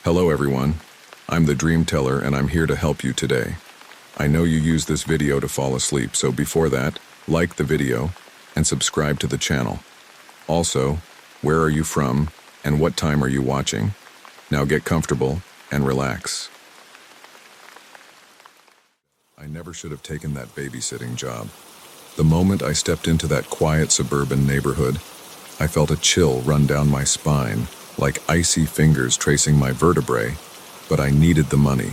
Hello everyone, I'm the DreamTeller and I'm here to help you today. I know you use this video to fall asleep, so before that, like the video and subscribe to the channel. Also, where are you from and what time are you watching? Now get comfortable and relax. I never should have taken that babysitting job. The moment I stepped into that quiet suburban neighborhood, I felt a chill run down my spine, like icy fingers tracing my vertebrae, but I needed the money.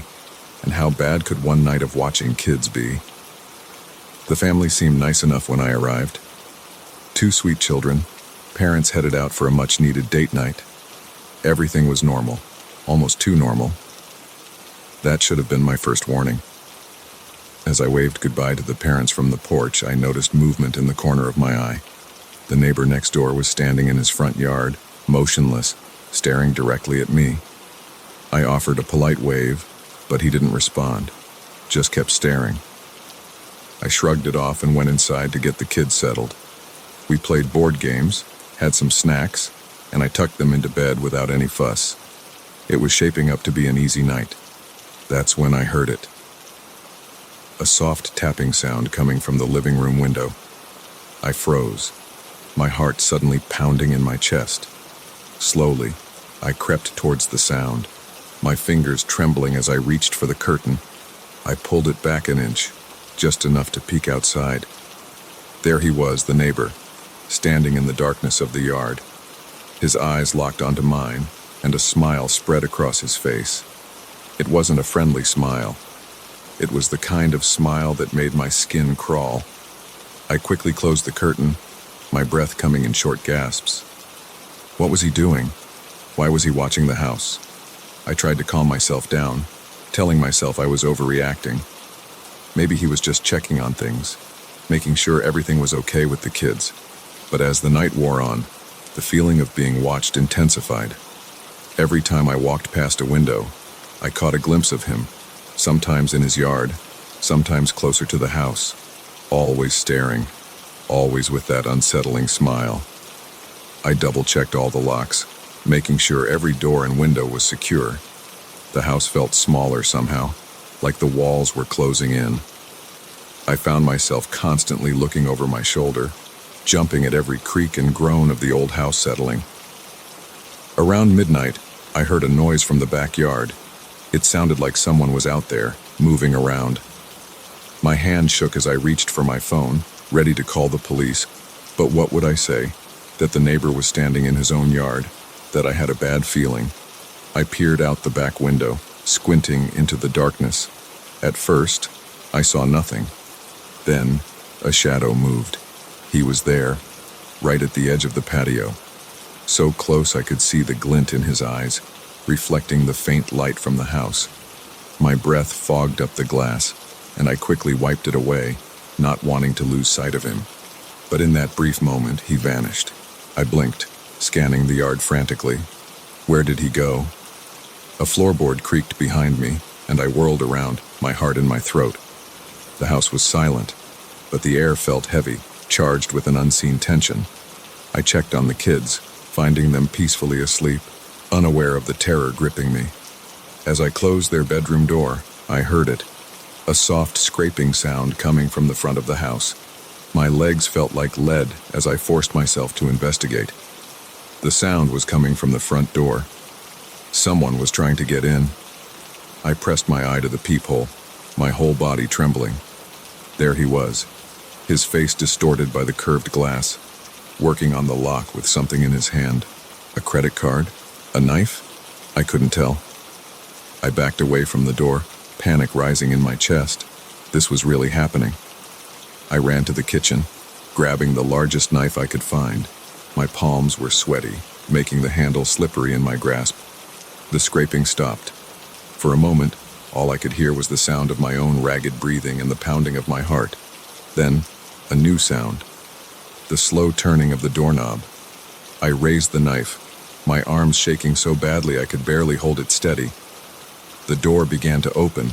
And how bad could one night of watching kids be? The family seemed nice enough when I arrived. Two sweet children, parents headed out for a much-needed date night. Everything was normal, almost too normal. That should have been my first warning. As I waved goodbye to the parents from the porch, I noticed movement in the corner of my eye. The neighbor next door was standing in his front yard, motionless, staring directly at me. I offered a polite wave, but he didn't respond, just kept staring. I shrugged it off and went inside to get the kids settled. We played board games, had some snacks, and I tucked them into bed without any fuss. It was shaping up to be an easy night. That's when I heard it. A soft tapping sound coming from the living room window. I froze, my heart suddenly pounding in my chest. Slowly, I crept towards the sound, my fingers trembling as I reached for the curtain. I pulled it back an inch, just enough to peek outside. There he was, the neighbor, standing in the darkness of the yard. His eyes locked onto mine, and a smile spread across his face. It wasn't a friendly smile. It was the kind of smile that made my skin crawl. I quickly closed the curtain, my breath coming in short gasps. What was he doing? Why was he watching the house? I tried to calm myself down, telling myself I was overreacting. Maybe he was just checking on things, making sure everything was okay with the kids. But as the night wore on, the feeling of being watched intensified. Every time I walked past a window, I caught a glimpse of him, sometimes in his yard, sometimes closer to the house, always staring, always with that unsettling smile. I double-checked all the locks, making sure every door and window was secure. The house felt smaller somehow, like the walls were closing in. I found myself constantly looking over my shoulder, jumping at every creak and groan of the old house settling. Around midnight, I heard a noise from the backyard. It sounded like someone was out there, moving around. My hand shook as I reached for my phone, ready to call the police. But what would I say? That the neighbor was standing in his own yard, that I had a bad feeling. I peered out the back window, squinting into the darkness. At first, I saw nothing. Then, a shadow moved. He was there, right at the edge of the patio. So close I could see the glint in his eyes, reflecting the faint light from the house. My breath fogged up the glass, and I quickly wiped it away, not wanting to lose sight of him. But in that brief moment, he vanished. I blinked, scanning the yard frantically. Where did he go? A floorboard creaked behind me, and I whirled around, my heart in my throat. The house was silent, but the air felt heavy, charged with an unseen tension. I checked on the kids, finding them peacefully asleep, unaware of the terror gripping me. As I closed their bedroom door, I heard it, a soft scraping sound coming from the front of the house. My legs felt like lead as I forced myself to investigate. The sound was coming from the front door. Someone was trying to get in. I pressed my eye to the peephole, my whole body trembling. There he was, his face distorted by the curved glass, working on the lock with something in his hand. A credit card? A knife? I couldn't tell. I backed away from the door, panic rising in my chest. This was really happening. I ran to the kitchen, grabbing the largest knife I could find. My palms were sweaty, making the handle slippery in my grasp. The scraping stopped. For a moment, all I could hear was the sound of my own ragged breathing and the pounding of my heart. Then, a new sound. The slow turning of the doorknob. I raised the knife, my arms shaking so badly I could barely hold it steady. The door began to open,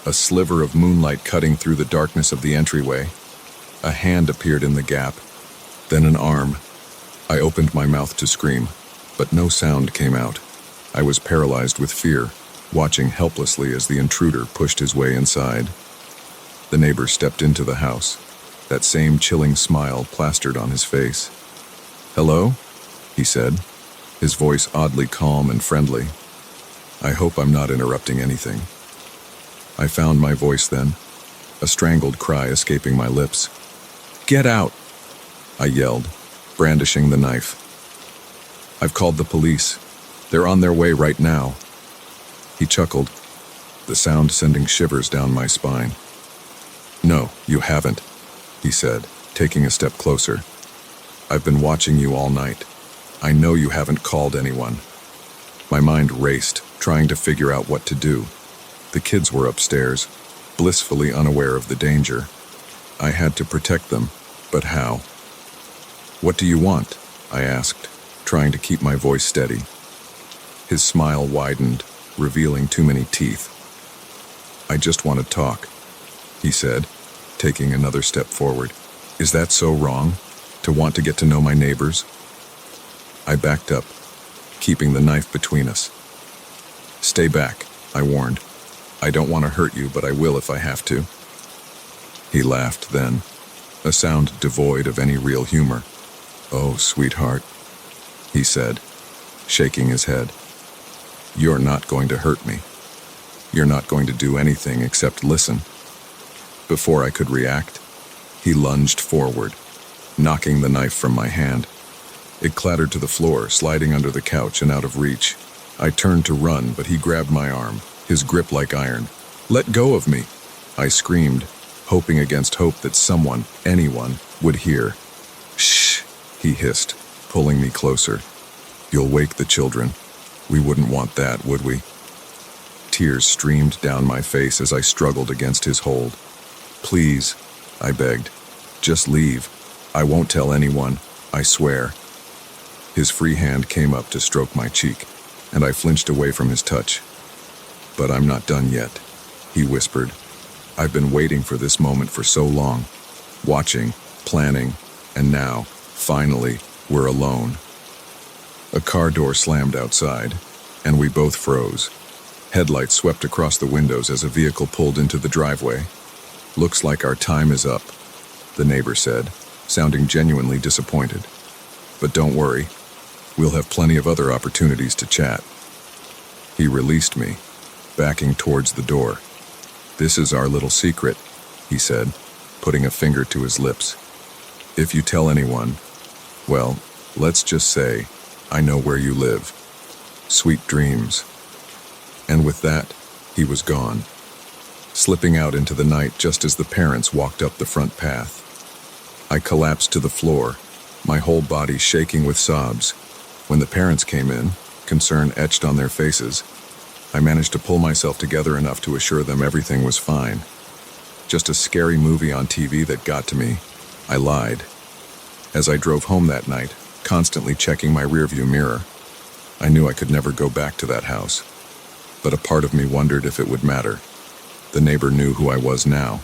a sliver of moonlight cutting through the darkness of the entryway. A hand appeared in the gap, then an arm. I opened my mouth to scream, but no sound came out. I was paralyzed with fear, watching helplessly as the intruder pushed his way inside. The neighbor stepped into the house, that same chilling smile plastered on his face. "Hello?" he said, his voice oddly calm and friendly. "I hope I'm not interrupting anything." I found my voice then, a strangled cry escaping my lips. "Get out!" I yelled, brandishing the knife. "I've called the police. They're on their way right now." He chuckled, the sound sending shivers down my spine. "No, you haven't," he said, taking a step closer. "I've been watching you all night. I know you haven't called anyone." My mind raced, trying to figure out what to do. The kids were upstairs, blissfully unaware of the danger. I had to protect them, but how? "What do you want?" I asked, trying to keep my voice steady. His smile widened, revealing too many teeth. "I just want to talk," he said, taking another step forward. "Is that so wrong, to want to get to know my neighbors?" I backed up, keeping the knife between us. "Stay back," I warned. "I don't want to hurt you, but I will if I have to." He laughed then, a sound devoid of any real humor. "Oh, sweetheart," he said, shaking his head. "You're not going to hurt me. You're not going to do anything except listen." Before I could react, he lunged forward, knocking the knife from my hand. It clattered to the floor, sliding under the couch and out of reach. I turned to run, but he grabbed my arm, his grip like iron. "Let go of me!" I screamed, hoping against hope that someone, anyone, would hear. "Shh," he hissed, pulling me closer. "You'll wake the children. We wouldn't want that, would we?" Tears streamed down my face as I struggled against his hold. "Please," I begged. "Just leave. I won't tell anyone, I swear." His free hand came up to stroke my cheek, and I flinched away from his touch. "But I'm not done yet," he whispered. "I've been waiting for this moment for so long, watching, planning, and now, finally, we're alone." A car door slammed outside, and we both froze. Headlights swept across the windows as a vehicle pulled into the driveway. "Looks like our time is up," the neighbor said, sounding genuinely disappointed. "But don't worry, we'll have plenty of other opportunities to chat." He released me, backing towards the door. "This is our little secret," he said, putting a finger to his lips. "If you tell anyone, well, let's just say, I know where you live. Sweet dreams." And with that, he was gone, slipping out into the night just as the parents walked up the front path. I collapsed to the floor, my whole body shaking with sobs. When the parents came in, concern etched on their faces, I managed to pull myself together enough to assure them everything was fine. Just a scary movie on TV that got to me. I lied. As I drove home that night, constantly checking my rearview mirror, I knew I could never go back to that house. But a part of me wondered if it would matter. The neighbor knew who I was now,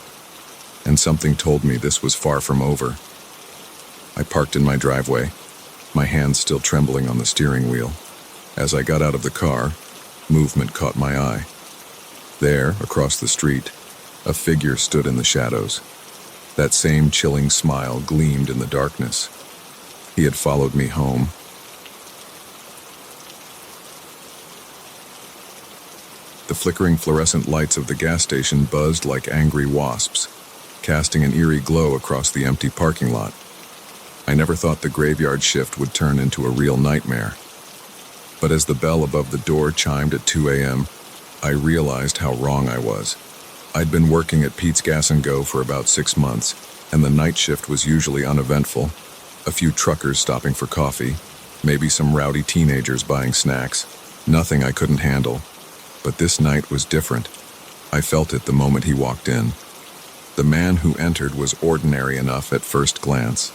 and something told me this was far from over. I parked in my driveway, my hands still trembling on the steering wheel. As I got out of the car, movement caught my eye. There, across the street, a figure stood in the shadows. That same chilling smile gleamed in the darkness. He had followed me home. The flickering fluorescent lights of the gas station buzzed like angry wasps, casting an eerie glow across the empty parking lot. I never thought the graveyard shift would turn into a real nightmare. But as the bell above the door chimed at 2 a.m., I realized how wrong I was. I'd been working at Pete's Gas and Go for about 6 months, and the night shift was usually uneventful. A few truckers stopping for coffee, maybe some rowdy teenagers buying snacks. Nothing I couldn't handle. But this night was different. I felt it the moment he walked in. The man who entered was ordinary enough at first glance.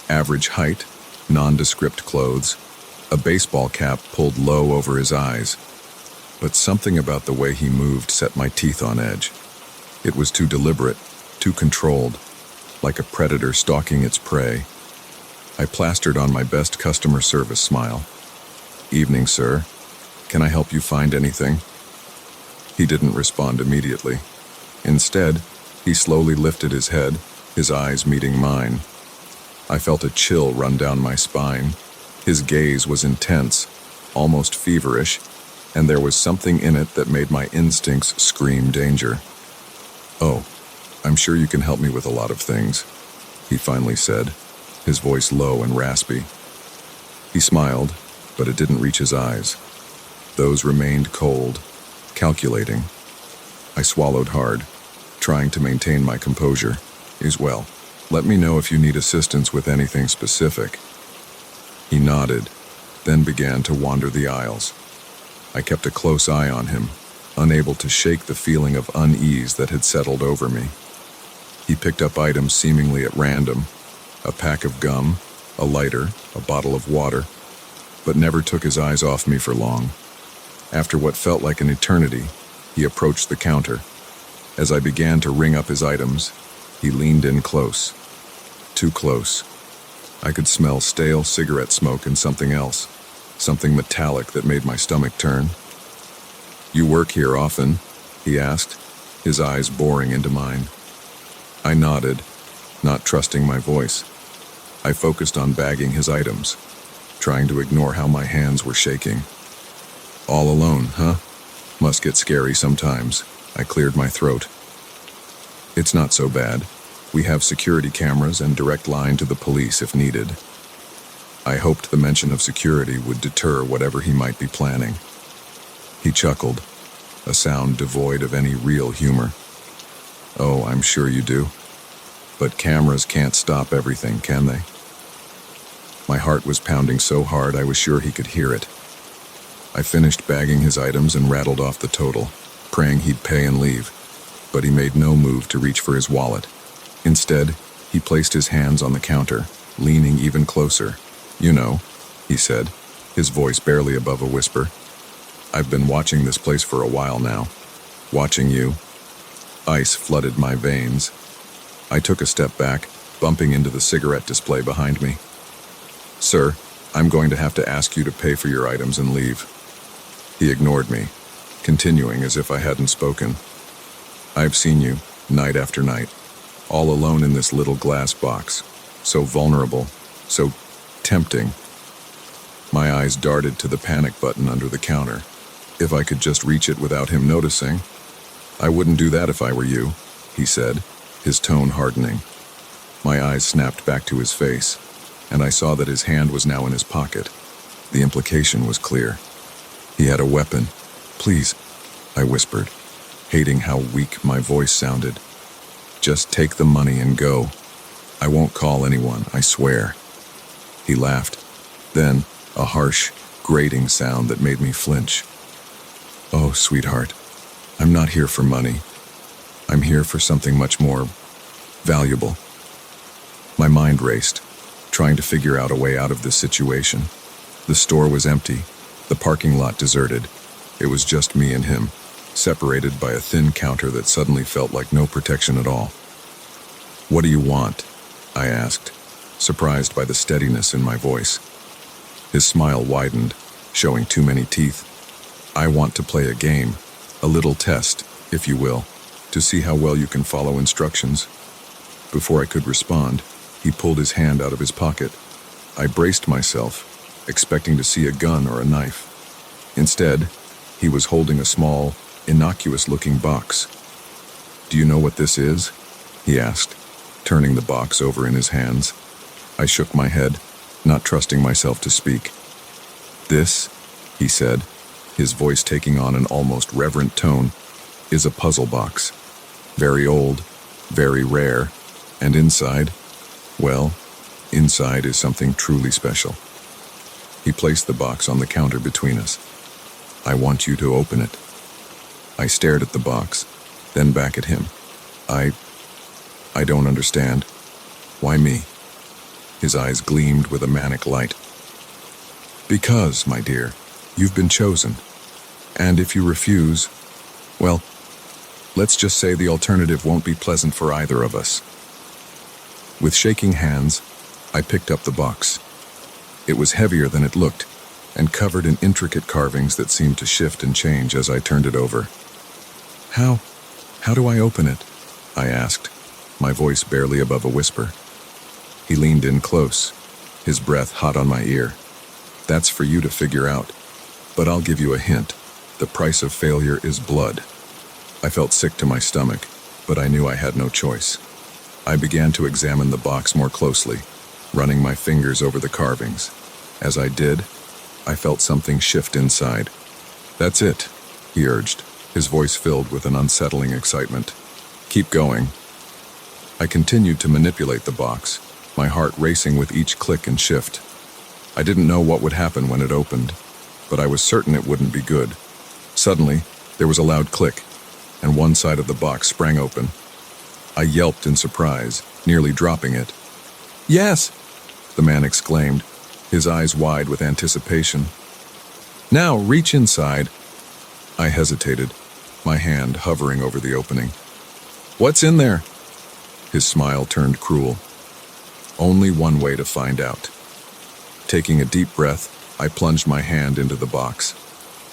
Average height, nondescript clothes, a baseball cap pulled low over his eyes. But something about the way he moved set my teeth on edge. It was too deliberate, too controlled, like a predator stalking its prey. I plastered on my best customer service smile. "Evening, sir," Can I help you find anything? He didn't respond immediately. Instead, he slowly lifted his head, his eyes meeting mine. I felt a chill run down my spine. His gaze was intense, almost feverish, and there was something in it that made my instincts scream danger. "Oh, I'm sure you can help me with a lot of things," he finally said, his voice low and raspy. He smiled, but it didn't reach his eyes. Those remained cold, calculating. I swallowed hard, trying to maintain my composure. "Well, let me know if you need assistance with anything specific." He nodded, then began to wander the aisles. I kept a close eye on him, unable to shake the feeling of unease that had settled over me. He picked up items seemingly at random, a pack of gum, a lighter, a bottle of water, but never took his eyes off me for long. After what felt like an eternity, he approached the counter. As I began to ring up his items, he leaned in close. Too close. I could smell stale cigarette smoke and something else, something metallic that made my stomach turn. "You work here often?" he asked, his eyes boring into mine. I nodded, not trusting my voice. I focused on bagging his items, trying to ignore how my hands were shaking. "All alone, huh? Must get scary sometimes." I cleared my throat. "It's not so bad. We have security cameras and direct line to the police if needed." I hoped the mention of security would deter whatever he might be planning. He chuckled, a sound devoid of any real humor. "Oh, I'm sure you do. But cameras can't stop everything, can they?" My heart was pounding so hard I was sure he could hear it. I finished bagging his items and rattled off the total, praying he'd pay and leave, but he made no move to reach for his wallet. Instead, he placed his hands on the counter, leaning even closer. "You know," he said, his voice barely above a whisper, "I've been watching this place for a while now. Watching you." Ice flooded my veins. I took a step back, bumping into the cigarette display behind me. "Sir, I'm going to have to ask you to pay for your items and leave." He ignored me, continuing as if I hadn't spoken. "I've seen you, night after night, all alone in this little glass box, so vulnerable, so tempting." My eyes darted to the panic button under the counter. If I could just reach it without him noticing. "I wouldn't do that if I were you," he said, his tone hardening. My eyes snapped back to his face, and I saw that his hand was now in his pocket. The implication was clear. He had a weapon. "Please," I whispered, hating how weak my voice sounded. "Just take the money and go. I won't call anyone, I swear." He laughed. Then, a harsh, grating sound that made me flinch. "Oh, sweetheart, I'm not here for money. I'm here for something much more valuable." My mind raced, trying to figure out a way out of this situation. The store was empty, the parking lot deserted. It was just me and him, separated by a thin counter that suddenly felt like no protection at all. "What do you want?" I asked, surprised by the steadiness in my voice. His smile widened, showing too many teeth. "I want to play a game, a little test, if you will, to see how well you can follow instructions." Before I could respond, he pulled his hand out of his pocket. I braced myself, expecting to see a gun or a knife. Instead, he was holding a small, innocuous-looking box. "Do you know what this is?" he asked, turning the box over in his hands. I shook my head, not trusting myself to speak. "This," he said, his voice taking on an almost reverent tone, "is a puzzle box. Very old, very rare, and inside, well, inside is something truly special." He placed the box on the counter between us. "I want you to open it." I stared at the box, then back at him. I don't understand. Why me?" His eyes gleamed with a manic light. "Because, my dear, you've been chosen. And if you refuse, well, let's just say the alternative won't be pleasant for either of us." With shaking hands, I picked up the box. It was heavier than it looked, and covered in intricate carvings that seemed to shift and change as I turned it over. How do I open it?" I asked, my voice barely above a whisper. He leaned in close, his breath hot on my ear. "That's for you to figure out, but I'll give you a hint. The price of failure is blood." I felt sick to my stomach, but I knew I had no choice. I began to examine the box more closely, running my fingers over the carvings. As I did, I felt something shift inside. "That's it," he urged, his voice filled with an unsettling excitement. "Keep going." I continued to manipulate the box, my heart racing with each click and shift. I didn't know what would happen when it opened, but I was certain it wouldn't be good. Suddenly, there was a loud click, and one side of the box sprang open. I yelped in surprise, nearly dropping it. "Yes!" the man exclaimed, his eyes wide with anticipation. "Now, reach inside." I hesitated, my hand hovering over the opening. "What's in there?" His smile turned cruel. "Only one way to find out." Taking a deep breath, I plunged my hand into the box.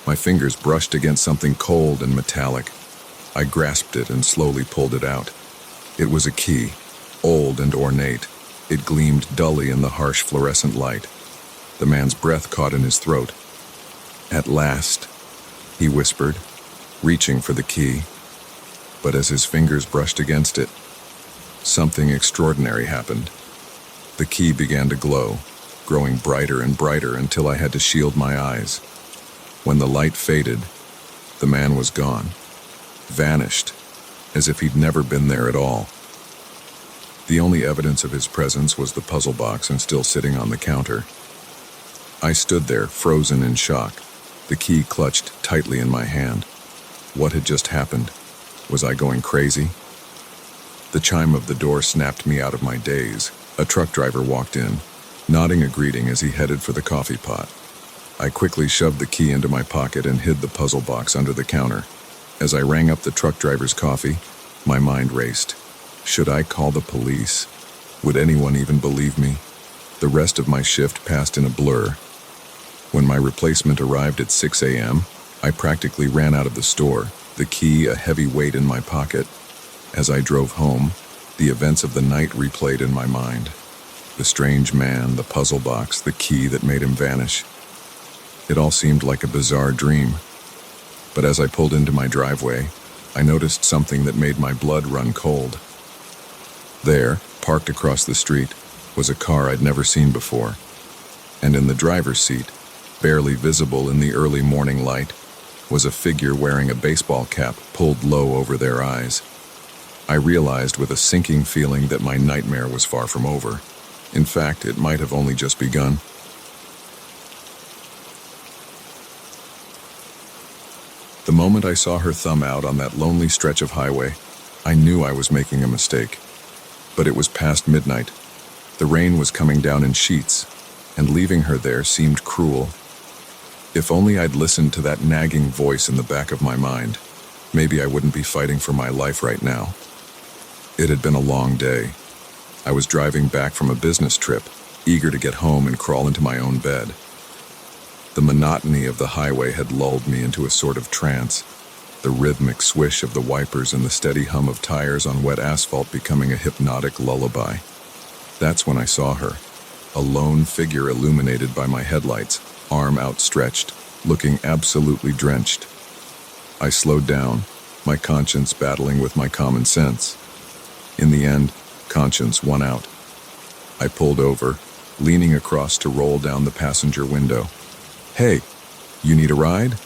My fingers brushed against something cold and metallic. I grasped it and slowly pulled it out. It was a key, old and ornate. It gleamed dully in the harsh fluorescent light. The man's breath caught in his throat. "At last," he whispered, reaching for the key. But as his fingers brushed against it, something extraordinary happened. The key began to glow, growing brighter and brighter until I had to shield my eyes. When the light faded, the man was gone, vanished, as if he'd never been there at all. The only evidence of his presence was the puzzle box and still sitting on the counter. I stood there, frozen in shock, the key clutched tightly in my hand. What had just happened? Was I going crazy? The chime of the door snapped me out of my daze. A truck driver walked in, nodding a greeting as he headed for the coffee pot. I quickly shoved the key into my pocket and hid the puzzle box under the counter. As I rang up the truck driver's coffee, my mind raced. Should I call the police? Would anyone even believe me? The rest of my shift passed in a blur. When my replacement arrived at 6 a.m., I practically ran out of the store, the key a heavy weight in my pocket. As I drove home, the events of the night replayed in my mind. The strange man, the puzzle box, the key that made him vanish. It all seemed like a bizarre dream. But as I pulled into my driveway, I noticed something that made my blood run cold. There, parked across the street, was a car I'd never seen before. And in the driver's seat, barely visible in the early morning light, was a figure wearing a baseball cap pulled low over their eyes. I realized with a sinking feeling that my nightmare was far from over. In fact, it might have only just begun. The moment I saw her thumb out on that lonely stretch of highway, I knew I was making a mistake. But it was past midnight. The rain was coming down in sheets, and leaving her there seemed cruel. If only I'd listened to that nagging voice in the back of my mind, maybe I wouldn't be fighting for my life right now. It had been a long day. I was driving back from a business trip, eager to get home and crawl into my own bed. The monotony of the highway had lulled me into a sort of trance, the rhythmic swish of the wipers and the steady hum of tires on wet asphalt becoming a hypnotic lullaby. That's when I saw her, a lone figure illuminated by my headlights, arm outstretched, looking absolutely drenched. I slowed down, my conscience battling with my common sense. In the end, conscience won out. I pulled over, leaning across to roll down the passenger window. "Hey, you need a ride?"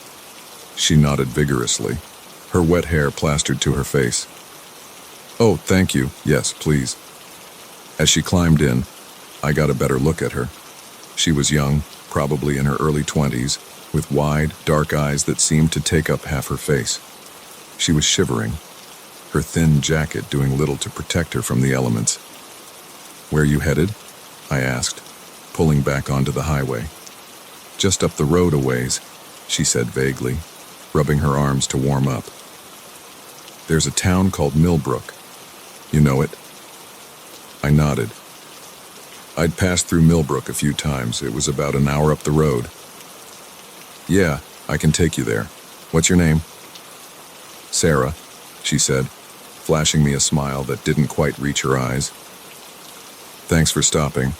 She nodded vigorously, her wet hair plastered to her face. "Oh, thank you. Yes, please." As she climbed in, I got a better look at her. She was young, probably in her early 20s, with wide, dark eyes that seemed to take up half her face. She was shivering, her thin jacket doing little to protect her from the elements. "Where you headed?" I asked, pulling back onto the highway. "Just up the road a ways," she said vaguely, rubbing her arms to warm up. "There's a town called Millbrook. You know it?" I nodded. I'd passed through Millbrook a few times. It was about an hour up the road. Yeah, I can take you there. What's your name? Sarah, she said, flashing me a smile that didn't quite reach her eyes. Thanks for stopping.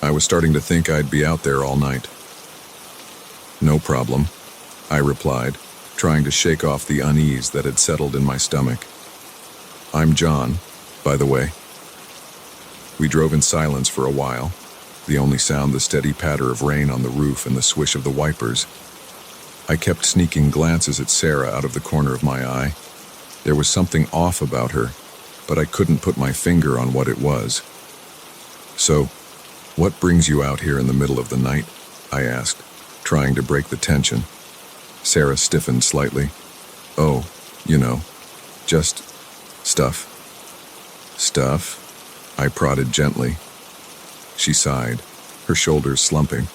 I was starting to think I'd be out there all night. No problem, I replied, trying to shake off the unease that had settled in my stomach. I'm John, by the way. We drove in silence for a while, the only sound the steady patter of rain on the roof and the swish of the wipers. I kept sneaking glances at Sarah out of the corner of my eye. There was something off about her, but I couldn't put my finger on what it was. So, what brings you out here in the middle of the night? I asked, trying to break the tension. Sarah stiffened slightly. Oh, just stuff. Stuff? I prodded gently. She sighed, her shoulders slumping.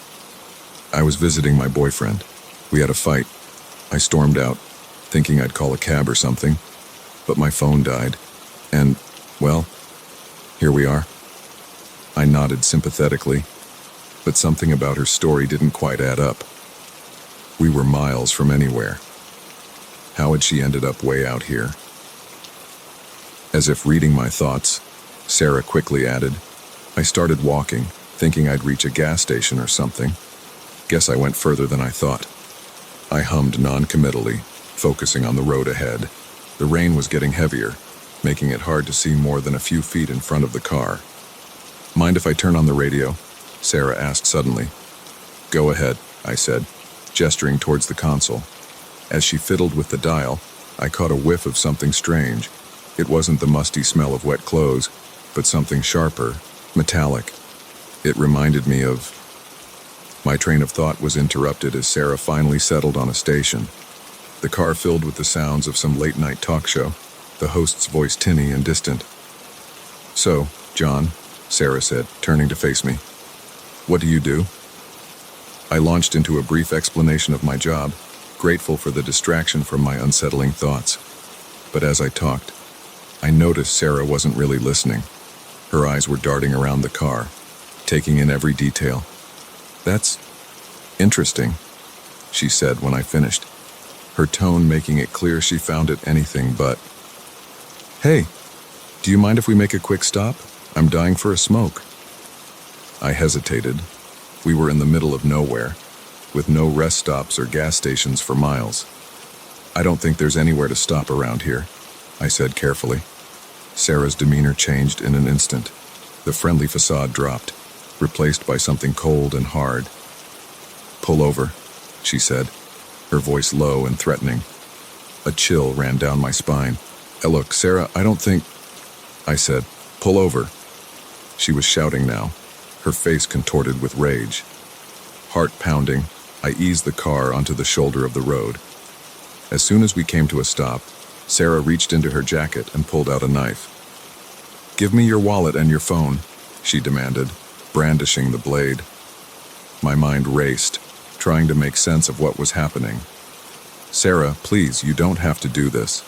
I was visiting my boyfriend. We had a fight. I stormed out, thinking I'd call a cab or something, but my phone died, and, well, here we are. I nodded sympathetically, but something about her story didn't quite add up. We were miles from anywhere. How had she ended up way out here? As if reading my thoughts, Sarah quickly added, I started walking, thinking I'd reach a gas station or something. Guess I went further than I thought. I hummed non-committally, focusing on the road ahead. The rain was getting heavier, making it hard to see more than a few feet in front of the car. Mind if I turn on the radio? Sarah asked suddenly. Go ahead, I said, gesturing towards the console. As she fiddled with the dial, I caught a whiff of something strange. It wasn't the musty smell of wet clothes, but something sharper, metallic. It reminded me of... My train of thought was interrupted as Sarah finally settled on a station. The car filled with the sounds of some late-night talk show, the host's voice tinny and distant. So, John, Sarah said, turning to face me. What do you do? I launched into a brief explanation of my job, grateful for the distraction from my unsettling thoughts. But as I talked, I noticed Sarah wasn't really listening. Her eyes were darting around the car, taking in every detail. That's interesting, she said when I finished, her tone making it clear she found it anything but. Hey, do you mind if we make a quick stop? I'm dying for a smoke. I hesitated. We were in the middle of nowhere, with no rest stops or gas stations for miles. I don't think there's anywhere to stop around here, I said carefully. Sarah's demeanor changed in an instant. The friendly facade dropped, replaced by something cold and hard. Pull over, she said, her voice low and threatening. A chill ran down my spine. Look, Sarah, I don't think... I said, pull over. She was shouting now, her face contorted with rage. Heart pounding, I eased the car onto the shoulder of the road. As soon as we came to a stop, Sarah reached into her jacket and pulled out a knife. Give me your wallet and your phone, she demanded, brandishing the blade. My mind raced, trying to make sense of what was happening. Sarah, please, you don't have to do this.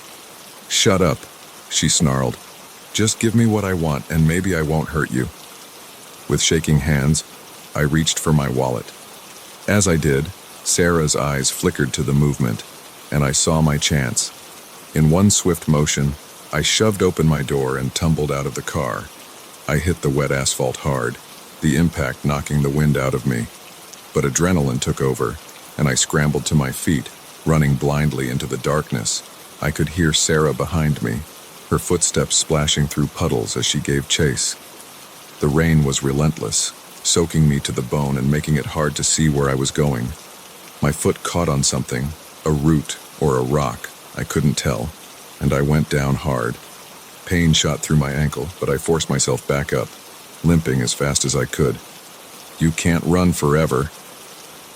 Shut up, she snarled. Just give me what I want and maybe I won't hurt you. With shaking hands, I reached for my wallet. As I did, Sarah's eyes flickered to the movement, and I saw my chance. In one swift motion, I shoved open my door and tumbled out of the car. I hit the wet asphalt hard, the impact knocking the wind out of me. But adrenaline took over, and I scrambled to my feet, running blindly into the darkness. I could hear Sarah behind me, her footsteps splashing through puddles as she gave chase. The rain was relentless, soaking me to the bone and making it hard to see where I was going. My foot caught on something, a root or a rock, I couldn't tell, and I went down hard. Pain shot through my ankle, but I forced myself back up, limping as fast as I could. You can't run forever.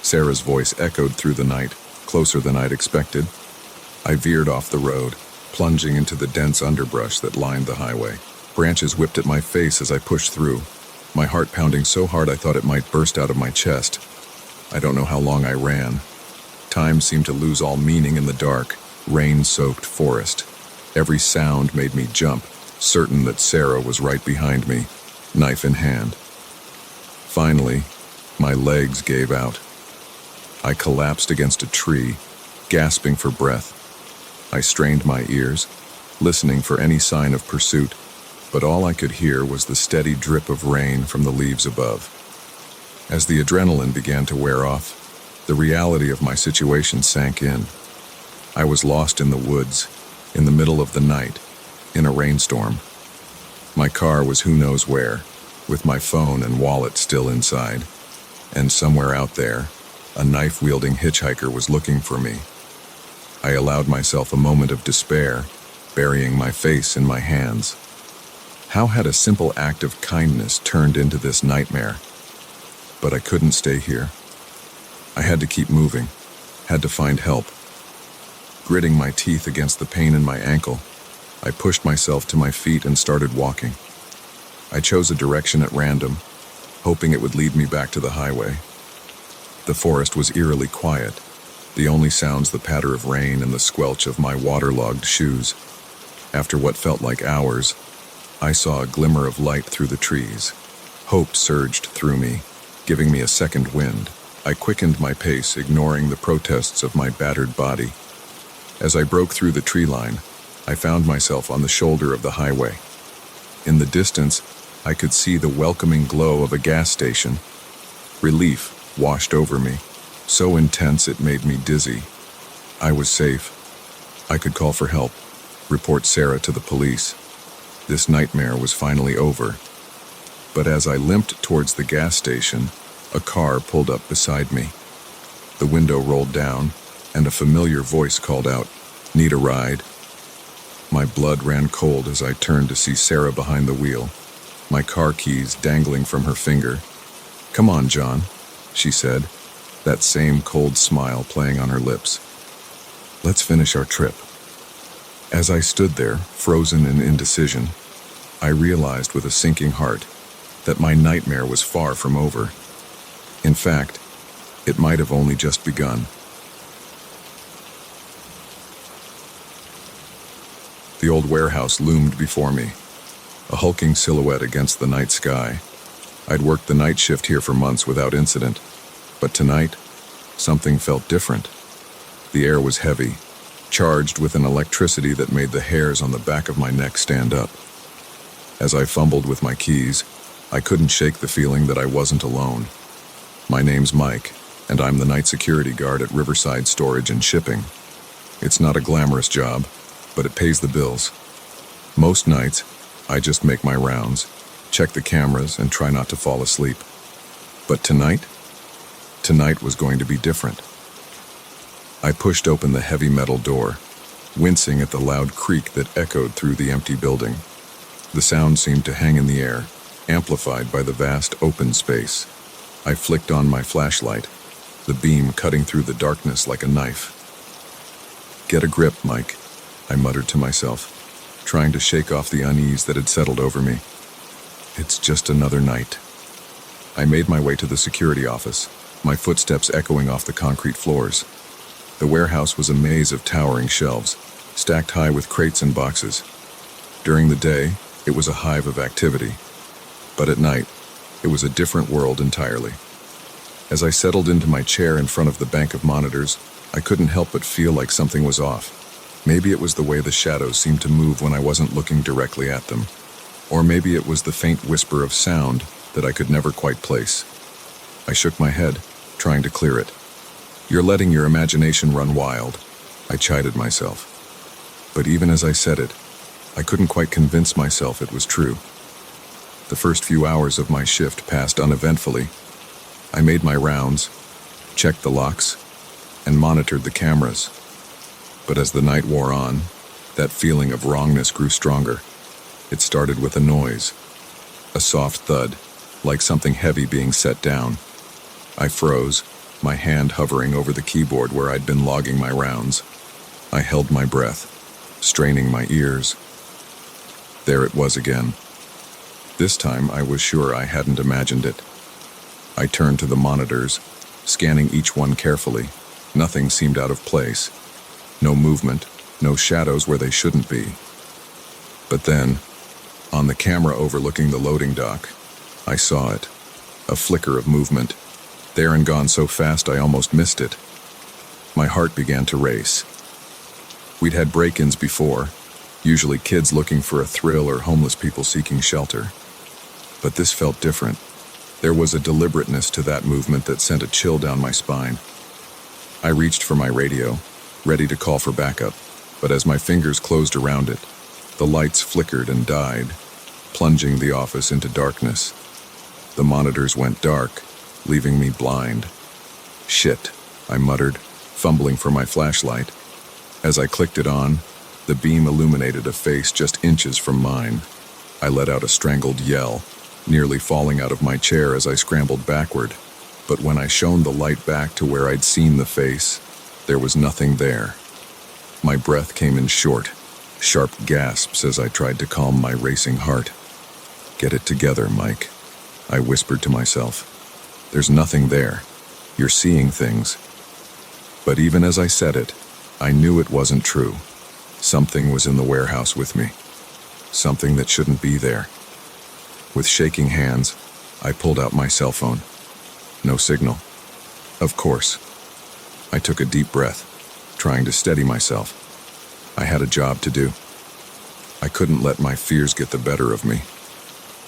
Sarah's voice echoed through the night, closer than I'd expected. I veered off the road, plunging into the dense underbrush that lined the highway. Branches whipped at my face as I pushed through, my heart pounding so hard I thought it might burst out of my chest. I don't know how long I ran. Time seemed to lose all meaning in the dark, rain-soaked forest. Every sound made me jump, certain that Sarah was right behind me, knife in hand. Finally, my legs gave out. I collapsed against a tree, gasping for breath. I strained my ears, listening for any sign of pursuit, but all I could hear was the steady drip of rain from the leaves above. As the adrenaline began to wear off, the reality of my situation sank in. I was lost in the woods, in the middle of the night, in a rainstorm. My car was who knows where, with my phone and wallet still inside, and somewhere out there, a knife-wielding hitchhiker was looking for me. I allowed myself a moment of despair, burying my face in my hands. How had a simple act of kindness turned into this nightmare? But I couldn't stay here. I had to keep moving, had to find help. Gritting my teeth against the pain in my ankle, I pushed myself to my feet and started walking. I chose a direction at random, hoping it would lead me back to the highway. The forest was eerily quiet, the only sounds the patter of rain and the squelch of my waterlogged shoes. After what felt like hours, I saw a glimmer of light through the trees. Hope surged through me, giving me a second wind. I quickened my pace, ignoring the protests of my battered body. As I broke through the tree line, I found myself on the shoulder of the highway. In the distance, I could see the welcoming glow of a gas station. Relief washed over me, so intense it made me dizzy. I was safe. I could call for help, report Sarah to the police. This nightmare was finally over. But as I limped towards the gas station, a car pulled up beside me. The window rolled down, and a familiar voice called out, "Need a ride?" My blood ran cold as I turned to see Sarah behind the wheel, my car keys dangling from her finger. "Come on, John," she said, that same cold smile playing on her lips. "Let's finish our trip." As I stood there, frozen in indecision, I realized with a sinking heart that my nightmare was far from over. In fact, it might have only just begun. The old warehouse loomed before me, a hulking silhouette against the night sky. I'd worked the night shift here for months without incident, but tonight, something felt different. The air was heavy, charged with an electricity that made the hairs on the back of my neck stand up. As I fumbled with my keys, I couldn't shake the feeling that I wasn't alone. My name's Mike, and I'm the night security guard at Riverside Storage and Shipping. It's not a glamorous job, but it pays the bills. Most nights, I just make my rounds, check the cameras, and try not to fall asleep. But tonight was going to be different. I pushed open the heavy metal door, wincing at the loud creak that echoed through the empty building. The sound seemed to hang in the air, amplified by the vast open space. I flicked on my flashlight, the beam cutting through the darkness like a knife. "Get a grip, Mike," I muttered to myself, trying to shake off the unease that had settled over me. It's just another night. I made my way to the security office, my footsteps echoing off the concrete floors. The warehouse was a maze of towering shelves, stacked high with crates and boxes. During the day, it was a hive of activity. But at night, it was a different world entirely. As I settled into my chair in front of the bank of monitors, I couldn't help but feel like something was off. Maybe it was the way the shadows seemed to move when I wasn't looking directly at them. Or maybe it was the faint whisper of sound that I could never quite place. I shook my head, trying to clear it. "You're letting your imagination run wild," I chided myself. But even as I said it, I couldn't quite convince myself it was true. The first few hours of my shift passed uneventfully. I made my rounds, checked the locks, and monitored the cameras. But as the night wore on, that feeling of wrongness grew stronger. It started with a noise, a soft thud, like something heavy being set down. I froze, my hand hovering over the keyboard where I'd been logging my rounds. I held my breath, straining my ears. There it was again. This time I was sure I hadn't imagined it. I turned to the monitors, scanning each one carefully. Nothing seemed out of place. No movement, no shadows where they shouldn't be. But then, on the camera overlooking the loading dock, I saw it. A flicker of movement. There and gone so fast I almost missed it. My heart began to race. We'd had break-ins before, usually kids looking for a thrill or homeless people seeking shelter. But this felt different. There was a deliberateness to that movement that sent a chill down my spine. I reached for my radio, ready to call for backup, but as my fingers closed around it, the lights flickered and died, plunging the office into darkness. The monitors went dark, leaving me blind. "Shit," I muttered, fumbling for my flashlight. As I clicked it on, the beam illuminated a face just inches from mine. I let out a strangled yell, nearly falling out of my chair as I scrambled backward. But when I shone the light back to where I'd seen the face, there was nothing there. My breath came in short, sharp gasps as I tried to calm my racing heart. "Get it together, Mike," I whispered to myself. "There's nothing there. You're seeing things." But even as I said it, I knew it wasn't true. Something was in the warehouse with me. Something that shouldn't be there. With shaking hands, I pulled out my cell phone. No signal. Of course. I took a deep breath, trying to steady myself. I had a job to do. I couldn't let my fears get the better of me.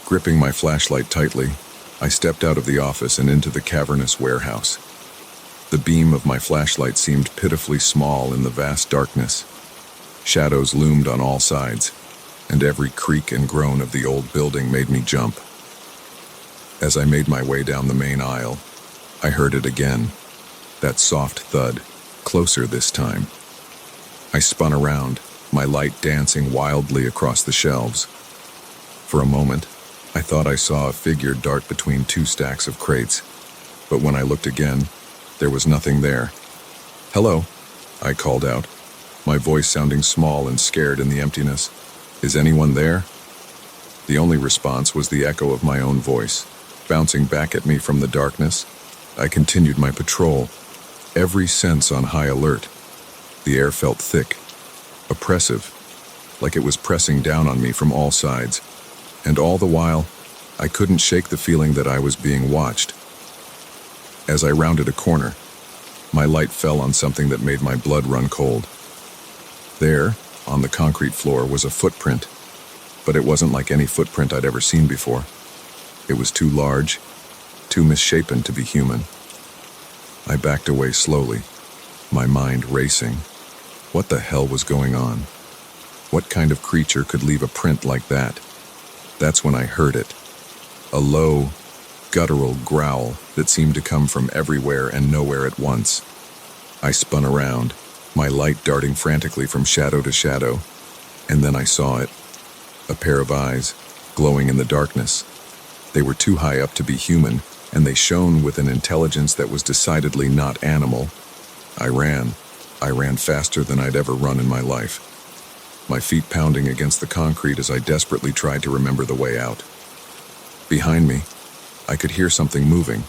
Gripping my flashlight tightly, I stepped out of the office and into the cavernous warehouse. The beam of my flashlight seemed pitifully small in the vast darkness. Shadows loomed on all sides, and every creak and groan of the old building made me jump. As I made my way down the main aisle, I heard it again, that soft thud, closer this time. I spun around, my light dancing wildly across the shelves. For a moment, I thought I saw a figure dart between two stacks of crates, but when I looked again, there was nothing there. "Hello," I called out, my voice sounding small and scared in the emptiness. "Is anyone there?" The only response was the echo of my own voice, bouncing back at me from the darkness. I continued my patrol, every sense on high alert. The air felt thick, oppressive, like it was pressing down on me from all sides. And all the while, I couldn't shake the feeling that I was being watched. As I rounded a corner, my light fell on something that made my blood run cold. There, on the concrete floor, was a footprint, but it wasn't like any footprint I'd ever seen before. It was too large, too misshapen to be human. I backed away slowly, my mind racing. What the hell was going on? What kind of creature could leave a print like that? That's when I heard it. A low, guttural growl that seemed to come from everywhere and nowhere at once. I spun around, my light darting frantically from shadow to shadow, and then I saw it. A pair of eyes, glowing in the darkness. They were too high up to be human, and they shone with an intelligence that was decidedly not animal. I ran faster than I'd ever run in my life, my feet pounding against the concrete as I desperately tried to remember the way out. Behind me, I could hear something moving,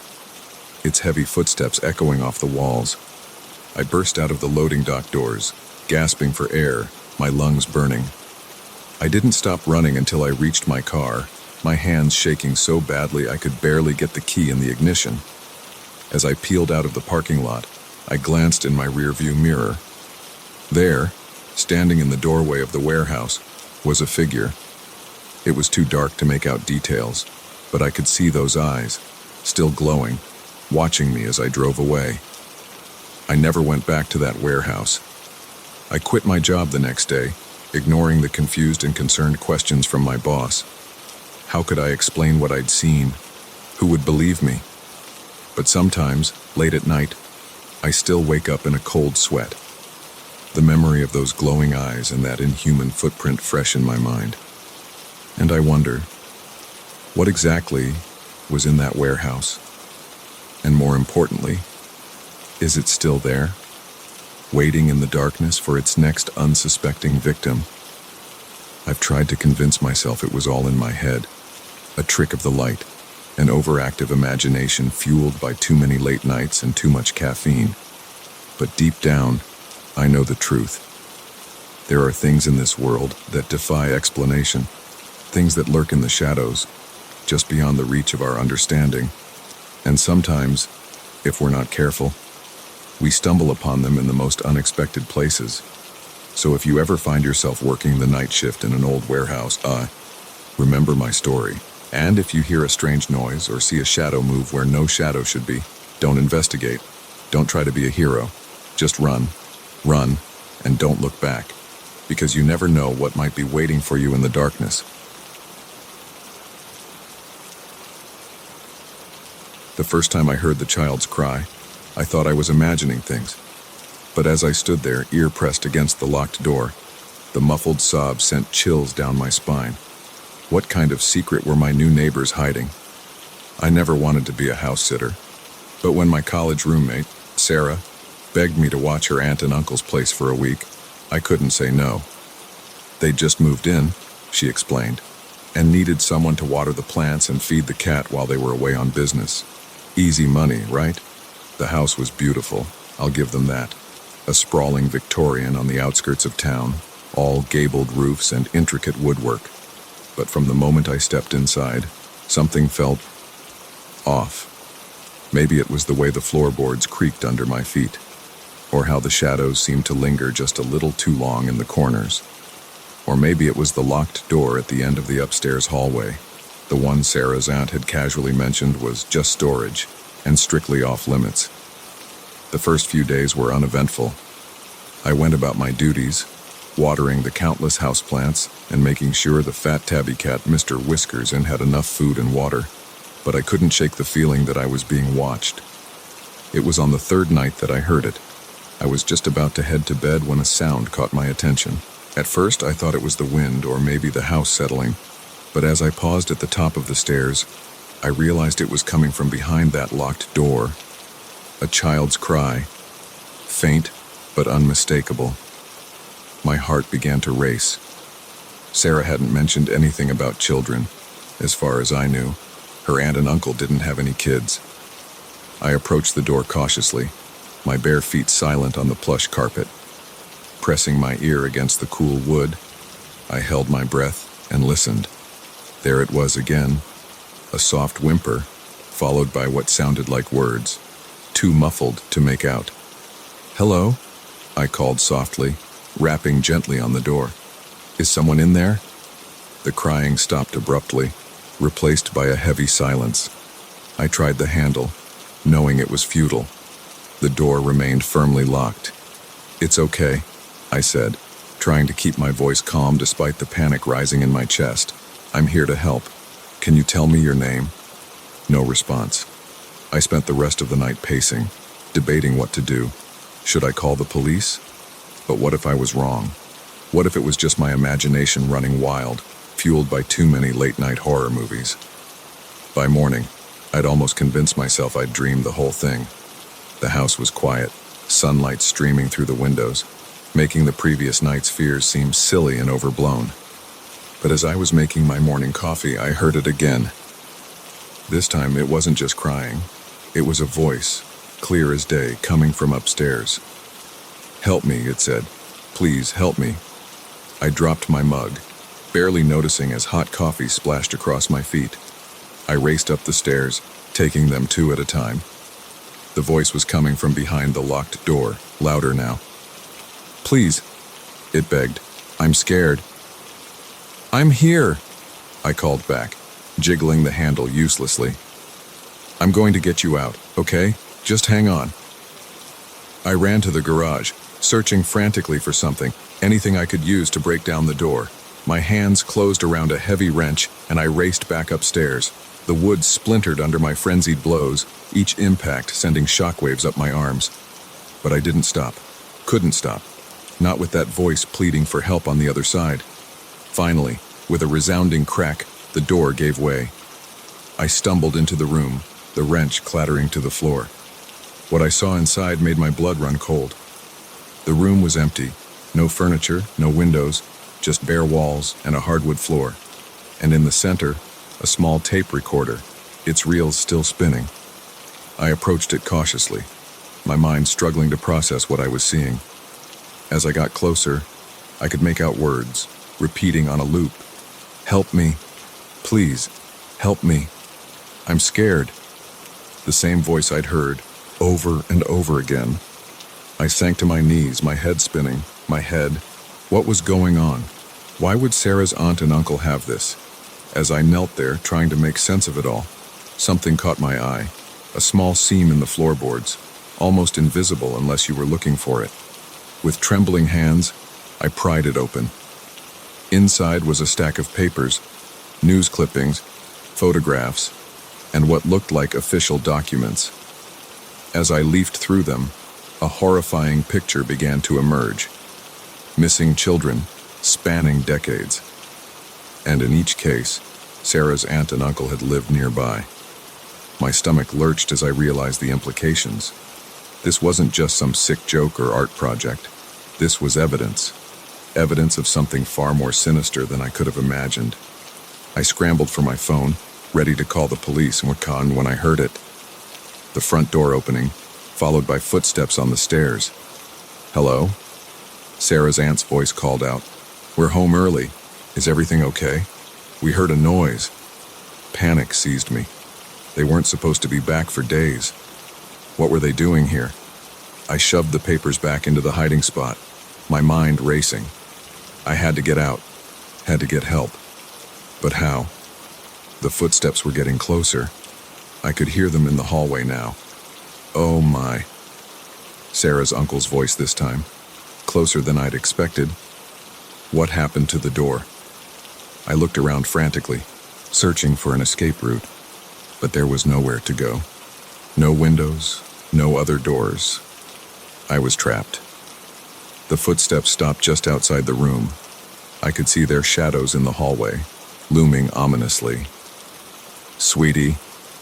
its heavy footsteps echoing off the walls. I burst out of the loading dock doors, gasping for air, my lungs burning. I didn't stop running until I reached my car, my hands shaking so badly I could barely get the key in the ignition. As I peeled out of the parking lot, I glanced in my rearview mirror. There, standing in the doorway of the warehouse, was a figure. It was too dark to make out details, but I could see those eyes, still glowing, watching me as I drove away. I never went back to that warehouse. I quit my job the next day, ignoring the confused and concerned questions from my boss. How could I explain what I'd seen? Who would believe me? But sometimes, late at night, I still wake up in a cold sweat. The memory of those glowing eyes and that inhuman footprint fresh in my mind. And I wonder, what exactly was in that warehouse? And more importantly, is it still there, waiting in the darkness for its next unsuspecting victim? I've tried to convince myself it was all in my head, a trick of the light, an overactive imagination fueled by too many late nights and too much caffeine. But deep down, I know the truth. There are things in this world that defy explanation, things that lurk in the shadows, just beyond the reach of our understanding. And sometimes, if we're not careful. We stumble upon them in the most unexpected places. So if you ever find yourself working the night shift in an old warehouse, remember my story. And if you hear a strange noise or see a shadow move where no shadow should be, don't investigate. Don't try to be a hero. Just run, and don't look back, because you never know what might be waiting for you in the darkness. The first time I heard the child's cry, I thought I was imagining things. But as I stood there, ear pressed against the locked door, the muffled sob sent chills down my spine. What kind of secret were my new neighbors hiding? I never wanted to be a house sitter, but when my college roommate, Sarah, begged me to watch her aunt and uncle's place for a week, I couldn't say no. They'd just moved in, she explained, and needed someone to water the plants and feed the cat while they were away on business. Easy money, right? The house was beautiful, I'll give them that. A sprawling Victorian on the outskirts of town, all gabled roofs and intricate woodwork. But from the moment I stepped inside, something felt off. Maybe it was the way the floorboards creaked under my feet, or how the shadows seemed to linger just a little too long in the corners. Or maybe it was the locked door at the end of the upstairs hallway. The one Sarah's aunt had casually mentioned was just storage and strictly off limits. The first few days were uneventful. I went about my duties, watering the countless houseplants and making sure the fat tabby cat Mr. Whiskers had enough food and water, but I couldn't shake the feeling that I was being watched. It was on the third night that I heard it. I was just about to head to bed when a sound caught my attention. At first, I thought it was the wind or maybe the house settling, but as I paused at the top of the stairs, I realized it was coming from behind that locked door. A child's cry, faint but unmistakable. My heart began to race. Sarah hadn't mentioned anything about children. As far as I knew, her aunt and uncle didn't have any kids. I approached the door cautiously, my bare feet silent on the plush carpet. Pressing my ear against the cool wood, I held my breath and listened. There it was again, a soft whimper, followed by what sounded like words, too muffled to make out. "Hello?" I called softly, rapping gently on the door. "Is someone in there?" The crying stopped abruptly, replaced by a heavy silence. I tried the handle, knowing it was futile. The door remained firmly locked. "It's okay," I said, trying to keep my voice calm despite the panic rising in my chest. "I'm here to help. Can you tell me your name?" No response. I spent the rest of the night pacing, debating what to do. Should I call the police? But what if I was wrong? What if it was just my imagination running wild, fueled by too many late-night horror movies? By morning, I'd almost convinced myself I'd dreamed the whole thing. The house was quiet, sunlight streaming through the windows, making the previous night's fears seem silly and overblown. But as I was making my morning coffee, I heard it again. This time, it wasn't just crying. It was a voice, clear as day, coming from upstairs. "Help me," it said. "Please, help me." I dropped my mug, barely noticing as hot coffee splashed across my feet. I raced up the stairs, taking them two at a time. The voice was coming from behind the locked door, louder now. "Please," it begged. "I'm scared." "I'm here," I called back, jiggling the handle uselessly. "I'm going to get you out, okay? Just hang on." I ran to the garage, searching frantically for something, anything I could use to break down the door. My hands closed around a heavy wrench, and I raced back upstairs. The wood splintered under my frenzied blows, each impact sending shockwaves up my arms. But I didn't stop. Couldn't stop. Not with that voice pleading for help on the other side. Finally, with a resounding crack, the door gave way. I stumbled into the room, the wrench clattering to the floor. What I saw inside made my blood run cold. The room was empty. No furniture, no windows, just bare walls and a hardwood floor. And in the center, a small tape recorder, its reels still spinning. I approached it cautiously, my mind struggling to process what I was seeing. As I got closer, I could make out words, repeating on a loop. "Help me. Please, help me. I'm scared." The same voice I'd heard, over and over again. I sank to my knees, my head spinning. My head. What was going on? Why would Sarah's aunt and uncle have this? As I knelt there, trying to make sense of it all, something caught my eye. A small seam in the floorboards, almost invisible unless you were looking for it. With trembling hands, I pried it open. Inside was a stack of papers, news clippings, photographs, and what looked like official documents. As I leafed through them, a horrifying picture began to emerge. Missing children, spanning decades. And in each case, Sarah's aunt and uncle had lived nearby. My stomach lurched as I realized the implications. This wasn't just some sick joke or art project. This was evidence. Evidence of something far more sinister than I could have imagined. I scrambled for my phone, ready to call the police, and when I heard it. The front door opening, followed by footsteps on the stairs. "Hello?" Sarah's aunt's voice called out. "We're home early. Is everything okay?" We heard a noise. Panic seized me. They weren't supposed to be back for days. What were they doing here? I shoved the papers back into the hiding spot, my mind racing. I had to get out, had to get help. But how? The footsteps were getting closer. I could hear them in the hallway now. Oh my. Sarah's uncle's voice this time, closer than I'd expected. What happened to the door? I looked around frantically, searching for an escape route, but there was nowhere to go. No windows, no other doors. I was trapped. The footsteps stopped just outside the room. I could see their shadows in the hallway, looming ominously. "Sweetie,"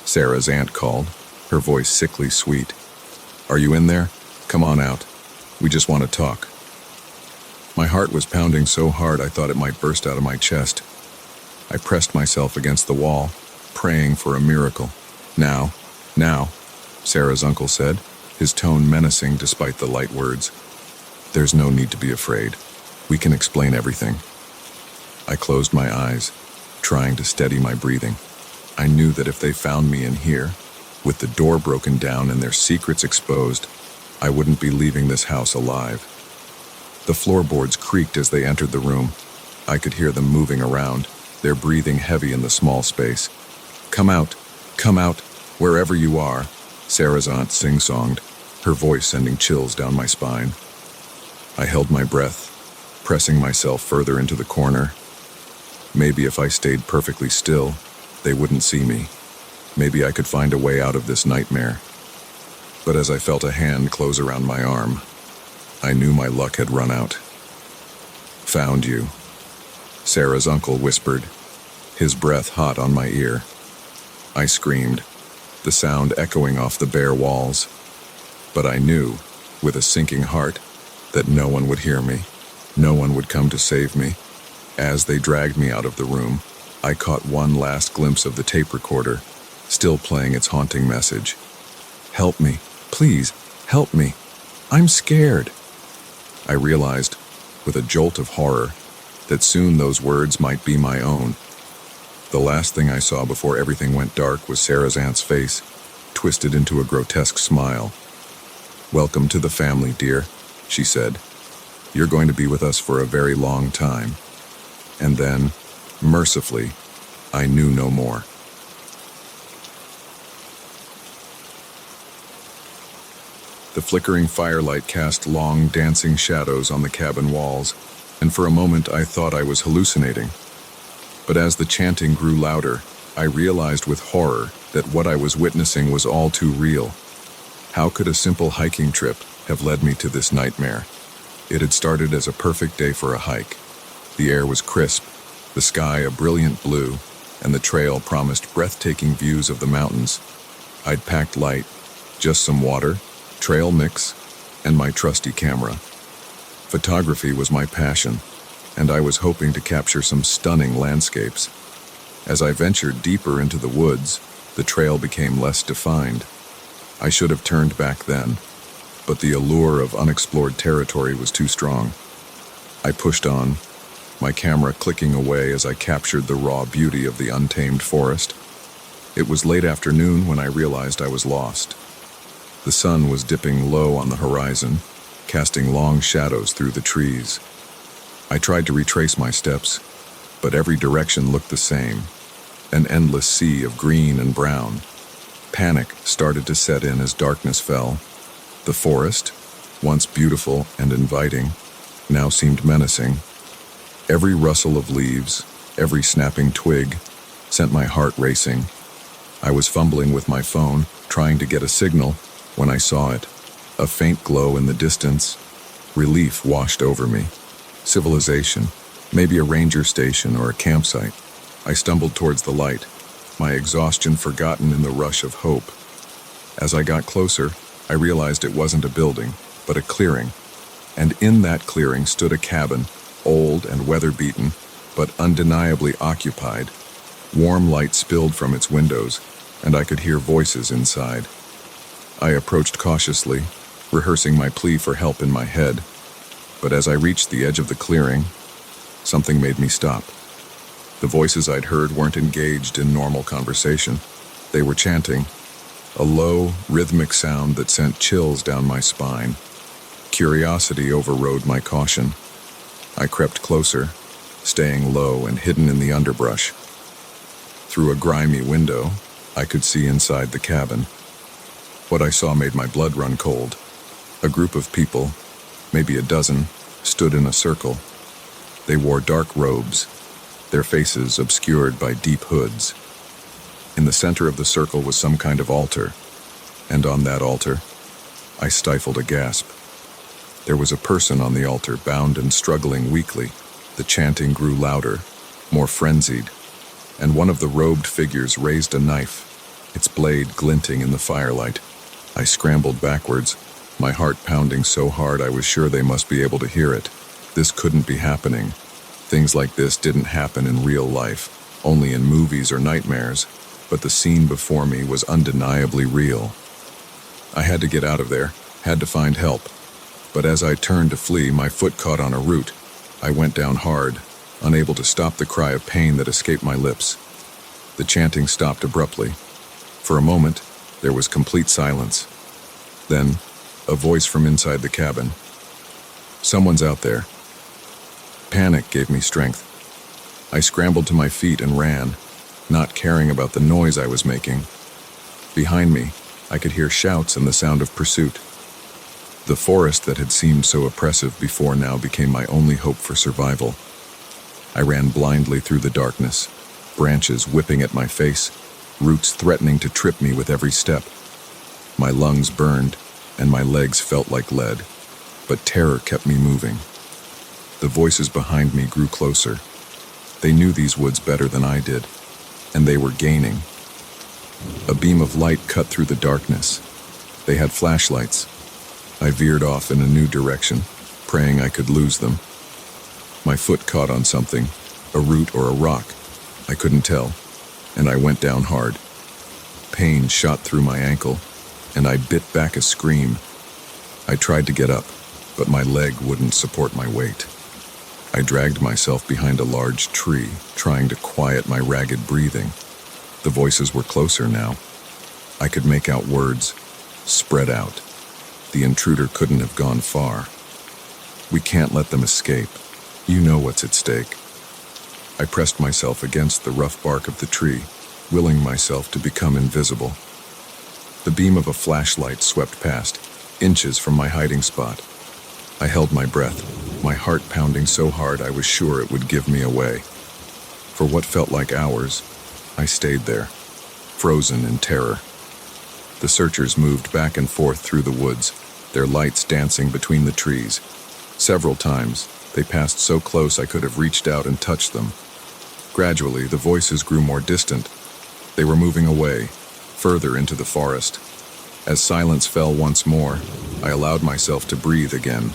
Sarah's aunt called, her voice sickly sweet. "Are you in there? Come on out. We just want to talk." My heart was pounding so hard I thought it might burst out of my chest. I pressed myself against the wall, praying for a miracle. Now, Sarah's uncle said, his tone menacing despite the light words. "There's no need to be afraid. We can explain everything." I closed my eyes, trying to steady my breathing. I knew that if they found me in here, with the door broken down and their secrets exposed, I wouldn't be leaving this house alive. The floorboards creaked as they entered the room. I could hear them moving around, their breathing heavy in the small space. Come out, wherever you are," Sarah's aunt sing-songed, her voice sending chills down my spine. I held my breath, pressing myself further into the corner. Maybe if I stayed perfectly still, they wouldn't see me. Maybe I could find a way out of this nightmare. But as I felt a hand close around my arm, I knew my luck had run out. "Found you," Sarah's uncle whispered, his breath hot on my ear. I screamed, the sound echoing off the bare walls. But I knew, with a sinking heart, that no one would hear me. No one would come to save me. As they dragged me out of the room, I caught one last glimpse of the tape recorder, still playing its haunting message. "Help me, please, help me. I'm scared." I realized, with a jolt of horror, that soon those words might be my own. The last thing I saw before everything went dark was Sarah's aunt's face, twisted into a grotesque smile. "Welcome to the family, dear," she said. "You're going to be with us for a very long time." And then, mercifully, I knew no more. The flickering firelight cast long, dancing shadows on the cabin walls, and for a moment I thought I was hallucinating. But as the chanting grew louder, I realized with horror that what I was witnessing was all too real. How could a simple hiking trip have led me to this nightmare? It had started as a perfect day for a hike. The air was crisp, the sky a brilliant blue, and the trail promised breathtaking views of the mountains. I'd packed light, just some water, trail mix, and my trusty camera. Photography was my passion, and I was hoping to capture some stunning landscapes. As I ventured deeper into the woods, the trail became less defined. I should have turned back then, but the allure of unexplored territory was too strong. I pushed on, my camera clicking away as I captured the raw beauty of the untamed forest. It was late afternoon when I realized I was lost. The sun was dipping low on the horizon, casting long shadows through the trees. I tried to retrace my steps, but every direction looked the same, an endless sea of green and brown. Panic started to set in as darkness fell. The forest, once beautiful and inviting, now seemed menacing. Every rustle of leaves, every snapping twig, sent my heart racing. I was fumbling with my phone, trying to get a signal, when I saw it. A faint glow in the distance. Relief washed over me. Civilization, maybe a ranger station or a campsite. I stumbled towards the light, my exhaustion forgotten in the rush of hope. As I got closer, I realized it wasn't a building, but a clearing. And in that clearing stood a cabin, old and weather-beaten, but undeniably occupied. Warm light spilled from its windows, and I could hear voices inside. I approached cautiously, rehearsing my plea for help in my head. But as I reached the edge of the clearing, something made me stop. The voices I'd heard weren't engaged in normal conversation. They were chanting, a low, rhythmic sound that sent chills down my spine. Curiosity overrode my caution. I crept closer, staying low and hidden in the underbrush. Through a grimy window, I could see inside the cabin. What I saw made my blood run cold. A group of people, maybe a dozen, stood in a circle. They wore dark robes, their faces obscured by deep hoods. In the center of the circle was some kind of altar, and on that altar, I stifled a gasp. There was a person on the altar, bound and struggling weakly. The chanting grew louder, more frenzied, and one of the robed figures raised a knife, its blade glinting in the firelight. I scrambled backwards, my heart pounding so hard I was sure they must be able to hear it. This couldn't be happening. Things like this didn't happen in real life, only in movies or nightmares, but the scene before me was undeniably real. I had to get out of there, had to find help. But as I turned to flee, my foot caught on a root. I went down hard, unable to stop the cry of pain that escaped my lips. The chanting stopped abruptly. For a moment, there was complete silence. Then, a voice from inside the cabin. Someone's out there. Panic gave me strength. I scrambled to my feet and ran, not caring about the noise I was making. Behind me, I could hear shouts and the sound of pursuit. The forest that had seemed so oppressive before now became my only hope for survival. I ran blindly through the darkness, branches whipping at my face, roots threatening to trip me with every step. My lungs burned, and my legs felt like lead, but terror kept me moving. The voices behind me grew closer. They knew these woods better than I did, and they were gaining. A beam of light cut through the darkness. They had flashlights. I veered off in a new direction, praying I could lose them. My foot caught on something, a root or a rock. I couldn't tell, and I went down hard. Pain shot through my ankle, and I bit back a scream. I tried to get up, but my leg wouldn't support my weight. I dragged myself behind a large tree, trying to quiet my ragged breathing. The voices were closer now. I could make out words, spread out. The intruder couldn't have gone far. We can't let them escape. You know what's at stake. I pressed myself against the rough bark of the tree, willing myself to become invisible. The beam of a flashlight swept past, inches from my hiding spot. I held my breath, my heart pounding so hard I was sure it would give me away. For what felt like hours, I stayed there, frozen in terror. The searchers moved back and forth through the woods, their lights dancing between the trees. Several times, they passed so close I could have reached out and touched them. Gradually, the voices grew more distant. They were moving away, further into the forest. As silence fell once more, I allowed myself to breathe again.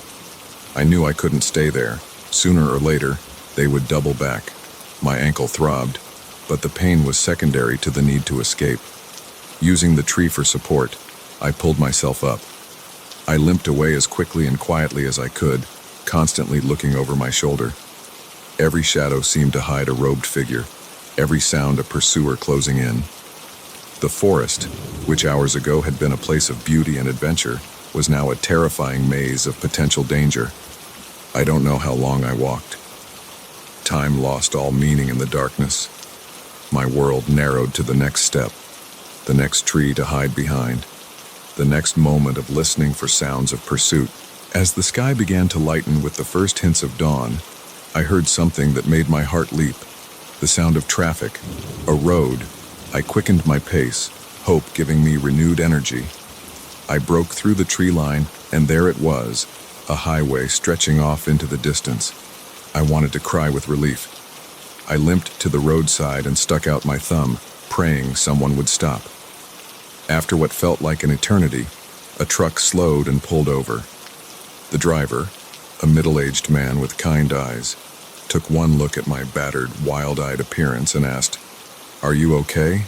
I knew I couldn't stay there. Sooner or later, they would double back. My ankle throbbed, but the pain was secondary to the need to escape. Using the tree for support, I pulled myself up. I limped away as quickly and quietly as I could, constantly looking over my shoulder. Every shadow seemed to hide a robed figure, every sound a pursuer closing in. The forest, which hours ago had been a place of beauty and adventure, was now a terrifying maze of potential danger. I don't know how long I walked. Time lost all meaning in the darkness. My world narrowed to the next step, the next tree to hide behind, the next moment of listening for sounds of pursuit. As the sky began to lighten with the first hints of dawn, I heard something that made my heart leap. The sound of traffic, a road. I quickened my pace, hope giving me renewed energy. I broke through the tree line, and there it was, a highway stretching off into the distance. I wanted to cry with relief. I limped to the roadside and stuck out my thumb, praying someone would stop. After what felt like an eternity, a truck slowed and pulled over. The driver, a middle-aged man with kind eyes, took one look at my battered, wild-eyed appearance and asked, "Are you okay?"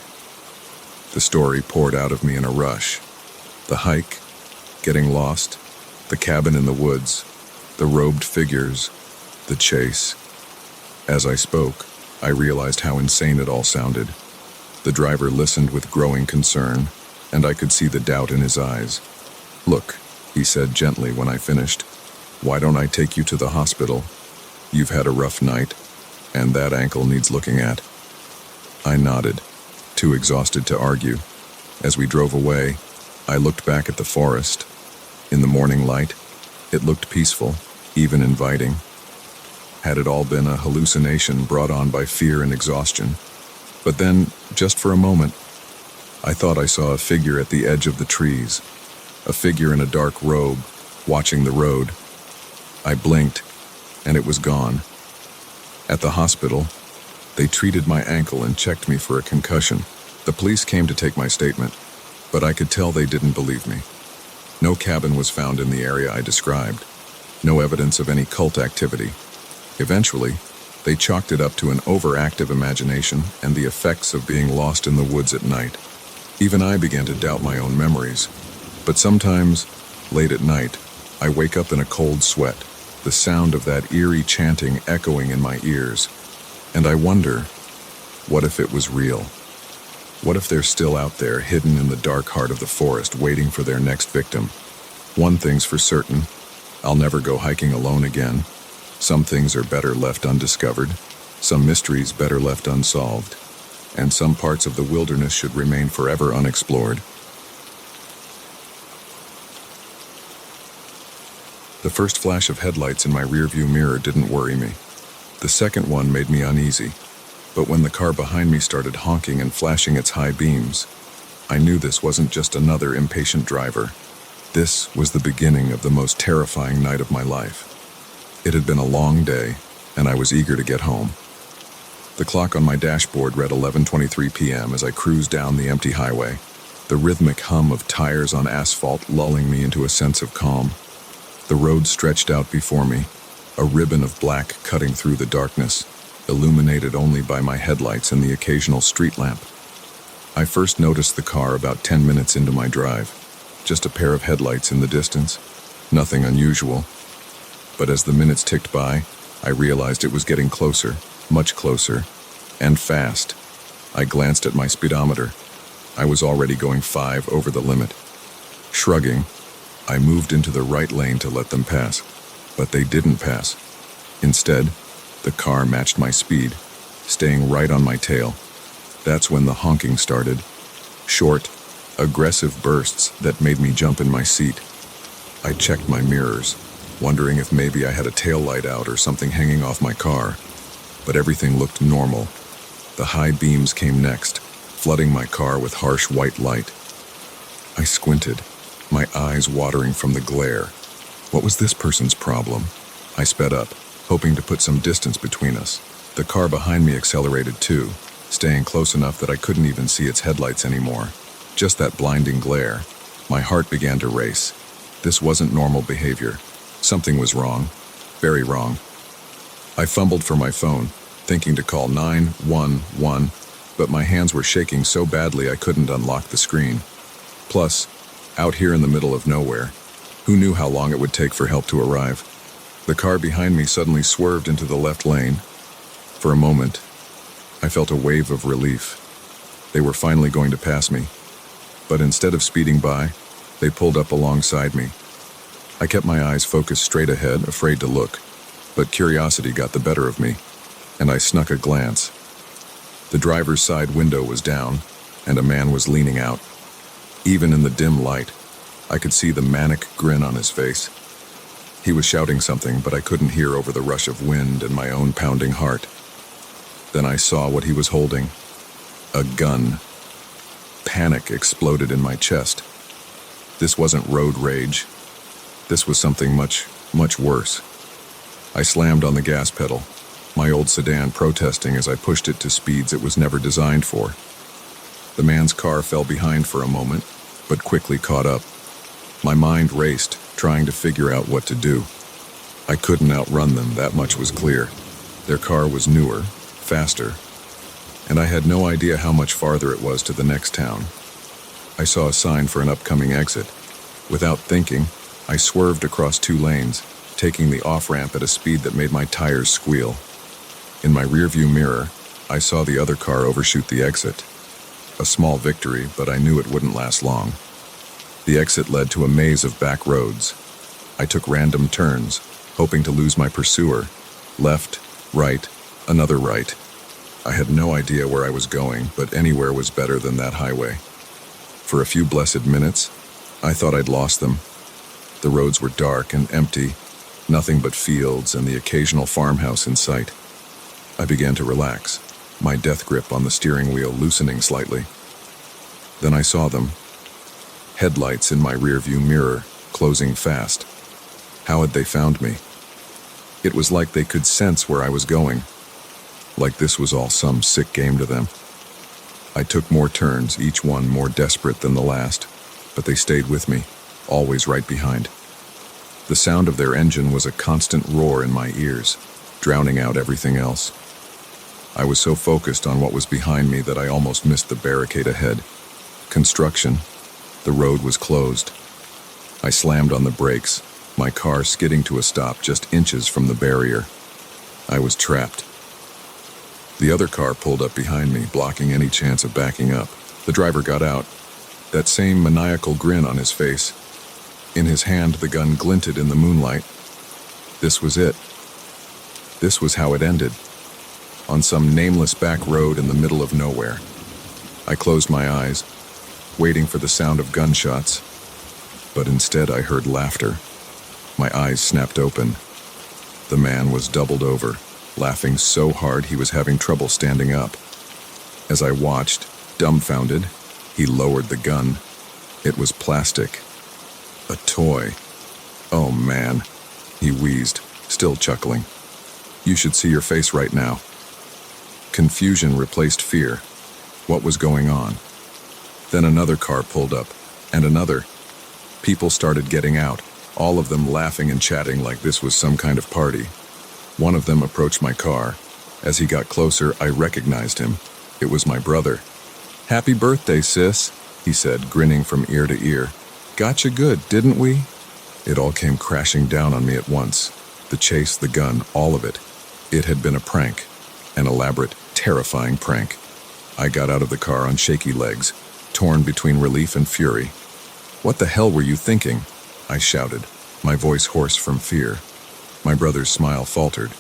The story poured out of me in a rush. The hike, getting lost, the cabin in the woods, the robed figures, the chase. As I spoke, I realized how insane it all sounded. The driver listened with growing concern, and I could see the doubt in his eyes. "Look," he said gently when I finished, "why don't I take you to the hospital? You've had a rough night, and that ankle needs looking at." I nodded, too exhausted to argue. As we drove away, I looked back at the forest. In the morning light, it looked peaceful, even inviting. Had it all been a hallucination brought on by fear and exhaustion? But then, just for a moment, I thought I saw a figure at the edge of the trees, a figure in a dark robe, watching the road. I blinked, and it was gone. At the hospital, they treated my ankle and checked me for a concussion. The police came to take my statement, but I could tell they didn't believe me. No cabin was found in the area I described, no evidence of any cult activity. Eventually, they chalked it up to an overactive imagination and the effects of being lost in the woods at night. Even I began to doubt my own memories. But sometimes, late at night, I wake up in a cold sweat, the sound of that eerie chanting echoing in my ears. And I wonder, what if it was real? What if they're still out there, hidden in the dark heart of the forest, waiting for their next victim? One thing's for certain, I'll never go hiking alone again. Some things are better left undiscovered, some mysteries better left unsolved, and some parts of the wilderness should remain forever unexplored. The first flash of headlights in my rearview mirror didn't worry me. The second one made me uneasy, but when the car behind me started honking and flashing its high beams, I knew this wasn't just another impatient driver. This was the beginning of the most terrifying night of my life. It had been a long day, and I was eager to get home. The clock on my dashboard read 11:23 p.m. as I cruised down the empty highway, the rhythmic hum of tires on asphalt lulling me into a sense of calm. The road stretched out before me, a ribbon of black cutting through the darkness, illuminated only by my headlights and the occasional street lamp. I first noticed the car about 10 minutes into my drive, just a pair of headlights in the distance, nothing unusual. But as the minutes ticked by, I realized it was getting closer, much closer, and fast. I glanced at my speedometer. I was already going 5 over the limit. Shrugging, I moved into the right lane to let them pass, but they didn't pass. Instead, the car matched my speed, staying right on my tail. That's when the honking started. Short, aggressive bursts that made me jump in my seat. I checked my mirrors, wondering if maybe I had a tail light out or something hanging off my car, but everything looked normal. The high beams came next, flooding my car with harsh white light. I squinted, my eyes watering from the glare. What was this person's problem? I sped up, hoping to put some distance between us. The car behind me accelerated too, staying close enough that I couldn't even see its headlights anymore. Just that blinding glare. My heart began to race. This wasn't normal behavior. Something was wrong. Very wrong. I fumbled for my phone, thinking to call 911, but my hands were shaking so badly I couldn't unlock the screen. Plus, out here in the middle of nowhere, who knew how long it would take for help to arrive? The car behind me suddenly swerved into the left lane. For a moment, I felt a wave of relief. They were finally going to pass me. But instead of speeding by, they pulled up alongside me. I kept my eyes focused straight ahead, afraid to look, but curiosity got the better of me, and I snuck a glance. The driver's side window was down, and a man was leaning out. Even in the dim light, I could see the manic grin on his face. He was shouting something, but I couldn't hear over the rush of wind and my own pounding heart. Then I saw what he was holding. A gun. Panic exploded in my chest. This wasn't road rage. This was something much, much worse. I slammed on the gas pedal, my old sedan protesting as I pushed it to speeds it was never designed for. The man's car fell behind for a moment, but quickly caught up. My mind raced, trying to figure out what to do. I couldn't outrun them, that much was clear. Their car was newer, faster, and I had no idea how much farther it was to the next town. I saw a sign for an upcoming exit. Without thinking, I swerved across 2 lanes, taking the off-ramp at a speed that made my tires squeal. In my rearview mirror, I saw the other car overshoot the exit. A small victory, but I knew it wouldn't last long. The exit led to a maze of back roads. I took random turns, hoping to lose my pursuer. Left, right, another right. I had no idea where I was going, but anywhere was better than that highway. For a few blessed minutes, I thought I'd lost them. The roads were dark and empty, nothing but fields and the occasional farmhouse in sight. I began to relax, my death grip on the steering wheel loosening slightly. Then I saw them. Headlights in my rearview mirror, closing fast. How had they found me? It was like they could sense where I was going. Like this was all some sick game to them. I took more turns, each one more desperate than the last, but they stayed with me, always right behind. The sound of their engine was a constant roar in my ears, drowning out everything else. I was so focused on what was behind me that I almost missed the barricade ahead. Construction. The road was closed. I slammed on the brakes, my car skidding to a stop just inches from the barrier. I was trapped. The other car pulled up behind me, blocking any chance of backing up. The driver got out, that same maniacal grin on his face. In his hand, the gun glinted in the moonlight. This was it. This was how it ended. On some nameless back road in the middle of nowhere. I closed my eyes, waiting for the sound of gunshots, but instead I heard laughter. My eyes snapped open. The man was doubled over, laughing so hard he was having trouble standing up. As I watched, dumbfounded, he lowered the gun. It was plastic. A toy. Oh man, he wheezed, still chuckling. You should see your face right now. Confusion replaced fear. What was going on? Then another car pulled up, and another. People started getting out, all of them laughing and chatting like this was some kind of party. One of them approached my car. As he got closer, I recognized him. It was my brother. "Happy birthday, sis," he said, grinning from ear to ear. "Gotcha good, didn't we?" It all came crashing down on me at once. The chase, the gun, all of it. It had been a prank. An elaborate, terrifying prank. I got out of the car on shaky legs, torn between relief and fury. "What the hell were you thinking?" I shouted, my voice hoarse from fear. My brother's smile faltered.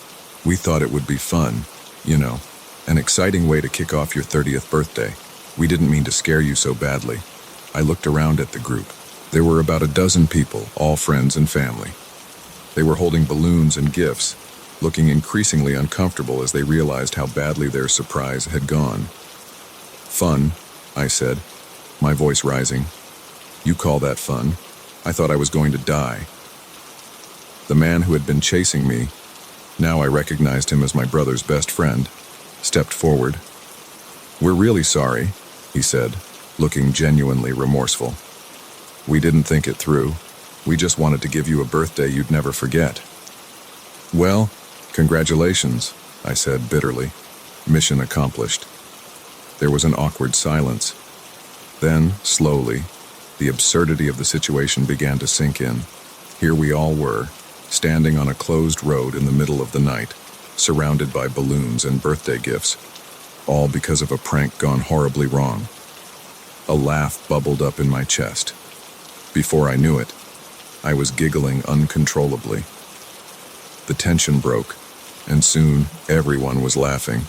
"We thought it would be fun, you know, an exciting way to kick off your 30th birthday. We didn't mean to scare you so badly." I looked around at the group. There were about a dozen people, all friends and family. They were holding balloons and gifts, looking increasingly uncomfortable as they realized how badly their surprise had gone. "Fun," I said, my voice rising. "You call that fun? I thought I was going to die." The man who had been chasing me, now I recognized him as my brother's best friend, stepped forward. "We're really sorry," he said, looking genuinely remorseful. "We didn't think it through. We just wanted to give you a birthday you'd never forget." "Well, congratulations," I said bitterly. Mission accomplished. There was an awkward silence. Then, slowly, the absurdity of the situation began to sink in. Here we all were, standing on a closed road in the middle of the night, surrounded by balloons and birthday gifts. all because of a prank gone horribly wrong. A laugh bubbled up in my chest. Before I knew it, I was giggling uncontrollably. The tension broke, and soon everyone was laughing.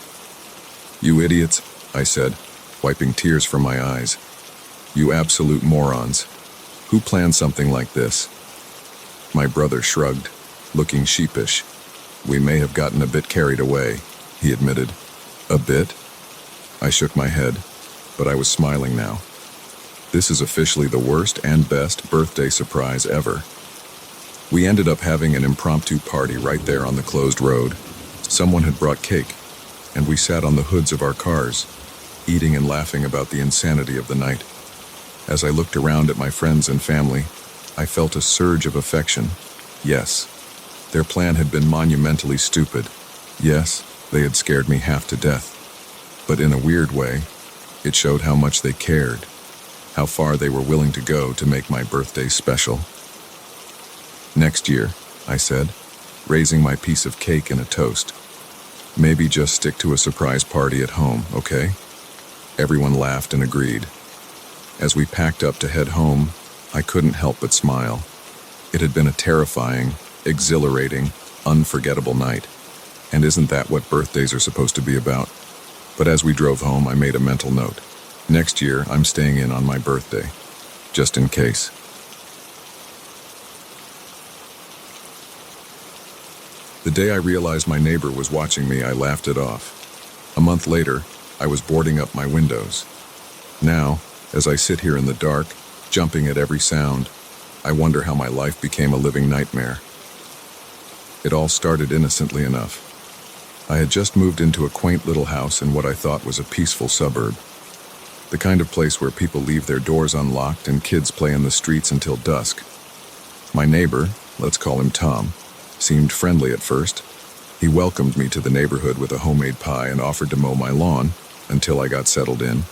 "You idiots," I said, wiping tears from my eyes. "You absolute morons. Who planned something like this?" My brother shrugged, looking sheepish. "We may have gotten a bit carried away," he admitted. "A bit?" I shook my head, but I was smiling now. This is officially the worst and best birthday surprise ever. We ended up having an impromptu party right there on the closed road. Someone had brought cake, and we sat on the hoods of our cars, eating and laughing about the insanity of the night. As I looked around at my friends and family, I felt a surge of affection. Yes, their plan had been monumentally stupid. Yes, they had scared me half to death. But in a weird way, it showed how much they cared, how far they were willing to go to make my birthday special. "Next year," I said, raising my piece of cake in a toast. "Maybe just stick to a surprise party at home, okay?" Everyone laughed and agreed. As we packed up to head home, I couldn't help but smile. It had been a terrifying, exhilarating, unforgettable night. And isn't that what birthdays are supposed to be about? But as we drove home, I made a mental note. Next year, I'm staying in on my birthday, just in case. The day I realized my neighbor was watching me, I laughed it off. A month later, I was boarding up my windows. Now, as I sit here in the dark, jumping at every sound, I wonder how my life became a living nightmare. It all started innocently enough. I had just moved into a quaint little house in what I thought was a peaceful suburb. The kind of place where people leave their doors unlocked and kids play in the streets until dusk. My neighbor, let's call him Tom, seemed friendly at first. He welcomed me to the neighborhood with a homemade pie and offered to mow my lawn until I got settled in.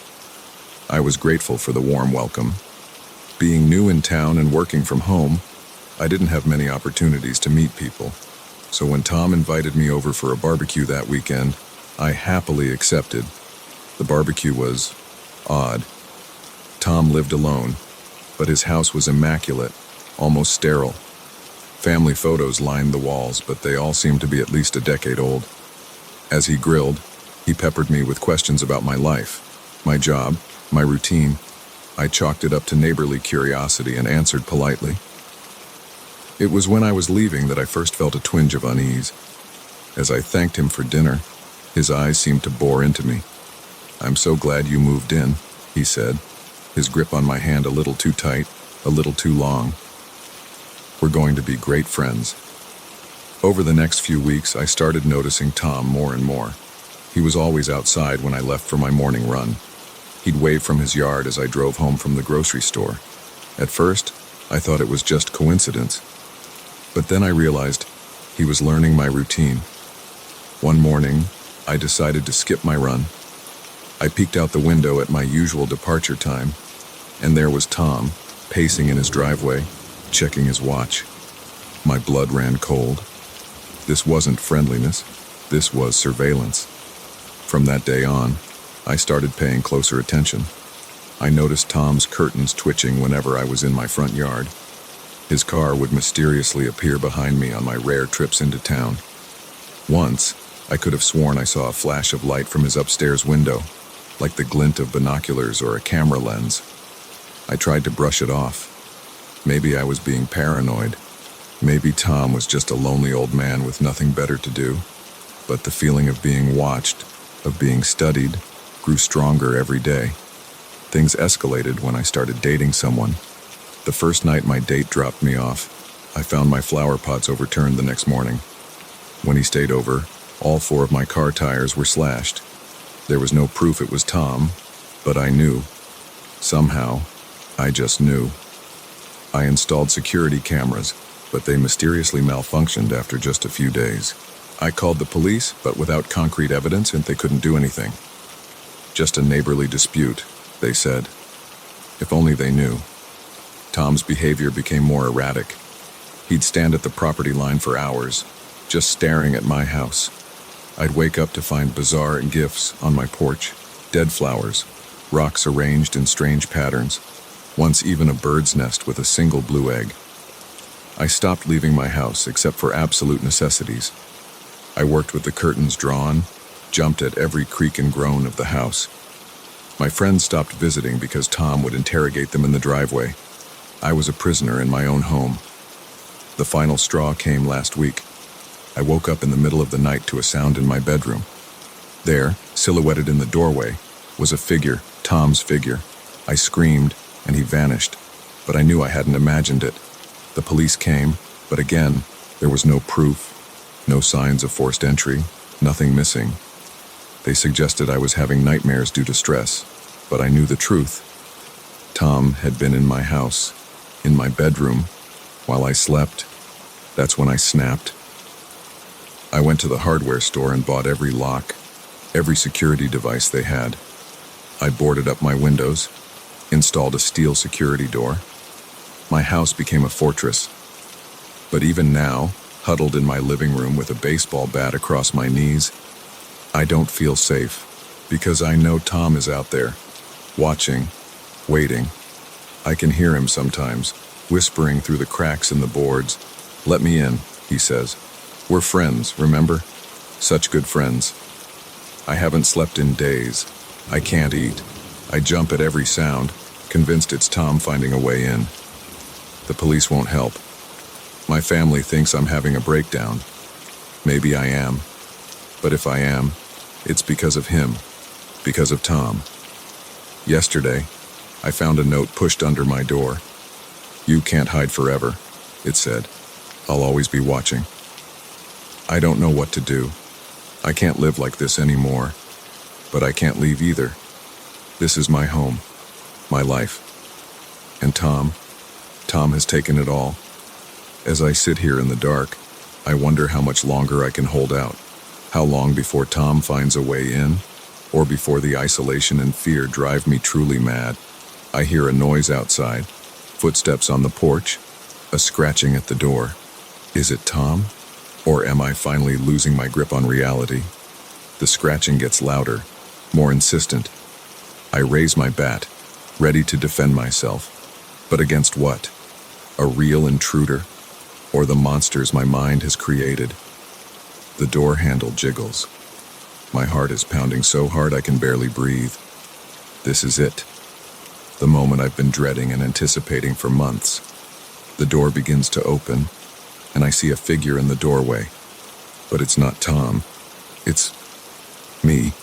I was grateful for the warm welcome. Being new in town and working from home, I didn't have many opportunities to meet people. So when Tom invited me over for a barbecue that weekend, I happily accepted. The barbecue was odd. Tom lived alone, but his house was immaculate, almost sterile. Family photos lined the walls, but they all seemed to be at least a decade old. As he grilled, he peppered me with questions about my life, my job, my routine. I chalked it up to neighborly curiosity and answered politely. It was when I was leaving that I first felt a twinge of unease. As I thanked him for dinner, his eyes seemed to bore into me. "I'm so glad you moved in," he said, his grip on my hand a little too tight, a little too long. "We're going to be great friends." Over the next few weeks, I started noticing Tom more and more. He was always outside when I left for my morning run. He'd wave from his yard as I drove home from the grocery store. At first, I thought it was just coincidence. But then I realized he was learning my routine. One morning, I decided to skip my run. I peeked out the window at my usual departure time, and there was Tom, pacing in his driveway, checking his watch. My blood ran cold. This wasn't friendliness, this was surveillance. From that day on, I started paying closer attention. I noticed Tom's curtains twitching whenever I was in my front yard. His car would mysteriously appear behind me on my rare trips into town. Once, I could have sworn I saw a flash of light from his upstairs window, like the glint of binoculars or a camera lens. I tried to brush it off. Maybe I was being paranoid. Maybe Tom was just a lonely old man with nothing better to do. But the feeling of being watched, of being studied, grew stronger every day. Things escalated when I started dating someone. The first night my date dropped me off, I found my flower pots overturned the next morning. When he stayed over, all 4 of my car tires were slashed. There was no proof it was Tom, but I knew. Somehow, I just knew. I installed security cameras, but they mysteriously malfunctioned after just a few days. I called the police, but without concrete evidence, and they couldn't do anything. Just a neighborly dispute, they said. If only they knew. Tom's behavior became more erratic. He'd stand at the property line for hours, just staring at my house. I'd wake up to find bizarre gifts on my porch, dead flowers, rocks arranged in strange patterns, once even a bird's nest with a single blue egg. I stopped leaving my house except for absolute necessities. I worked with the curtains drawn, jumped at every creak and groan of the house. My friends stopped visiting because Tom would interrogate them in the driveway. I was a prisoner in my own home. The final straw came last week. I woke up in the middle of the night to a sound in my bedroom. There, silhouetted in the doorway, was a figure, Tom's figure. I screamed, and he vanished, but I knew I hadn't imagined it. The police came, but again, there was no proof, no signs of forced entry, nothing missing. They suggested I was having nightmares due to stress, but I knew the truth. Tom had been in my house, in my bedroom, while I slept. That's when I snapped. I went to the hardware store and bought every lock, every security device they had. I boarded up my windows, installed a steel security door. My house became a fortress. But even now, huddled in my living room with a baseball bat across my knees, I don't feel safe, because I know Tom is out there, watching, waiting. I can hear him sometimes, whispering through the cracks in the boards. "Let me in," he says. "We're friends, remember? Such good friends." I haven't slept in days. I can't eat. I jump at every sound, convinced it's Tom finding a way in. The police won't help. My family thinks I'm having a breakdown. Maybe I am. But if I am, it's because of him, because of Tom. Yesterday, I found a note pushed under my door. "You can't hide forever," it said. "I'll always be watching." I don't know what to do. I can't live like this anymore, but I can't leave either. This is my home, my life. And Tom has taken it all. As I sit here in the dark, I wonder how much longer I can hold out. How long before Tom finds a way in, or before the isolation and fear drive me truly mad. I hear a noise outside, footsteps on the porch, a scratching at the door. Is it Tom? Or am I finally losing my grip on reality? The scratching gets louder, more insistent. I raise my bat, ready to defend myself. But against what? A real intruder? Or the monsters my mind has created? The door handle jiggles. My heart is pounding so hard I can barely breathe. This is it. The moment I've been dreading and anticipating for months. The door begins to open, and I see a figure in the doorway. But it's not Tom. It's me.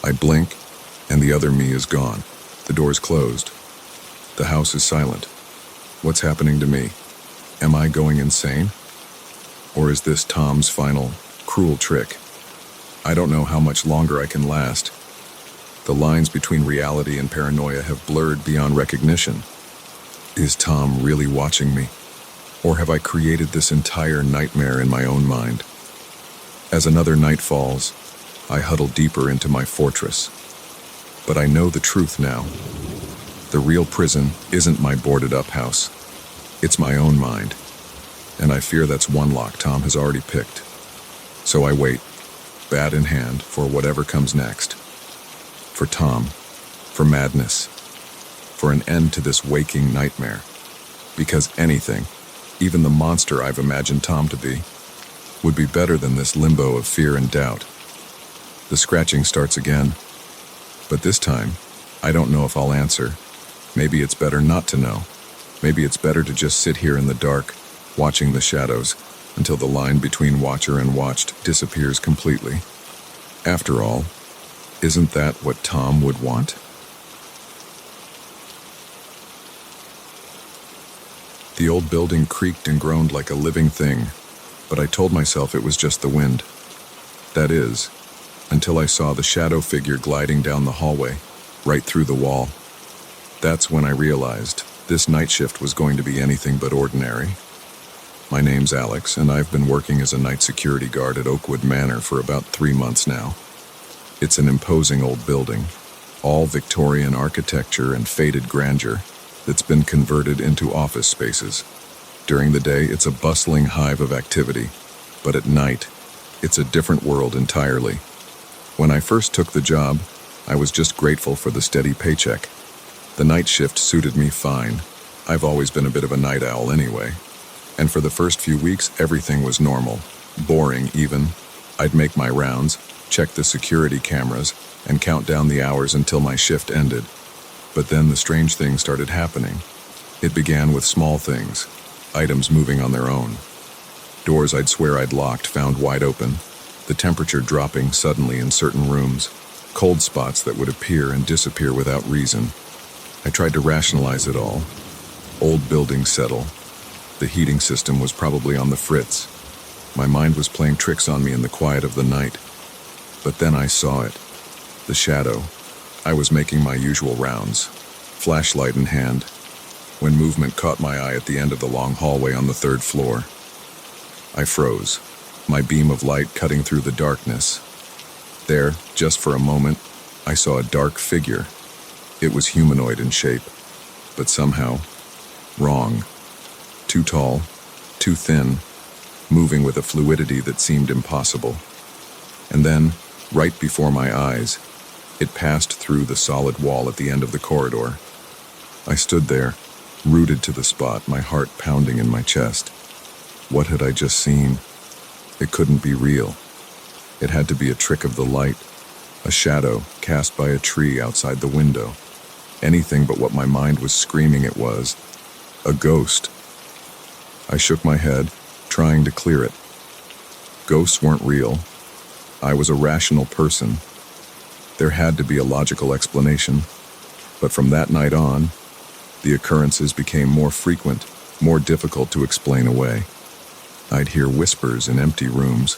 I blink, and the other me is gone. The door's closed. The house is silent. What's happening to me? Am I going insane? Or is this Tom's final, cruel trick? I don't know how much longer I can last. The lines between reality and paranoia have blurred beyond recognition. Is Tom really watching me? Or have I created this entire nightmare in my own mind? As another night falls, I huddle deeper into my fortress. But I know the truth now. The real prison isn't my boarded-up house. It's my own mind. And I fear that's one lock Tom has already picked. So I wait, bat in hand, for whatever comes next. For Tom, for madness, for an end to this waking nightmare. Because anything, even the monster I've imagined Tom to be, would be better than this limbo of fear and doubt. The scratching starts again. But this time, I don't know if I'll answer. Maybe it's better not to know. Maybe it's better to just sit here in the dark, watching the shadows, until the line between watcher and watched disappears completely. After all, isn't that what Tom would want? The old building creaked and groaned like a living thing, but I told myself it was just the wind. That is, until I saw the shadow figure gliding down the hallway, right through the wall. That's when I realized this night shift was going to be anything but ordinary. My name's Alex, and I've been working as a night security guard at Oakwood Manor for about 3 months now. It's an imposing old building, all Victorian architecture and faded grandeur, that's been converted into office spaces. During the day, it's a bustling hive of activity, but at night, It's a different world entirely. When I first took the job, I was just grateful for the steady paycheck. The night shift suited me fine. I've always been a bit of a night owl anyway. And for the first few weeks, everything was normal. Boring, even. I'd make my rounds, check the security cameras, and count down the hours until my shift ended. But then the strange thing started happening. It began with small things, items moving on their own. Doors I'd swear I'd locked found wide open, the temperature dropping suddenly in certain rooms, cold spots that would appear and disappear without reason. I tried to rationalize it all. Old buildings settle. The heating system was probably on the fritz. My mind was playing tricks on me in the quiet of the night. But then I saw it. The shadow. I was making my usual rounds, flashlight in hand, when movement caught my eye at the end of the long hallway on the third floor. I froze, my beam of light cutting through the darkness. There, just for a moment, I saw a dark figure. It was humanoid in shape, but somehow wrong. Too tall, too thin, moving with a fluidity that seemed impossible. And then, right before my eyes, it passed through the solid wall at the end of the corridor. I stood there, rooted to the spot, my heart pounding in my chest. What had I just seen? It couldn't be real. It had to be a trick of the light, a shadow cast by a tree outside the window. Anything but what my mind was screaming it was. A ghost. I shook my head, trying to clear it. Ghosts weren't real. I was a rational person. There had to be a logical explanation. But from that night on, the occurrences became more frequent, more difficult to explain away. I'd hear whispers in empty rooms,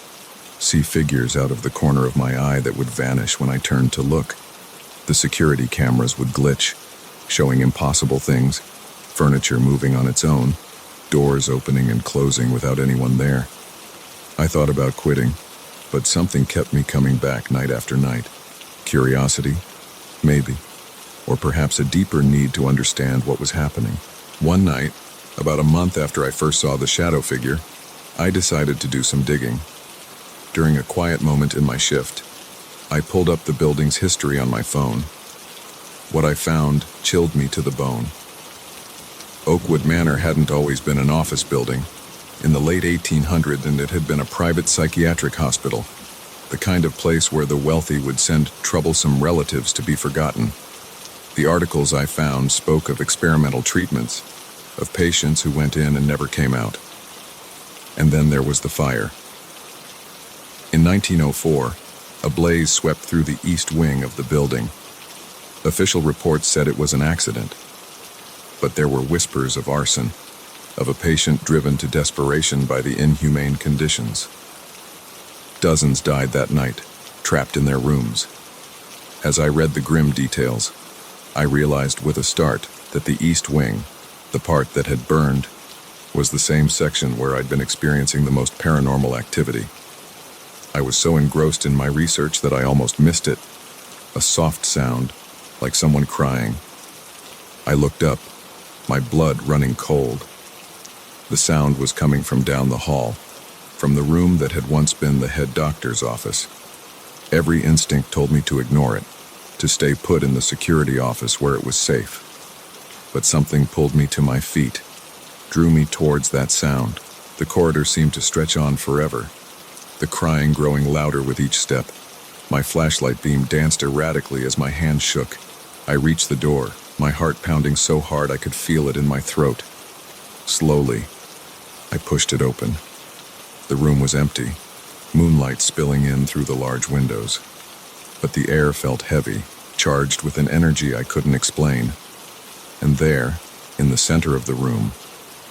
see figures out of the corner of my eye that would vanish when I turned to look. The security cameras would glitch, showing impossible things, furniture moving on its own, doors opening and closing without anyone there. I thought about quitting, but something kept me coming back night after night. Curiosity, maybe, or perhaps a deeper need to understand what was happening. One night, about a month after I first saw the shadow figure, I decided to do some digging. During a quiet moment in my shift, I pulled up the building's history on my phone. What I found chilled me to the bone. Oakwood Manor hadn't always been an office building. In the late 1800s, and it had been a private psychiatric hospital, the kind of place where the wealthy would send troublesome relatives to be forgotten. The articles I found spoke of experimental treatments, of patients who went in and never came out. And then there was the fire. In 1904, a blaze swept through the east wing of the building. Official reports said it was an accident, but there were whispers of arson, of a patient driven to desperation by the inhumane conditions. Dozens died that night, trapped in their rooms. As I read the grim details, I realized with a start that the east wing, the part that had burned, was the same section where I'd been experiencing the most paranormal activity. I was so engrossed in my research that I almost missed it. A soft sound, like someone crying. I looked up, my blood running cold. The sound was coming from down the hall, from the room that had once been the head doctor's office. Every instinct told me to ignore it, to stay put in the security office where it was safe. But something pulled me to my feet, drew me towards that sound. The corridor seemed to stretch on forever, the crying growing louder with each step. My flashlight beam danced erratically as my hand shook. I reached the door, my heart pounding so hard I could feel it in my throat. Slowly, I pushed it open. The room was empty, moonlight spilling in through the large windows. But the air felt heavy, charged with an energy I couldn't explain. And there, in the center of the room,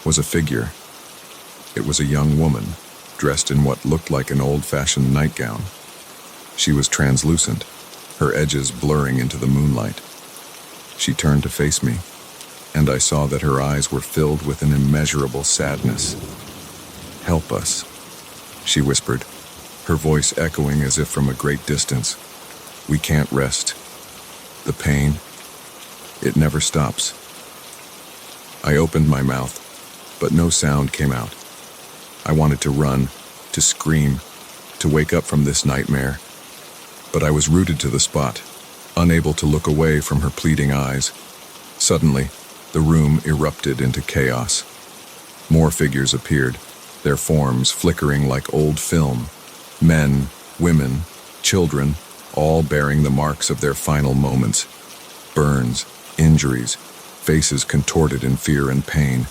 was a figure. It was a young woman, dressed in what looked like an old-fashioned nightgown. She was translucent, her edges blurring into the moonlight. She turned to face me, and I saw that her eyes were filled with an immeasurable sadness. "Help us," she whispered, her voice echoing as if from a great distance. "We can't rest. The pain, it never stops." I opened my mouth, but no sound came out. I wanted to run, to scream, to wake up from this nightmare. But I was rooted to the spot, unable to look away from her pleading eyes. Suddenly, the room erupted into chaos. More figures appeared, their forms flickering like old film. Men, women, children, all bearing the marks of their final moments. Burns, injuries, faces contorted in fear and pain.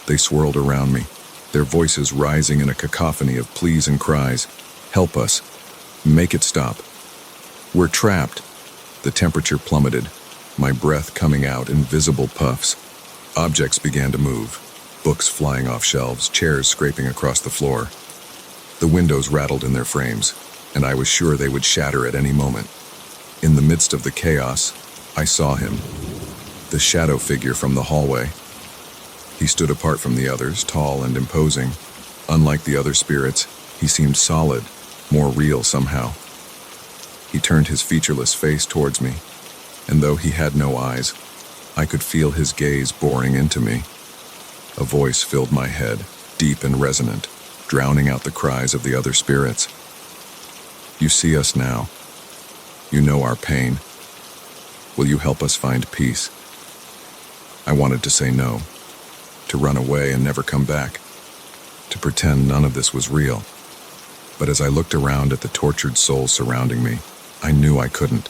They swirled around me, their voices rising in a cacophony of pleas and cries. Help us. Make it stop. We're trapped. The temperature plummeted, my breath coming out in visible puffs. Objects began to move, books flying off shelves, chairs scraping across the floor. The windows rattled in their frames, and I was sure they would shatter at any moment. In the midst of the chaos, I saw him, the shadow figure from the hallway. He stood apart from the others, tall and imposing. Unlike the other spirits, he seemed solid, more real somehow. He turned his featureless face towards me, and though he had no eyes, I could feel his gaze boring into me. A voice filled my head, deep and resonant, drowning out the cries of the other spirits. You see us now. You know our pain. Will you help us find peace? I wanted to say no, to run away and never come back, to pretend none of this was real. But as I looked around at the tortured souls surrounding me, I knew I couldn't.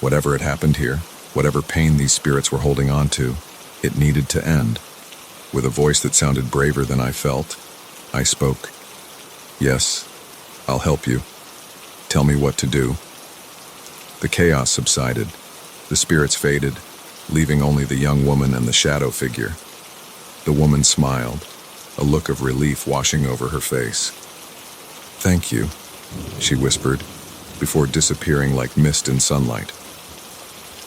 Whatever had happened here, whatever pain these spirits were holding on to, it needed to end. With a voice that sounded braver than I felt, I spoke. Yes, I'll help you. Tell me what to do. The chaos subsided. The spirits faded, leaving only the young woman and the shadow figure. The woman smiled, a look of relief washing over her face. Thank you, she whispered, before disappearing like mist in sunlight.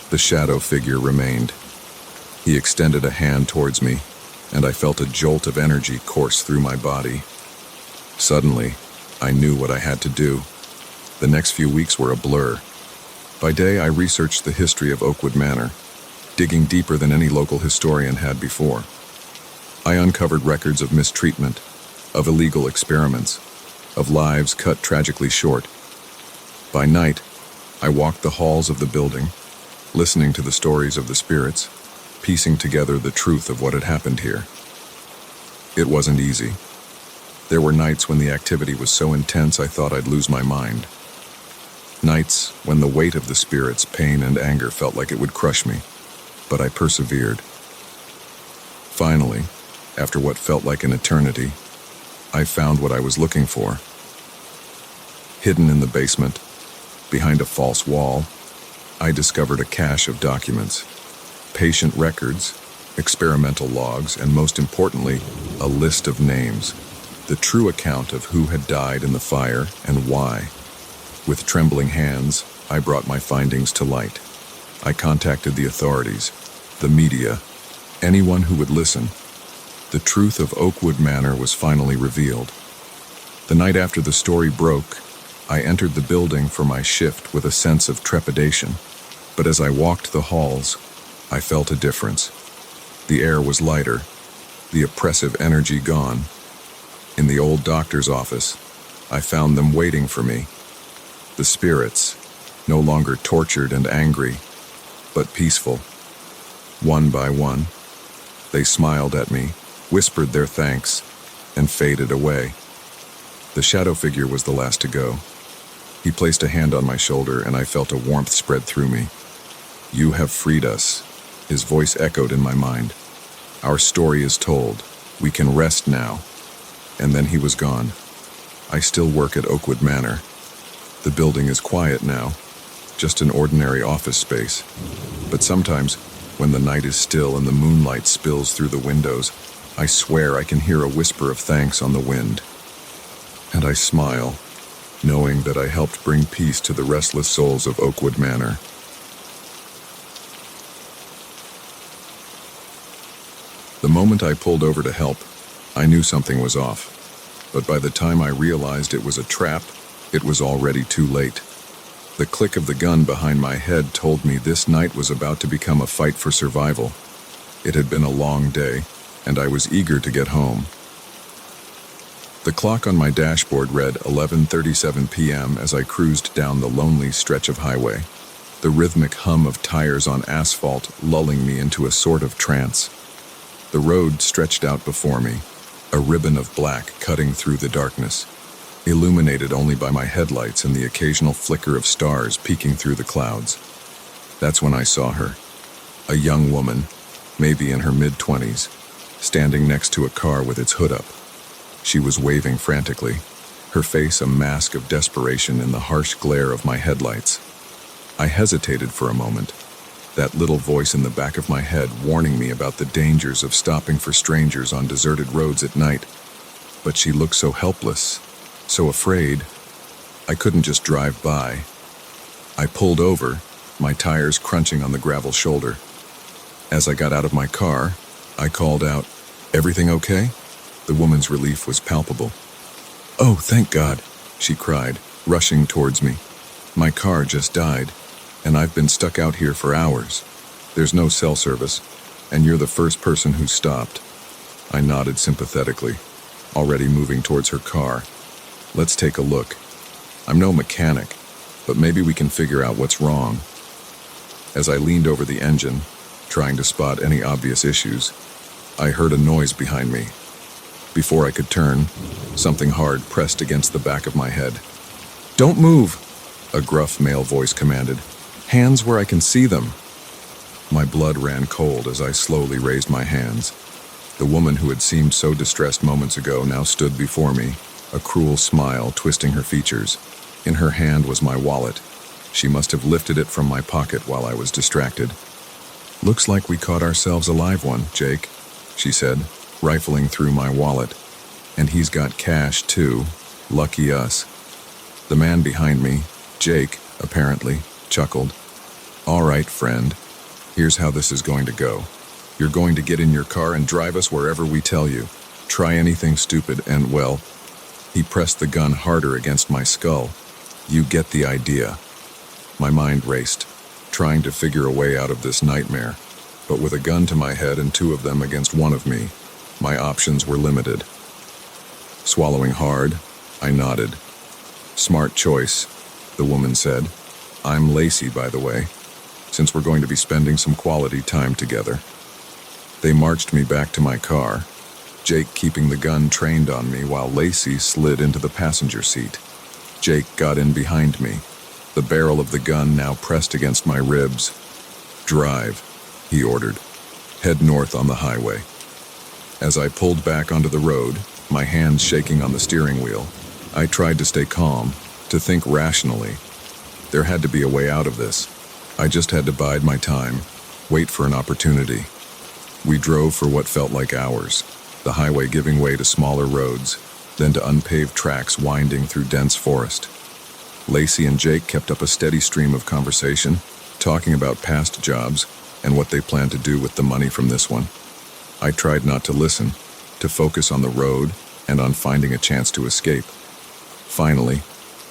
The shadow figure remained. He extended a hand towards me, and I felt a jolt of energy course through my body. Suddenly, I knew what I had to do. The next few weeks were a blur. By day, I researched the history of Oakwood Manor, digging deeper than any local historian had before. I uncovered records of mistreatment, of illegal experiments, of lives cut tragically short. By night, I walked the halls of the building, listening to the stories of the spirits, piecing together the truth of what had happened here. It wasn't easy. There were nights when the activity was so intense I thought I'd lose my mind. Nights when the weight of the spirits' pain and anger felt like it would crush me, but I persevered. Finally, after what felt like an eternity, I found what I was looking for. Hidden in the basement, behind a false wall, I discovered a cache of documents, patient records, experimental logs, and most importantly, a list of names, the true account of who had died in the fire and why. With trembling hands, I brought my findings to light. I contacted the authorities, the media, anyone who would listen. The truth of Oakwood Manor was finally revealed. The night after the story broke, I entered the building for my shift with a sense of trepidation. But as I walked the halls, I felt a difference. The air was lighter, the oppressive energy gone. In the old doctor's office, I found them waiting for me. The spirits, no longer tortured and angry, but peaceful. One by one, they smiled at me, whispered their thanks, and faded away. The shadow figure was the last to go. He placed a hand on my shoulder, and I felt a warmth spread through me. You have freed us, his voice echoed in my mind. Our story is told. We can rest now. And then he was gone. I still work at Oakwood Manor. The building is quiet now, just an ordinary office space. But sometimes, when the night is still and the moonlight spills through the windows, I swear I can hear a whisper of thanks on the wind. And I smile, knowing that I helped bring peace to the restless souls of Oakwood Manor. The moment I pulled over to help, I knew something was off. But by the time I realized it was a trap, it was already too late. The click of the gun behind my head told me this night was about to become a fight for survival. It had been a long day, and I was eager to get home. The clock on my dashboard read 11:37 p.m. as I cruised down the lonely stretch of highway, the rhythmic hum of tires on asphalt lulling me into a sort of trance. The road stretched out before me, a ribbon of black cutting through the darkness, illuminated only by my headlights and the occasional flicker of stars peeking through the clouds. That's when I saw her, a young woman, maybe in her mid-20s, standing next to a car with its hood up. She was waving frantically, her face a mask of desperation in the harsh glare of my headlights. I hesitated for a moment, that little voice in the back of my head warning me about the dangers of stopping for strangers on deserted roads at night. But she looked so helpless, so afraid. I couldn't just drive by. I pulled over, my tires crunching on the gravel shoulder. As I got out of my car, I called out, "Everything okay?" The woman's relief was palpable. "Oh, thank God," she cried, rushing towards me. "My car just died, and I've been stuck out here for hours. There's no cell service, and you're the first person who stopped." I nodded sympathetically, already moving towards her car. "Let's take a look. I'm no mechanic, but maybe we can figure out what's wrong." As I leaned over the engine, trying to spot any obvious issues, I heard a noise behind me. Before I could turn, something hard pressed against the back of my head. "Don't move," a gruff male voice commanded. "Hands where I can see them." My blood ran cold as I slowly raised my hands. The woman who had seemed so distressed moments ago now stood before me, a cruel smile twisting her features. In her hand was my wallet. She must have lifted it from my pocket while I was distracted. "Looks like we caught ourselves a live one, Jake," she said, rifling through my wallet. "And he's got cash, too. Lucky us." The man behind me, Jake, apparently, chuckled. "All right, friend. Here's how this is going to go. You're going to get in your car and drive us wherever we tell you. Try anything stupid and, well," he pressed the gun harder against my skull. "You get the idea." My mind raced, trying to figure a way out of this nightmare. But with a gun to my head and two of them against one of me, my options were limited. Swallowing hard, I nodded. "Smart choice," the woman said. "I'm Lacey, by the way, since we're going to be spending some quality time together." They marched me back to my car, Jake keeping the gun trained on me while Lacey slid into the passenger seat. Jake got in behind me, the barrel of the gun now pressed against my ribs. "Drive," he ordered. "Head north on the highway." As I pulled back onto the road, my hands shaking on the steering wheel, I tried to stay calm, to think rationally. There had to be a way out of this. I just had to bide my time, wait for an opportunity. We drove for what felt like hours, the highway giving way to smaller roads, then to unpaved tracks winding through dense forest. Lacey and Jake kept up a steady stream of conversation, talking about past jobs and what they planned to do with the money from this one. I tried not to listen, to focus on the road and on finding a chance to escape. Finally,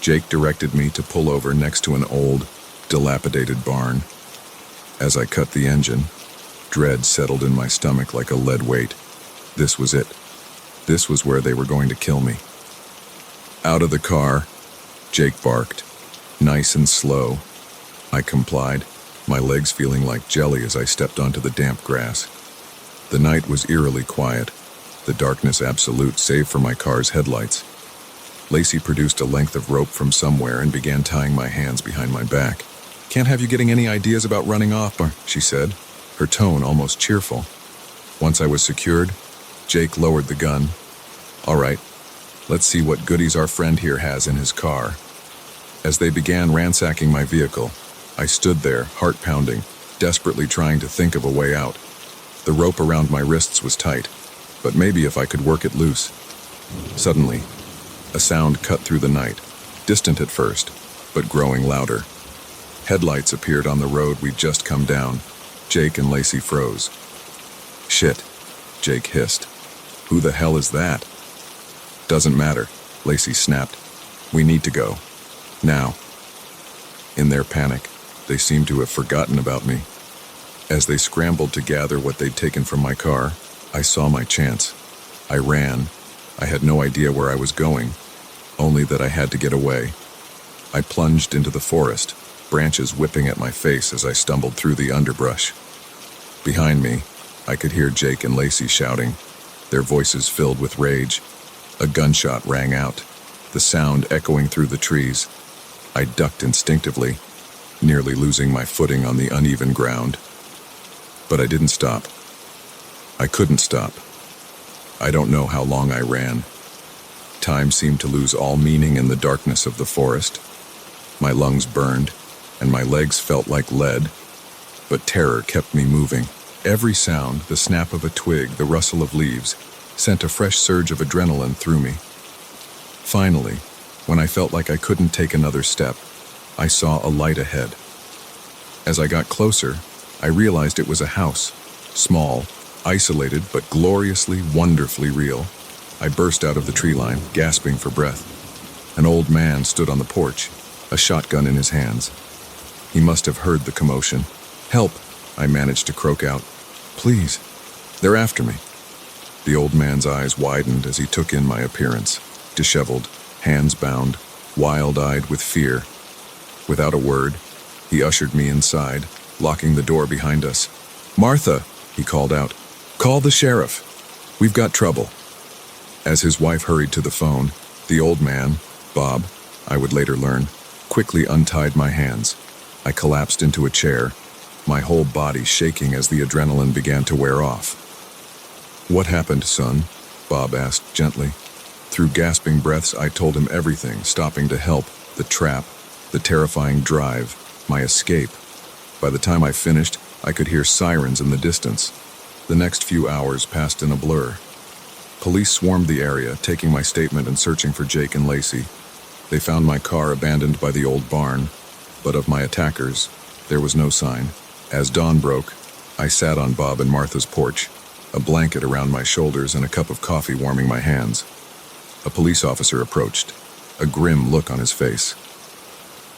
Jake directed me to pull over next to an old, dilapidated barn. As I cut the engine, dread settled in my stomach like a lead weight. This was it. This was where they were going to kill me. "Out of the car," Jake barked, nice and slow. I complied, my legs feeling like jelly as I stepped onto the damp grass. The night was eerily quiet, the darkness absolute save for my car's headlights. Lacey produced a length of rope from somewhere and began tying my hands behind my back. "Can't have you getting any ideas about running off," she said, her tone almost cheerful. Once I was secured, Jake lowered the gun. "All right, let's see what goodies our friend here has in his car." As they began ransacking my vehicle, I stood there, heart pounding, desperately trying to think of a way out. The rope around my wrists was tight, but maybe if I could work it loose. Suddenly, a sound cut through the night, distant at first, but growing louder. Headlights appeared on the road we'd just come down. Jake and Lacey froze. "Shit," Jake hissed. "Who the hell is that?" "Doesn't matter," Lacey snapped. "We need to go. Now." In their panic, they seemed to have forgotten about me. As they scrambled to gather what they'd taken from my car, I saw my chance. I ran, I had no idea where I was going, only that I had to get away. I plunged into the forest, branches whipping at my face as I stumbled through the underbrush. Behind me, I could hear Jake and Lacey shouting, their voices filled with rage. A gunshot rang out, the sound echoing through the trees. I ducked instinctively, nearly losing my footing on the uneven ground. But I didn't stop. I couldn't stop. I don't know how long I ran. Time seemed to lose all meaning in the darkness of the forest. My lungs burned, and my legs felt like lead, but terror kept me moving. Every sound, the snap of a twig, the rustle of leaves, sent a fresh surge of adrenaline through me. Finally, when I felt like I couldn't take another step, I saw a light ahead. As I got closer, I realized it was a house, small, isolated, but gloriously, wonderfully real. I burst out of the tree line, gasping for breath. An old man stood on the porch, a shotgun in his hands. He must have heard the commotion. "Help!" I managed to croak out. "Please, they're after me." The old man's eyes widened as he took in my appearance, disheveled, hands bound, wild-eyed with fear. Without a word, he ushered me inside, locking the door behind us. "Martha," he called out, "call the sheriff. We've got trouble." As his wife hurried to the phone, the old man, Bob, I would later learn, quickly untied my hands. I collapsed into a chair, my whole body shaking as the adrenaline began to wear off. "What happened, son?" Bob asked gently. Through gasping breaths, I told him everything, stopping to help, the trap, the terrifying drive, my escape. By the time I finished, I could hear sirens in the distance. The next few hours passed in a blur. Police swarmed the area, taking my statement and searching for Jake and Lacey. They found my car abandoned by the old barn, but of my attackers, there was no sign. As dawn broke, I sat on Bob and Martha's porch, a blanket around my shoulders and a cup of coffee warming my hands. A police officer approached, a grim look on his face.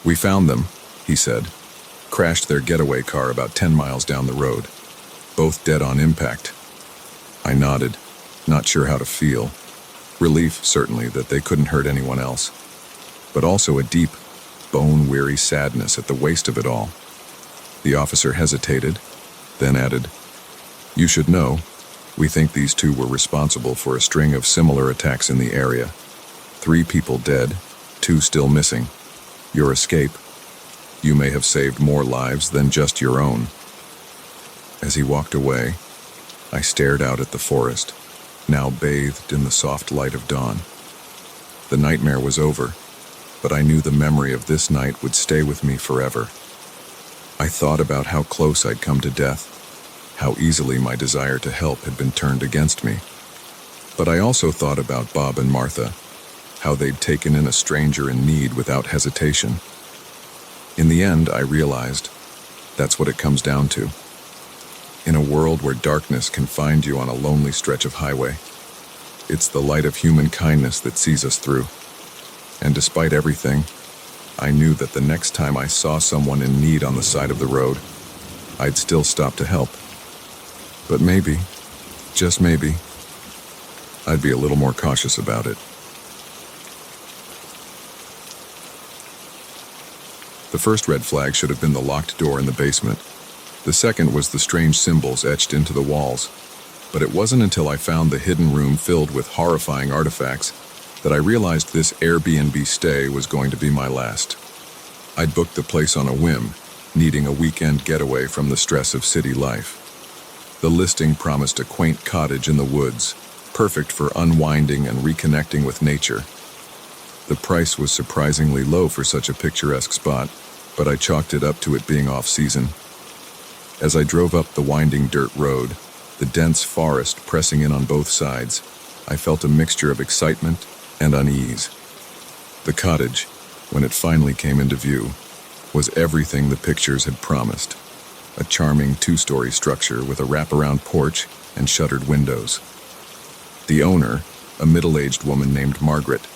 "We found them," he said. "Crashed their getaway car about 10 miles down the road. Both dead on impact." I nodded, not sure how to feel. Relief, certainly, that they couldn't hurt anyone else, but also a deep, bone-weary sadness at the waste of it all. The officer hesitated, then added, "You should know, we think these two were responsible for a string of similar attacks in the area. 3 people dead, 2 still missing. Your escape, you may have saved more lives than just your own." As he walked away, I stared out at the forest, now bathed in the soft light of dawn. The nightmare was over, but I knew the memory of this night would stay with me forever. I thought about how close I'd come to death, how easily my desire to help had been turned against me. But I also thought about Bob and Martha, how they'd taken in a stranger in need without hesitation. In the end, I realized that's what it comes down to. In a world where darkness can find you on a lonely stretch of highway, it's the light of human kindness that sees us through. And despite everything, I knew that the next time I saw someone in need on the side of the road, I'd still stop to help. But maybe, just maybe, I'd be a little more cautious about it. The first red flag should have been the locked door in the basement. The second was the strange symbols etched into the walls. But it wasn't until I found the hidden room filled with horrifying artifacts that I realized this Airbnb stay was going to be my last. I'd booked the place on a whim, needing a weekend getaway from the stress of city life. The listing promised a quaint cottage in the woods, perfect for unwinding and reconnecting with nature. The price was surprisingly low for such a picturesque spot, but I chalked it up to it being off-season. As I drove up the winding dirt road, the dense forest pressing in on both sides, I felt a mixture of excitement and unease. The cottage, when it finally came into view, was everything the pictures had promised. A charming 2-story structure with a wraparound porch and shuttered windows. The owner, a middle-aged woman named Margaret,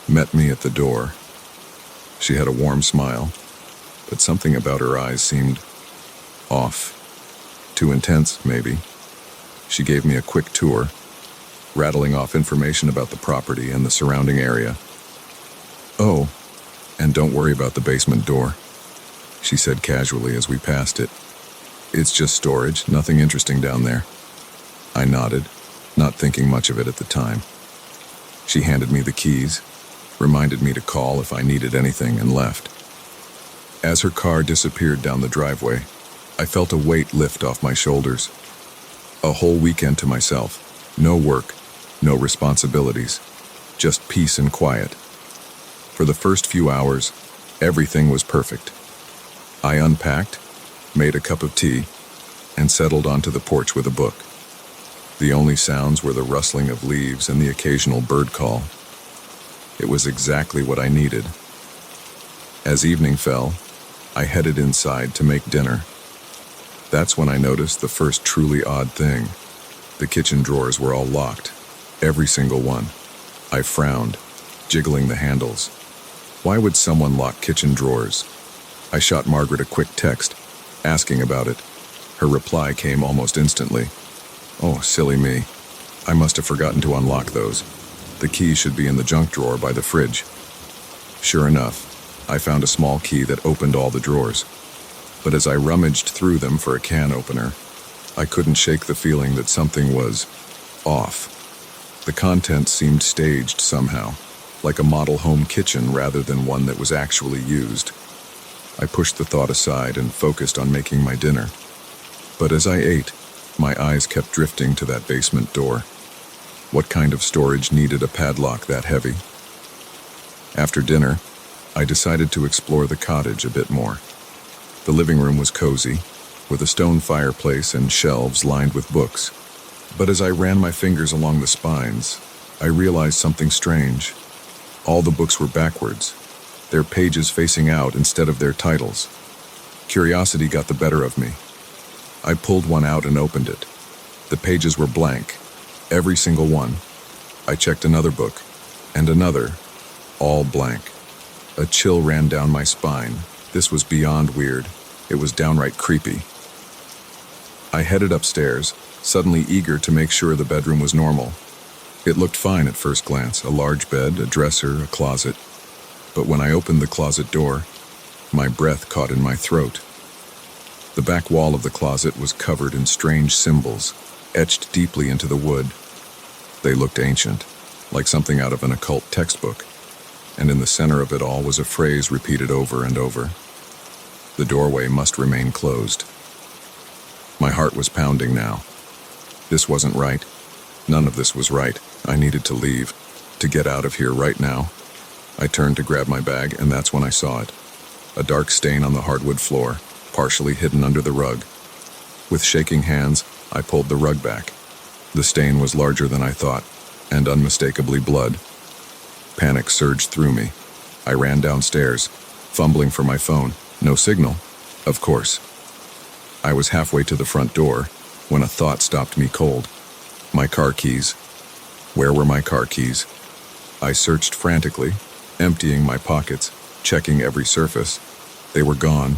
met me at the door. She had a warm smile, but something about her eyes seemed off. Too intense, maybe. She gave me a quick tour. rattling off information about the property and the surrounding area. "Oh, and don't worry about the basement door," she said casually as we passed it. "It's just storage, nothing interesting down there." I nodded, not thinking much of it at the time. She handed me the keys, reminded me to call if I needed anything, and left. As her car disappeared down the driveway, I felt a weight lift off my shoulders. A whole weekend to myself. No work, no responsibilities, just peace and quiet. For the first few hours, everything was perfect. I unpacked, made a cup of tea, and settled onto the porch with a book. The only sounds were the rustling of leaves and the occasional bird call. It was exactly what I needed. As evening fell, I headed inside to make dinner. That's when I noticed the first truly odd thing. The kitchen drawers were all locked, every single one. I frowned, jiggling the handles. Why would someone lock kitchen drawers? I shot Margaret a quick text, asking about it. Her reply came almost instantly. "Oh, silly me. I must have forgotten to unlock those. The key should be in the junk drawer by the fridge." Sure enough, I found a small key that opened all the drawers. But as I rummaged through them for a can opener, I couldn't shake the feeling that something was off. The contents seemed staged somehow, like a model home kitchen rather than one that was actually used. I pushed the thought aside and focused on making my dinner. But as I ate, my eyes kept drifting to that basement door. What kind of storage needed a padlock that heavy? After dinner, I decided to explore the cottage a bit more. The living room was cozy, with a stone fireplace and shelves lined with books. But as I ran my fingers along the spines, I realized something strange. All the books were backwards, their pages facing out instead of their titles. Curiosity got the better of me. I pulled one out and opened it. The pages were blank, every single one. I checked another book, and another, all blank. A chill ran down my spine. This was beyond weird. It was downright creepy. I headed upstairs, suddenly eager to make sure the bedroom was normal. It looked fine at first glance, a large bed, a dresser, a closet. But when I opened the closet door, my breath caught in my throat. The back wall of the closet was covered in strange symbols, etched deeply into the wood. They looked ancient, like something out of an occult textbook, and in the center of it all was a phrase repeated over and over. The doorway must remain closed. My heart was pounding now. This wasn't right. None of this was right. I needed to leave, to get out of here right now. I turned to grab my bag, and that's when I saw it. A dark stain on the hardwood floor, partially hidden under the rug. With shaking hands, I pulled the rug back. The stain was larger than I thought, and unmistakably blood. Panic surged through me. I ran downstairs, fumbling for my phone. No signal, of course. I was halfway to the front door when a thought stopped me cold. My car keys. Where were my car keys? I searched frantically, emptying my pockets, checking every surface. They were gone.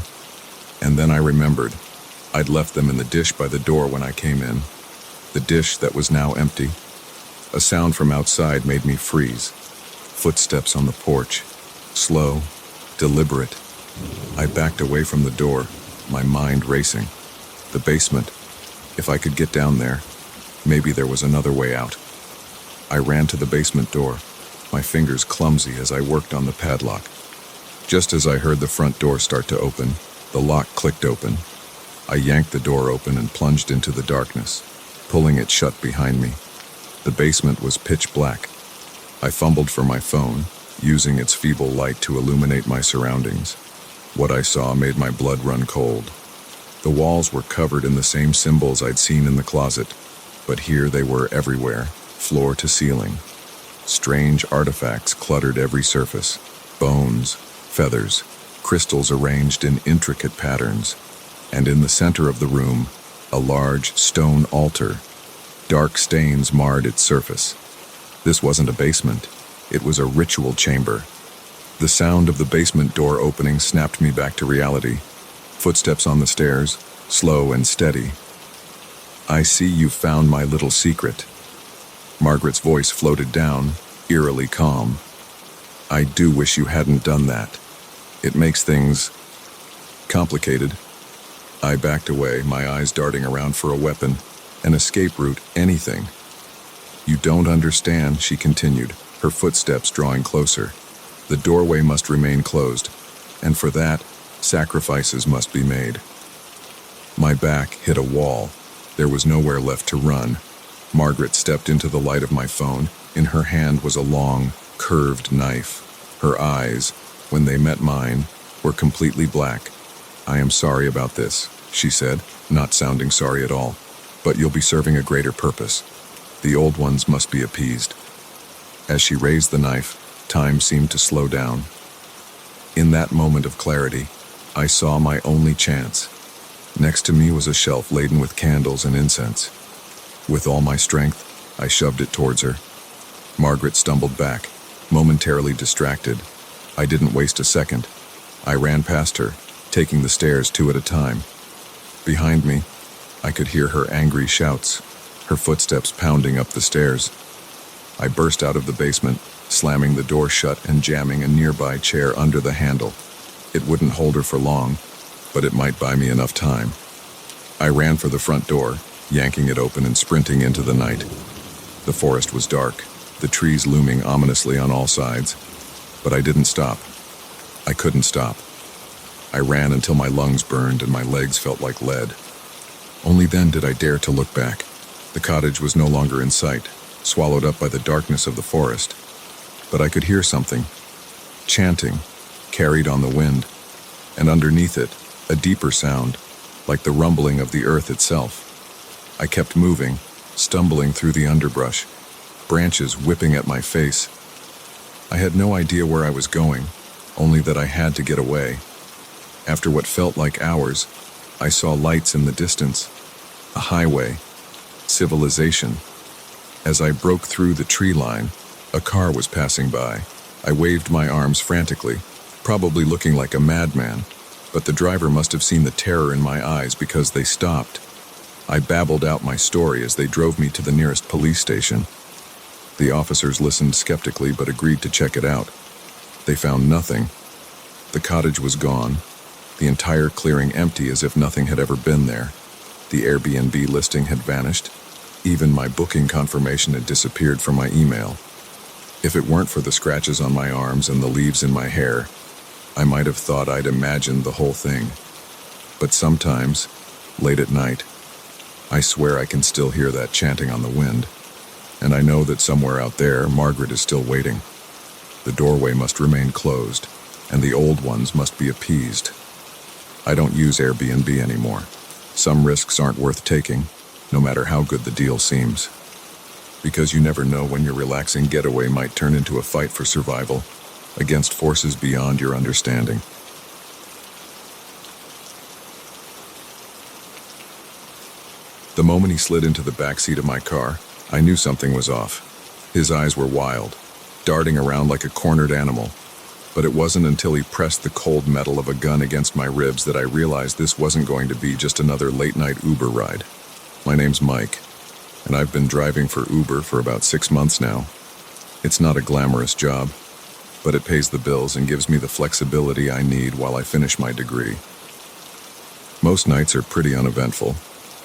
And then I remembered. I'd left them in the dish by the door when I came in. The dish that was now empty. A sound from outside made me freeze. Footsteps on the porch. Slow, deliberate. I backed away from the door, my mind racing. The basement. If I could get down there, maybe there was another way out. I ran to the basement door, my fingers clumsy as I worked on the padlock. Just as I heard the front door start to open, the lock clicked open. I yanked the door open and plunged into the darkness, pulling it shut behind me. The basement was pitch black. I fumbled for my phone, using its feeble light to illuminate my surroundings. What I saw made my blood run cold. The walls were covered in the same symbols I'd seen in the closet, but here they were everywhere, floor to ceiling. Strange artifacts cluttered every surface. Bones, feathers, crystals arranged in intricate patterns. And in the center of the room, a large stone altar. Dark stains marred its surface. This wasn't a basement. It was a ritual chamber. The sound of the basement door opening snapped me back to reality. Footsteps on the stairs, slow and steady. "I see you found my little secret." Margaret's voice floated down, eerily calm. I do wish you hadn't done that. It makes things complicated. I backed away, my eyes darting around for a weapon, an escape route, anything. You don't understand, she continued, her footsteps drawing closer. The doorway must remain closed, and for that, sacrifices must be made. My back hit a wall. There was nowhere left to run. Margaret stepped into the light of my phone. In her hand was a long, curved knife. Her eyes, when they met mine, were completely black. I am sorry about this, she said, not sounding sorry at all. But you'll be serving a greater purpose. The old ones must be appeased. As she raised the knife, time seemed to slow down. In that moment of clarity, I saw my only chance. Next to me was a shelf laden with candles and incense. With all my strength, I shoved it towards her. Margaret stumbled back, momentarily distracted. I didn't waste a second. I ran past her, taking the stairs 2 at a time. Behind me, I could hear her angry shouts, her footsteps pounding up the stairs. I burst out of the basement, slamming the door shut and jamming a nearby chair under the handle. It wouldn't hold her for long, but it might buy me enough time. I ran for the front door, yanking it open and sprinting into the night. The forest was dark, the trees looming ominously on all sides, but I didn't stop. I couldn't stop. I ran until my lungs burned and my legs felt like lead. Only then did I dare to look back. The cottage was no longer in sight, swallowed up by the darkness of the forest. But I could hear something, chanting, carried on the wind, and underneath it, a deeper sound, like the rumbling of the earth itself. I kept moving, stumbling through the underbrush, branches whipping at my face. I had no idea where I was going, only that I had to get away. After what felt like hours, I saw lights in the distance, a highway, civilization. As I broke through the tree line, a car was passing by. I waved my arms frantically, probably looking like a madman, but the driver must have seen the terror in my eyes because they stopped. I babbled out my story as they drove me to the nearest police station. The officers listened skeptically but agreed to check it out. They found nothing. The cottage was gone, the entire clearing empty as if nothing had ever been there. The Airbnb listing had vanished. Even my booking confirmation had disappeared from my email. If it weren't for the scratches on my arms and the leaves in my hair, I might have thought I'd imagined the whole thing. But sometimes, late at night, I swear I can still hear that chanting on the wind. And I know that somewhere out there, Margaret is still waiting. The doorway must remain closed, and the old ones must be appeased. I don't use Airbnb anymore. Some risks aren't worth taking, no matter how good the deal seems. Because you never know when your relaxing getaway might turn into a fight for survival against forces beyond your understanding. The moment he slid into the back seat of my car, I knew something was off. His eyes were wild, darting around like a cornered animal. But it wasn't until he pressed the cold metal of a gun against my ribs that I realized this wasn't going to be just another late-night Uber ride. My name's Mike, and I've been driving for Uber for about 6 months now. It's not a glamorous job, but it pays the bills and gives me the flexibility I need while I finish my degree. Most nights are pretty uneventful.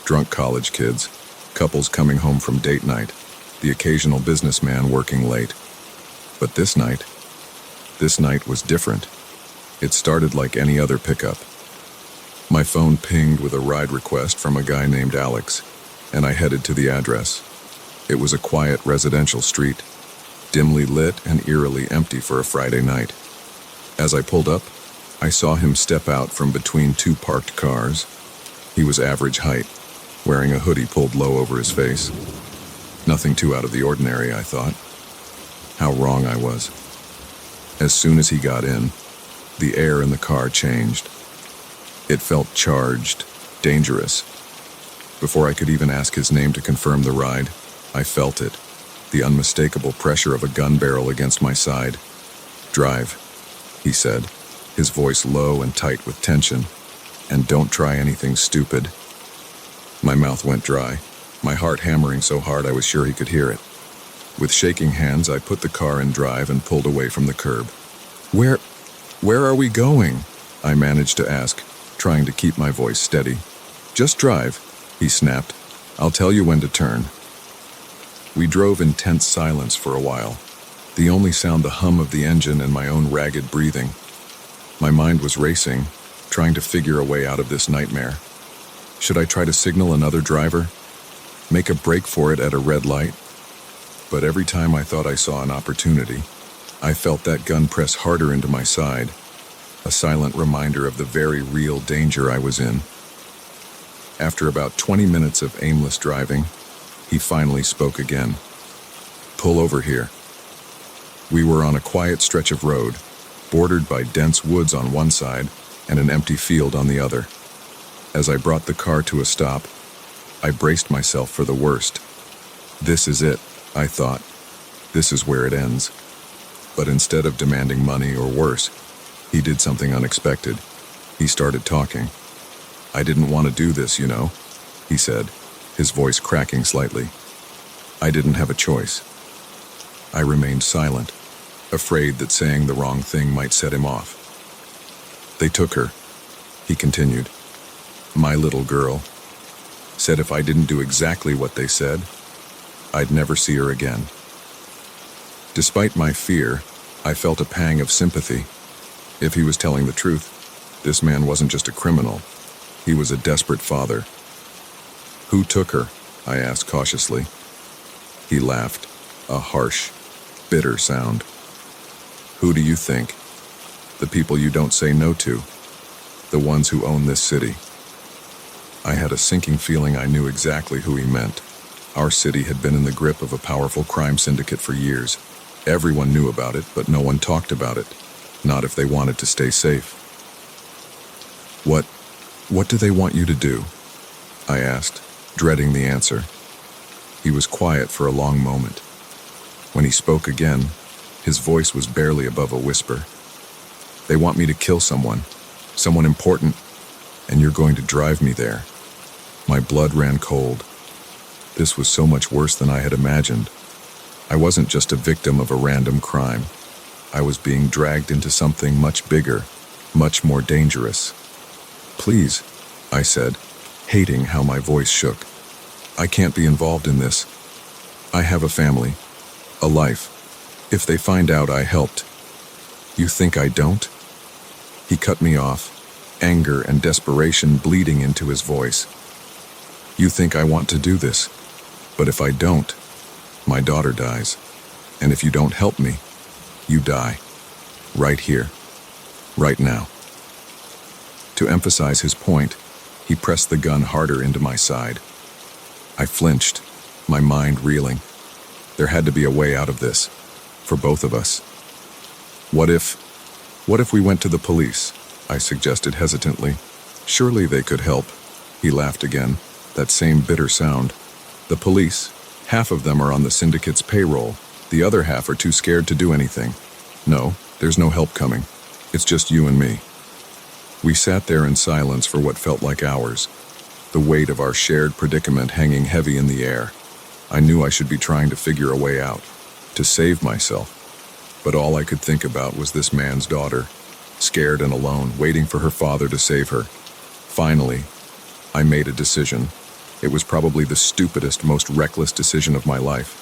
Drunk college kids, couples coming home from date night, the occasional businessman working late. But this night was different. It started like any other pickup. My phone pinged with a ride request from a guy named Alex, and I headed to the address. It was a quiet residential street, dimly lit and eerily empty for a Friday night. As I pulled up, I saw him step out from between 2 parked cars. He was average height, wearing a hoodie pulled low over his face. Nothing too out of the ordinary, I thought. How wrong I was. As soon as he got in, the air in the car changed. It felt charged, dangerous. Before I could even ask his name to confirm the ride, I felt it, the unmistakable pressure of a gun barrel against my side. "Drive," he said, his voice low and tight with tension, "and don't try anything stupid." My mouth went dry, my heart hammering so hard I was sure he could hear it. With shaking hands, I put the car in drive and pulled away from the curb. Where are we going? I managed to ask, trying to keep my voice steady. Just drive, he snapped. I'll tell you when to turn. We drove in tense silence for a while, the only sound the hum of the engine and my own ragged breathing. My mind was racing, trying to figure a way out of this nightmare. Should I try to signal another driver? Make a break for it at a red light? But every time I thought I saw an opportunity, I felt that gun press harder into my side, a silent reminder of the very real danger I was in. After about 20 minutes of aimless driving, he finally spoke again. Pull over here. We were on a quiet stretch of road, bordered by dense woods on one side and an empty field on the other. As I brought the car to a stop, I braced myself for the worst. This is it, I thought. This is where it ends. But instead of demanding money or worse, he did something unexpected. He started talking. I didn't want to do this, you know, he said, his voice cracking slightly. I didn't have a choice. I remained silent, afraid that saying the wrong thing might set him off. They took her, he continued. My little girl. Said if I didn't do exactly what they said, I'd never see her again. Despite my fear, I felt a pang of sympathy. If he was telling the truth, this man wasn't just a criminal. He was a desperate father. Who took her? I asked cautiously. He laughed, a harsh, bitter sound. Who do you think? The people you don't say no to. The ones who own this city. I had a sinking feeling I knew exactly who he meant. Our city had been in the grip of a powerful crime syndicate for years. Everyone knew about it, but no one talked about it. Not if they wanted to stay safe. What do they want you to do? I asked, dreading the answer. He was quiet for a long moment. When he spoke again, his voice was barely above a whisper. They want me to kill someone important, and you're going to drive me there. My blood ran cold. This was so much worse than I had imagined. I wasn't just a victim of a random crime. I was being dragged into something much bigger, much more dangerous. Please, I said, hating how my voice shook. I can't be involved in this. I have a family, a life. If they find out I helped. You think I don't? He cut me off, anger and desperation bleeding into his voice. You think I want to do this, but if I don't, my daughter dies. And if you don't help me, you die. Right here. Right now. To emphasize his point, he pressed the gun harder into my side. I flinched, my mind reeling. There had to be a way out of this, for both of us. What if we went to the police? I suggested hesitantly. Surely they could help. He laughed again, that same bitter sound. The police, half of them are on the syndicate's payroll. The other half are too scared to do anything. No, there's no help coming. It's just you and me. We sat there in silence for what felt like hours, the weight of our shared predicament hanging heavy in the air. I knew I should be trying to figure a way out, to save myself. But all I could think about was this man's daughter, scared and alone, waiting for her father to save her. Finally, I made a decision. It was probably the stupidest, most reckless decision of my life.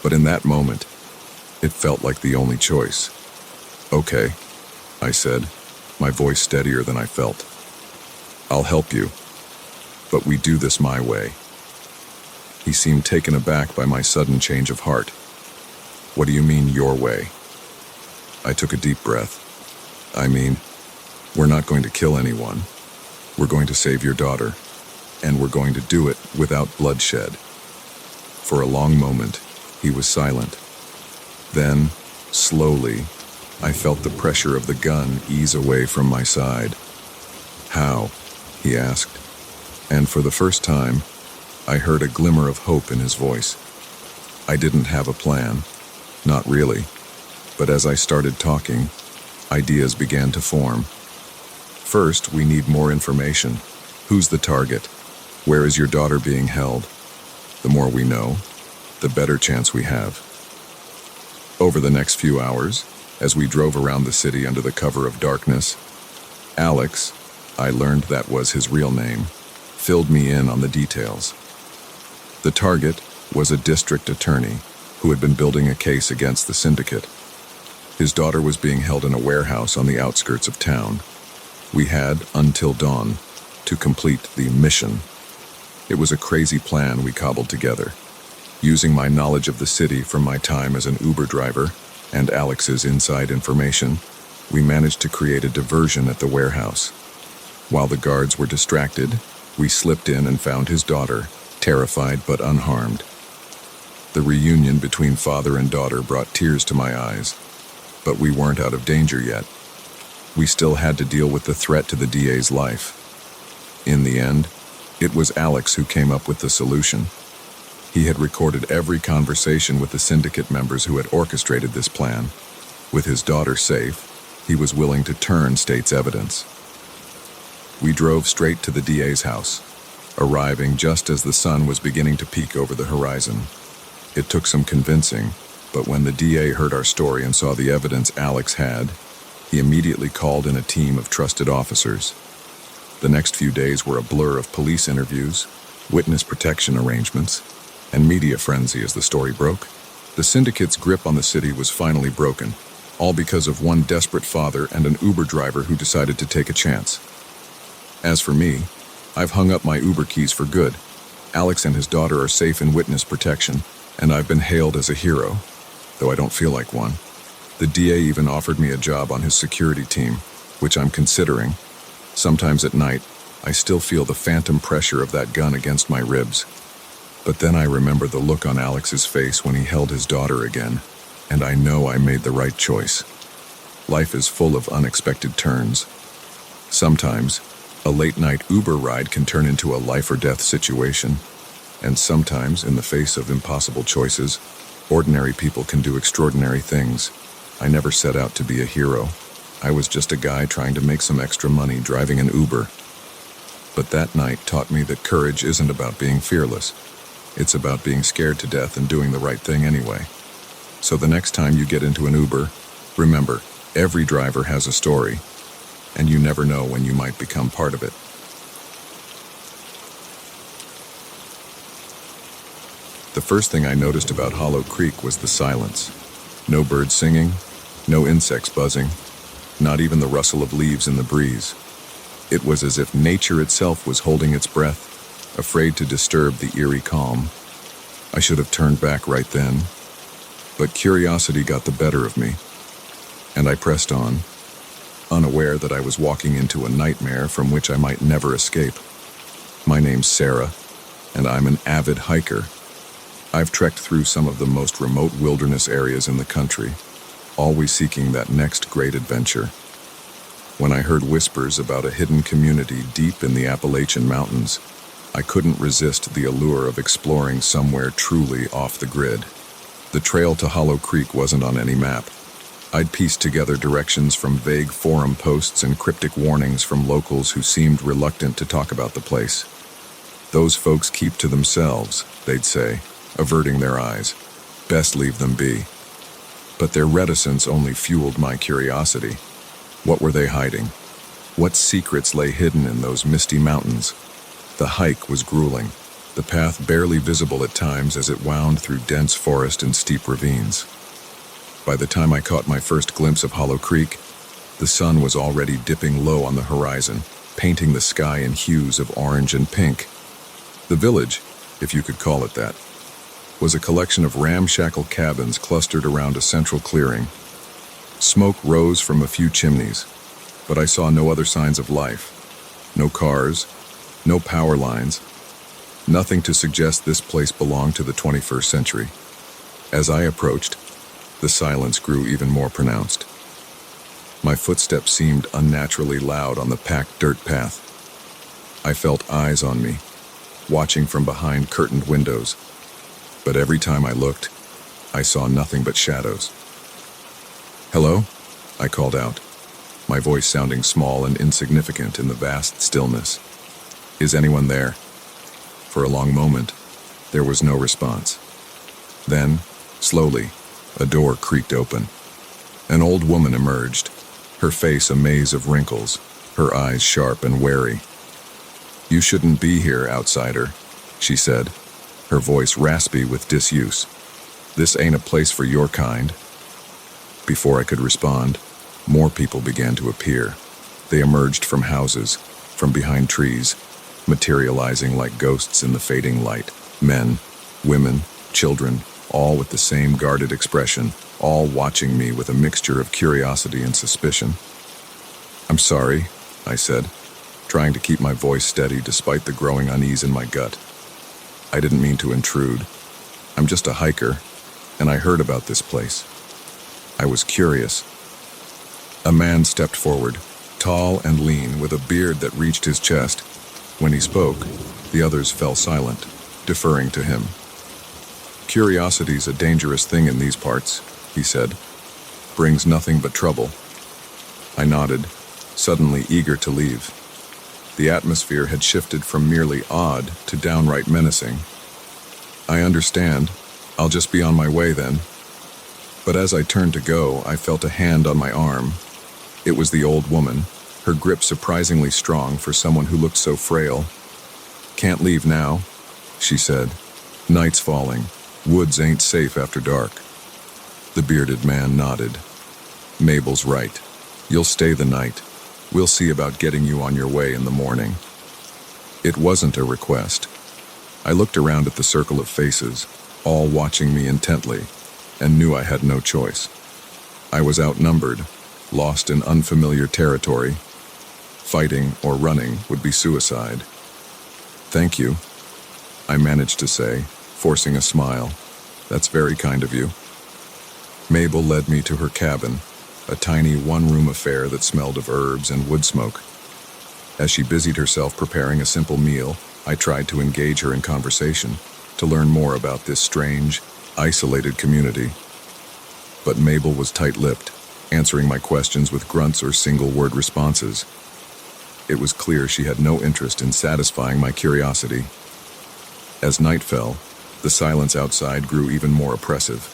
But in that moment, it felt like the only choice. Okay, I said, my voice steadier than I felt. I'll help you, but we do this my way. He seemed taken aback by my sudden change of heart. What do you mean, your way? I took a deep breath. I mean, we're not going to kill anyone. We're going to save your daughter, and we're going to do it without bloodshed. For a long moment, he was silent. Then, slowly, I felt the pressure of the gun ease away from my side. How? He asked. And for the first time, I heard a glimmer of hope in his voice. I didn't have a plan. Not really. But as I started talking, ideas began to form. First, we need more information. Who's the target? Where is your daughter being held? The more we know, the better chance we have. Over the next few hours, as we drove around the city under the cover of darkness, Alex, I learned that was his real name, filled me in on the details. The target was a district attorney who had been building a case against the syndicate. His daughter was being held in a warehouse on the outskirts of town. We had until dawn to complete the mission. It was a crazy plan we cobbled together. Using my knowledge of the city from my time as an Uber driver and Alex's inside information, we managed to create a diversion at the warehouse. While the guards were distracted, we slipped in and found his daughter, terrified but unharmed. The reunion between father and daughter brought tears to my eyes, but we weren't out of danger yet. We still had to deal with the threat to the DA's life. In the end, it was Alex who came up with the solution. He had recorded every conversation with the syndicate members who had orchestrated this plan. With his daughter safe, he was willing to turn state's evidence. We drove straight to the DA's house, arriving just as the sun was beginning to peek over the horizon. It took some convincing, but when the DA heard our story and saw the evidence Alex had, he immediately called in a team of trusted officers. The next few days were a blur of police interviews, witness protection arrangements, and media frenzy as the story broke. The syndicate's grip on the city was finally broken, all because of one desperate father and an Uber driver who decided to take a chance. As for me, I've hung up my Uber keys for good. Alex and his daughter are safe in witness protection, and I've been hailed as a hero, though I don't feel like one. The DA even offered me a job on his security team, which I'm considering. Sometimes at night, I still feel the phantom pressure of that gun against my ribs. But then I remember the look on Alex's face when he held his daughter again, and I know I made the right choice. Life is full of unexpected turns. Sometimes, a late-night Uber ride can turn into a life-or-death situation, and sometimes, in the face of impossible choices, ordinary people can do extraordinary things. I never set out to be a hero. I was just a guy trying to make some extra money driving an Uber. But that night taught me that courage isn't about being fearless. It's about being scared to death and doing the right thing anyway. So the next time you get into an Uber, remember, every driver has a story, and you never know when you might become part of it. The first thing I noticed about Hollow Creek was the silence. No birds singing, no insects buzzing, not even the rustle of leaves in the breeze. It was as if nature itself was holding its breath, afraid to disturb the eerie calm. I should have turned back right then, but curiosity got the better of me, and I pressed on, unaware that I was walking into a nightmare from which I might never escape. My name's Sarah, and I'm an avid hiker. I've trekked through some of the most remote wilderness areas in the country, always seeking that next great adventure. When I heard whispers about a hidden community deep in the Appalachian Mountains, I couldn't resist the allure of exploring somewhere truly off the grid. The trail to Hollow Creek wasn't on any map. I'd pieced together directions from vague forum posts and cryptic warnings from locals who seemed reluctant to talk about the place. Those folks keep to themselves, they'd say, averting their eyes. Best leave them be. But their reticence only fueled my curiosity. What were they hiding? What secrets lay hidden in those misty mountains? The hike was grueling, the path barely visible at times as it wound through dense forest and steep ravines. By the time I caught my first glimpse of Hollow Creek, the sun was already dipping low on the horizon, painting the sky in hues of orange and pink. The village, if you could call it that, was a collection of ramshackle cabins clustered around a central clearing. Smoke rose from a few chimneys, but I saw no other signs of life. No cars, no power lines, nothing to suggest this place belonged to the 21st century. As I approached, the silence grew even more pronounced. My footsteps seemed unnaturally loud on the packed dirt path. I felt eyes on me, watching from behind curtained windows, but every time I looked, I saw nothing but shadows. "Hello?" I called out, my voice sounding small and insignificant in the vast stillness. "Is anyone there?" For a long moment, there was no response. Then, slowly, A door creaked open. An old woman emerged, her face a maze of wrinkles, her eyes sharp and wary. "You shouldn't be here, outsider," she said, her voice raspy with disuse. "This ain't a place for your kind." Before I could respond, more people began to appear. They emerged from houses, from behind trees, materializing like ghosts in the fading light. Men, women, children, all with the same guarded expression, all watching me with a mixture of curiosity and suspicion. "I'm sorry," I said, trying to keep my voice steady despite the growing unease in my gut. "I didn't mean to intrude. I'm just a hiker, and I heard about this place. I was curious." A man stepped forward, tall and lean, with a beard that reached his chest. When he spoke, the others fell silent, deferring to him. "Curiosity's a dangerous thing in these parts," he said. "Brings nothing but trouble." I nodded, suddenly eager to leave. The atmosphere had shifted from merely odd to downright menacing. "I understand. I'll just be on my way then." But as I turned to go, I felt a hand on my arm. It was the old woman, her grip surprisingly strong for someone who looked so frail. "Can't leave now," she said. "Night's falling. Woods ain't safe after dark." The bearded man nodded. "Mabel's right. You'll stay the night. We'll see about getting you on your way in the morning." It wasn't a request. I looked around at the circle of faces, all watching me intently, and knew I had no choice. I was outnumbered, lost in unfamiliar territory. Fighting or running would be suicide. "Thank you," I managed to say, forcing a smile. "That's very kind of you." Mabel led me to her cabin, a tiny one-room affair that smelled of herbs and wood smoke. As she busied herself preparing a simple meal, I tried to engage her in conversation, to learn more about this strange, isolated community. But Mabel was tight-lipped, answering my questions with grunts or single-word responses. It was clear she had no interest in satisfying my curiosity. As night fell, the silence outside grew even more oppressive.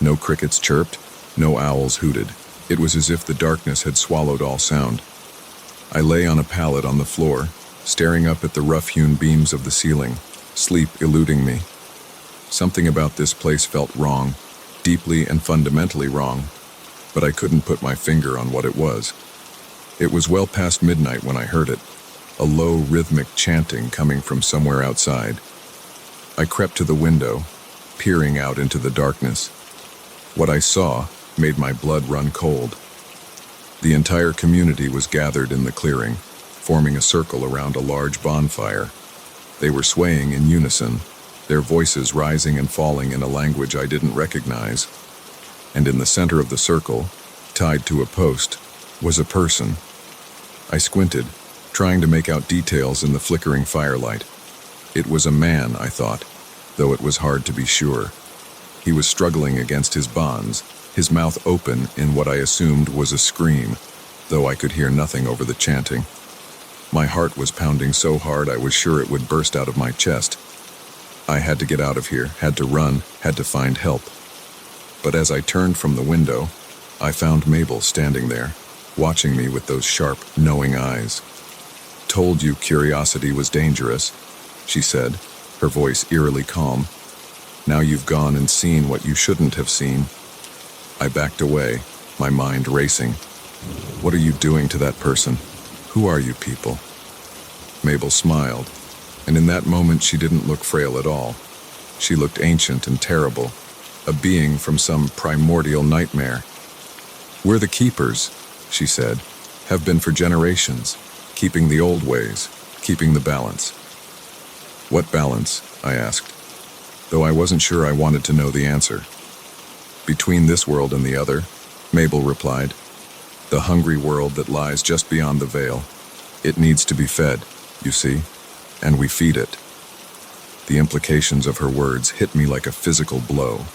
No crickets chirped, no owls hooted. It was as if the darkness had swallowed all sound. I lay on a pallet on the floor, staring up at the rough-hewn beams of the ceiling, sleep eluding me. Something about this place felt wrong, deeply and fundamentally wrong, but I couldn't put my finger on what it was. It was well past midnight when I heard it, a low rhythmic chanting coming from somewhere outside. I crept to the window, peering out into the darkness. What I saw made my blood run cold. The entire community was gathered in the clearing, forming a circle around a large bonfire. They were swaying in unison, their voices rising and falling in a language I didn't recognize. And in the center of the circle, tied to a post, was a person. I squinted, trying to make out details in the flickering firelight. It was a man, I thought, though it was hard to be sure. He was struggling against his bonds, his mouth open in what I assumed was a scream, though I could hear nothing over the chanting. My heart was pounding so hard I was sure it would burst out of my chest. I had to get out of here, had to run, had to find help. But as I turned from the window, I found Mabel standing there, watching me with those sharp, knowing eyes. "Told you curiosity was dangerous," she said, her voice eerily calm. "Now you've gone and seen what you shouldn't have seen." I backed away, my mind racing. "What are you doing to that person? Who are you people?" Mabel smiled, and in that moment she didn't look frail at all. She looked ancient and terrible, a being from some primordial nightmare. "We're the keepers," she said, "have been for generations, keeping the old ways, keeping the balance." "What balance?" I asked, though I wasn't sure I wanted to know the answer. "Between this world and the other," Mabel replied. "The hungry world that lies just beyond the veil. It needs to be fed, you see, and we feed it." The implications of her words hit me like a physical blow.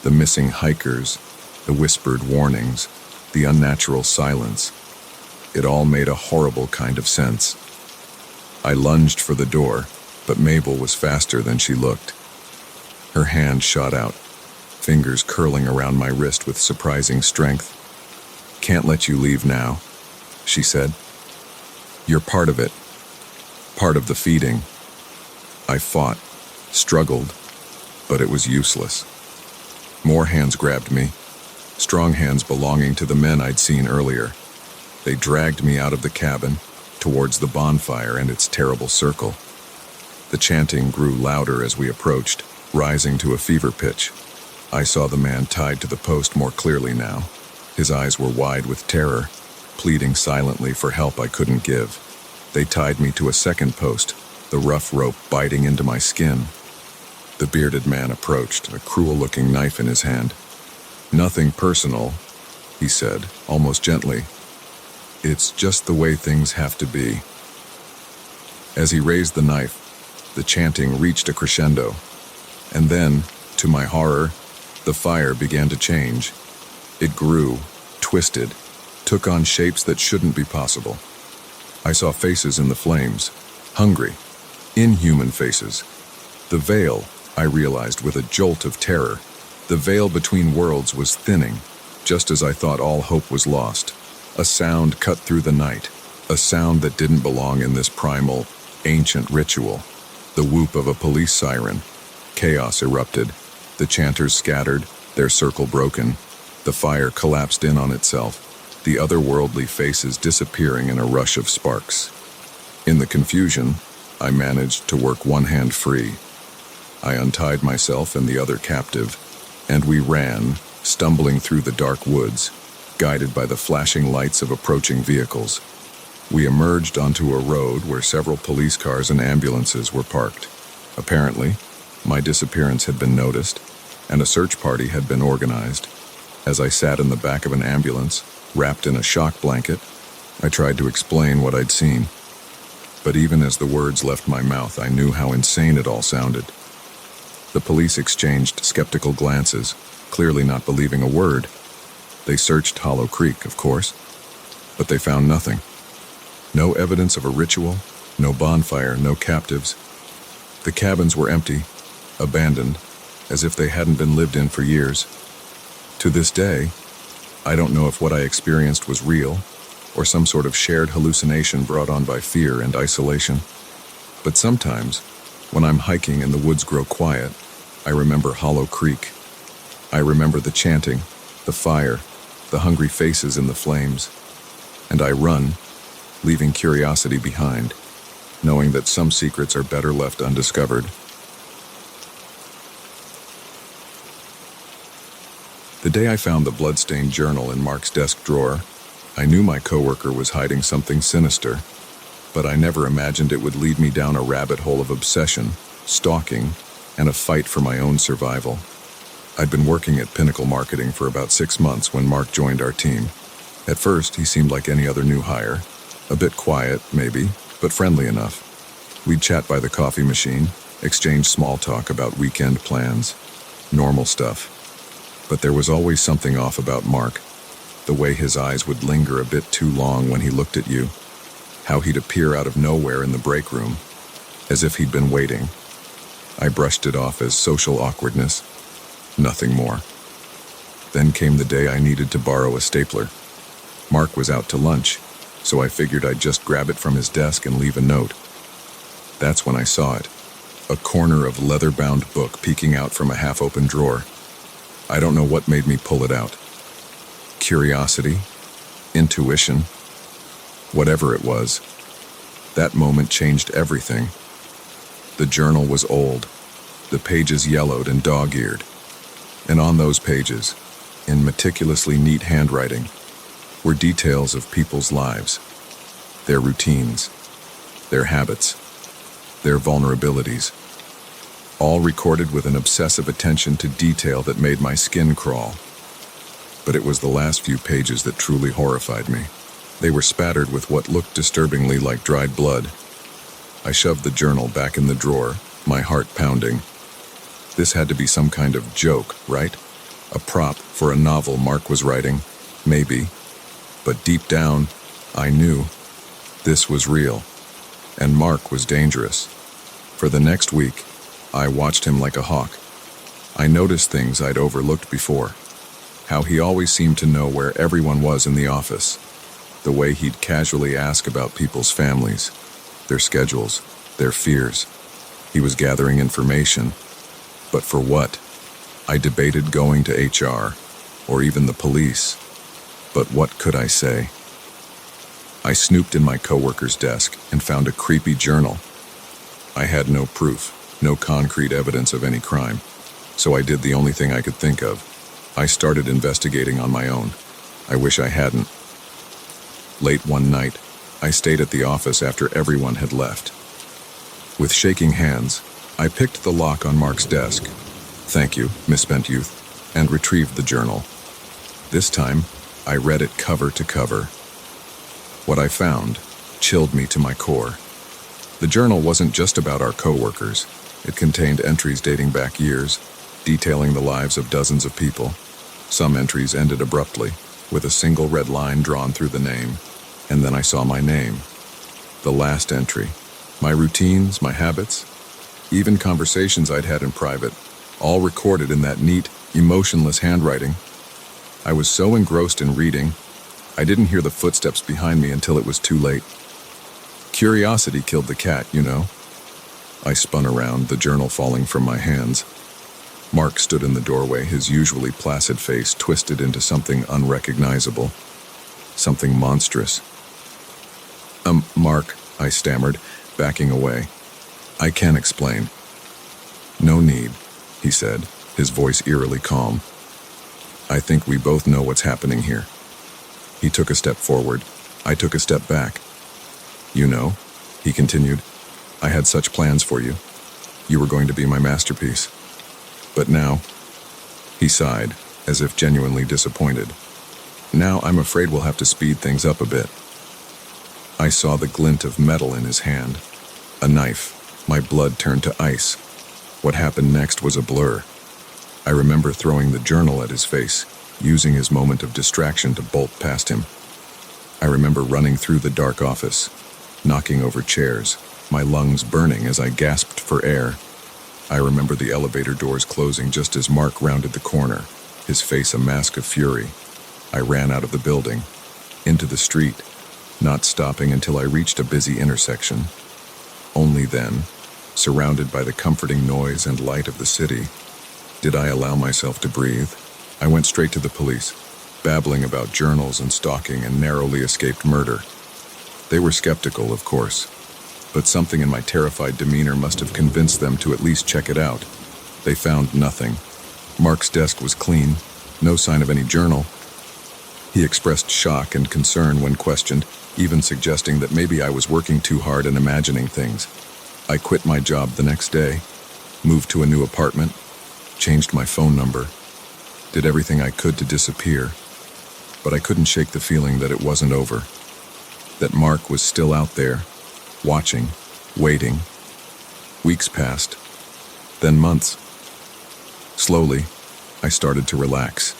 The missing hikers, the whispered warnings, the unnatural silence. It all made a horrible kind of sense. I lunged for the door, but Mabel was faster than she looked. Her hand shot out. fingers curling around my wrist with surprising strength. "Can't let you leave now," she said. "You're part of it, part of the feeding." I fought, struggled, but it was useless. More hands grabbed me, strong hands belonging to the men I'd seen earlier. They dragged me out of the cabin, towards the bonfire and its terrible circle. The chanting grew louder as we approached, rising to a fever pitch. I saw the man tied to the post more clearly now. His eyes were wide with terror, pleading silently for help I couldn't give. They tied me to a second post, the rough rope biting into my skin. The bearded man approached, a cruel-looking knife in his hand. "Nothing personal," he said, almost gently. "It's just the way things have to be." As he raised the knife, the chanting reached a crescendo. And then, to my horror, the fire began to change. It grew, twisted, took on shapes that shouldn't be possible. I saw faces in the flames, hungry, inhuman faces. The veil, I realized with a jolt of terror, the veil between worlds was thinning, just as I thought all hope was lost. A sound cut through the night, a sound that didn't belong in this primal, ancient ritual. The whoop of a police siren. Chaos erupted. The chanters scattered, their circle broken. The fire collapsed in on itself, the otherworldly faces disappearing in a rush of sparks. In the confusion, I managed to work one hand free. I untied myself and the other captive, and we ran, stumbling through the dark woods, guided by the flashing lights of approaching vehicles. We emerged onto a road where several police cars and ambulances were parked. Apparently, my disappearance had been noticed, and a search party had been organized. As I sat in the back of an ambulance, wrapped in a shock blanket, I tried to explain what I'd seen. But even as the words left my mouth, I knew how insane it all sounded. The police exchanged skeptical glances, clearly not believing a word. They searched Hollow Creek, of course, but they found nothing. No evidence of a ritual, no bonfire, no captives. The cabins were empty, abandoned, as if they hadn't been lived in for years. To this day, I don't know if what I experienced was real, or some sort of shared hallucination brought on by fear and isolation. But sometimes, when I'm hiking and the woods grow quiet, I remember Hollow Creek. I remember the chanting, the fire, the hungry faces in the flames. And I run, leaving curiosity behind, knowing that some secrets are better left undiscovered. The day I found the blood-stained journal in Mark's desk drawer, I knew my coworker was hiding something sinister, but I never imagined it would lead me down a rabbit hole of obsession, stalking, and a fight for my own survival. I'd been working at Pinnacle Marketing for about 6 months when Mark joined our team. At first, he seemed like any other new hire. A bit quiet, maybe, but friendly enough. We'd chat by the coffee machine, exchange small talk about weekend plans. Normal stuff. But there was always something off about Mark. The way his eyes would linger a bit too long when he looked at you. How he'd appear out of nowhere in the break room, as if he'd been waiting. I brushed it off as social awkwardness. Nothing more. Then came the day I needed to borrow a stapler. Mark was out to lunch, so I figured I'd just grab it from his desk and leave a note. That's when I saw it. A corner of leather-bound book peeking out from a half-open drawer. I don't know what made me pull it out. Curiosity? Intuition? Whatever it was. That moment changed everything. The journal was old, the pages yellowed and dog-eared. And on those pages, in meticulously neat handwriting, were details of people's lives, their routines, their habits, their vulnerabilities, all recorded with an obsessive attention to detail that made my skin crawl. But it was the last few pages that truly horrified me. They were spattered with what looked disturbingly like dried blood. I shoved the journal back in the drawer, my heart pounding. This had to be some kind of joke, right? A prop for a novel Mark was writing, maybe. But deep down, I knew this was real, and Mark was dangerous. For the next week, I watched him like a hawk. I noticed things I'd overlooked before. How he always seemed to know where everyone was in the office. The way he'd casually ask about people's families, their schedules, their fears. He was gathering information. But for what? I debated going to HR, or even the police. But what could I say? I snooped in my coworker's desk and found a creepy journal. I had no proof, no concrete evidence of any crime, so I did the only thing I could think of. I started investigating on my own. I wish I hadn't. Late one night, I stayed at the office after everyone had left. With shaking hands, I picked the lock on Mark's desk. "Thank you, misspent youth," and retrieved the journal. This time, I read it cover to cover. What I found chilled me to my core. The journal wasn't just about our coworkers. It contained entries dating back years, detailing the lives of dozens of people. Some entries ended abruptly, with a single red line drawn through the name, and then I saw my name. The last entry. My routines, my habits, even conversations I'd had in private, all recorded in that neat, emotionless handwriting. I was so engrossed in reading, I didn't hear the footsteps behind me until it was too late. Curiosity killed the cat, you know. I spun around, the journal falling from my hands. Mark stood in the doorway, his usually placid face twisted into something unrecognizable, something monstrous. Mark," I stammered, backing away. "I can't explain." "No need," he said, his voice eerily calm. "I think we both know what's happening here." He took a step forward. I took a step back. "You know," he continued, "I had such plans for you. You were going to be my masterpiece. But now," he sighed, as if genuinely disappointed, "now I'm afraid we'll have to speed things up a bit." I saw the glint of metal in his hand. A knife. My blood turned to ice. What happened next was a blur. I remember throwing the journal at his face, using his moment of distraction to bolt past him. I remember running through the dark office, knocking over chairs, my lungs burning as I gasped for air. I remember the elevator doors closing just as Mark rounded the corner, his face a mask of fury. I ran out of the building, into the street, not stopping until I reached a busy intersection. Only then, surrounded by the comforting noise and light of the city, did I allow myself to breathe. I went straight to the police, babbling about journals and stalking and narrowly escaped murder. They were skeptical, of course, but something in my terrified demeanor must have convinced them to at least check it out. They found nothing. Mark's desk was clean, no sign of any journal. He expressed shock and concern when questioned, even suggesting that maybe I was working too hard and imagining things. I quit my job the next day, moved to a new apartment, changed my phone number, did everything I could to disappear, but I couldn't shake the feeling that it wasn't over, that Mark was still out there, watching, waiting. Weeks passed, then months. Slowly, I started to relax,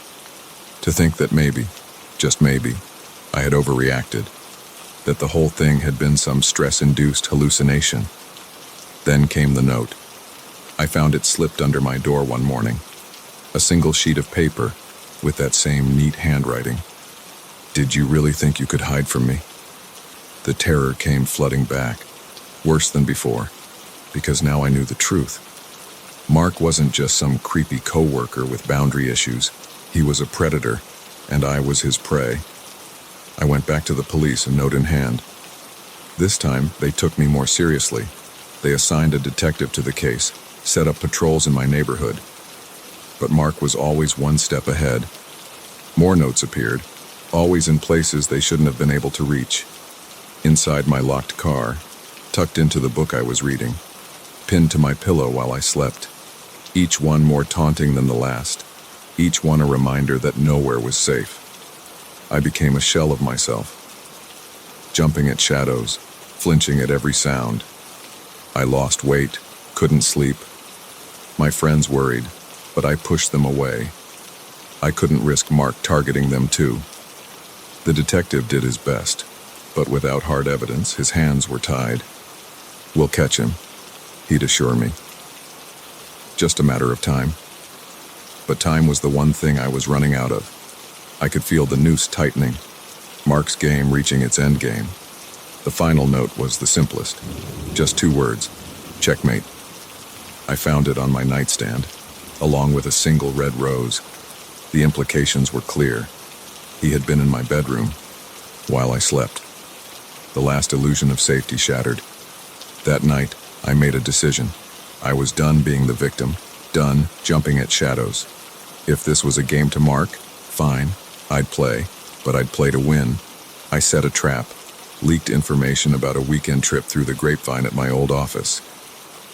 to think that maybe, just maybe, I had overreacted, that the whole thing had been some stress-induced hallucination. Then came the note. I found it slipped under my door one morning. A single sheet of paper with that same neat handwriting. "Did you really think you could hide from me?" The terror came flooding back, worse than before, because now I knew the truth. Mark wasn't just some creepy coworker with boundary issues. He was a predator, and I was his prey. I went back to the police, a note in hand. This time, they took me more seriously. They assigned a detective to the case, set up patrols in my neighborhood. But Mark was always one step ahead. More notes appeared, always in places they shouldn't have been able to reach. Inside my locked car, tucked into the book I was reading, pinned to my pillow while I slept. Each one more taunting than the last. Each one a reminder that nowhere was safe. I became a shell of myself, jumping at shadows, flinching at every sound. I lost weight, couldn't sleep. My friends worried, but I pushed them away. I couldn't risk Mark targeting them too. The detective did his best, but without hard evidence, his hands were tied. "We'll catch him," he'd assure me. "Just a matter of time." but time was the one thing I was running out of. I could feel the noose tightening, Mark's game reaching its end game. The final note was the simplest. Just 2 words: checkmate. I found it on my nightstand, along with a single red rose. The implications were clear. He had been in my bedroom while I slept. The last illusion of safety shattered. That night, I made a decision. I was done being the victim, done jumping at shadows. If this was a game to mark, fine, I'd play, but I'd play to win. I set a trap, leaked information about a weekend trip through the grapevine at my old office,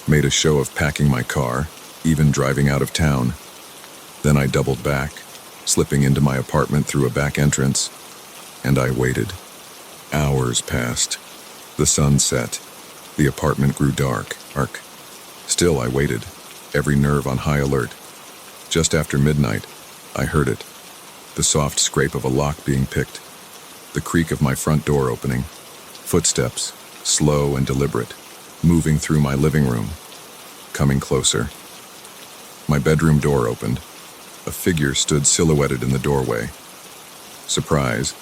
made a show of packing my car, even driving out of town. Then I doubled back, slipping into my apartment through a back entrance, and I waited. Hours passed. The sun set. The apartment grew dark. Still I waited, every nerve on high alert. Just after midnight, I heard it. The soft scrape of a lock being picked. The creak of my front door opening. Footsteps, slow and deliberate, moving through my living room. Coming closer. My bedroom door opened. A figure stood silhouetted in the doorway. "Surprise,"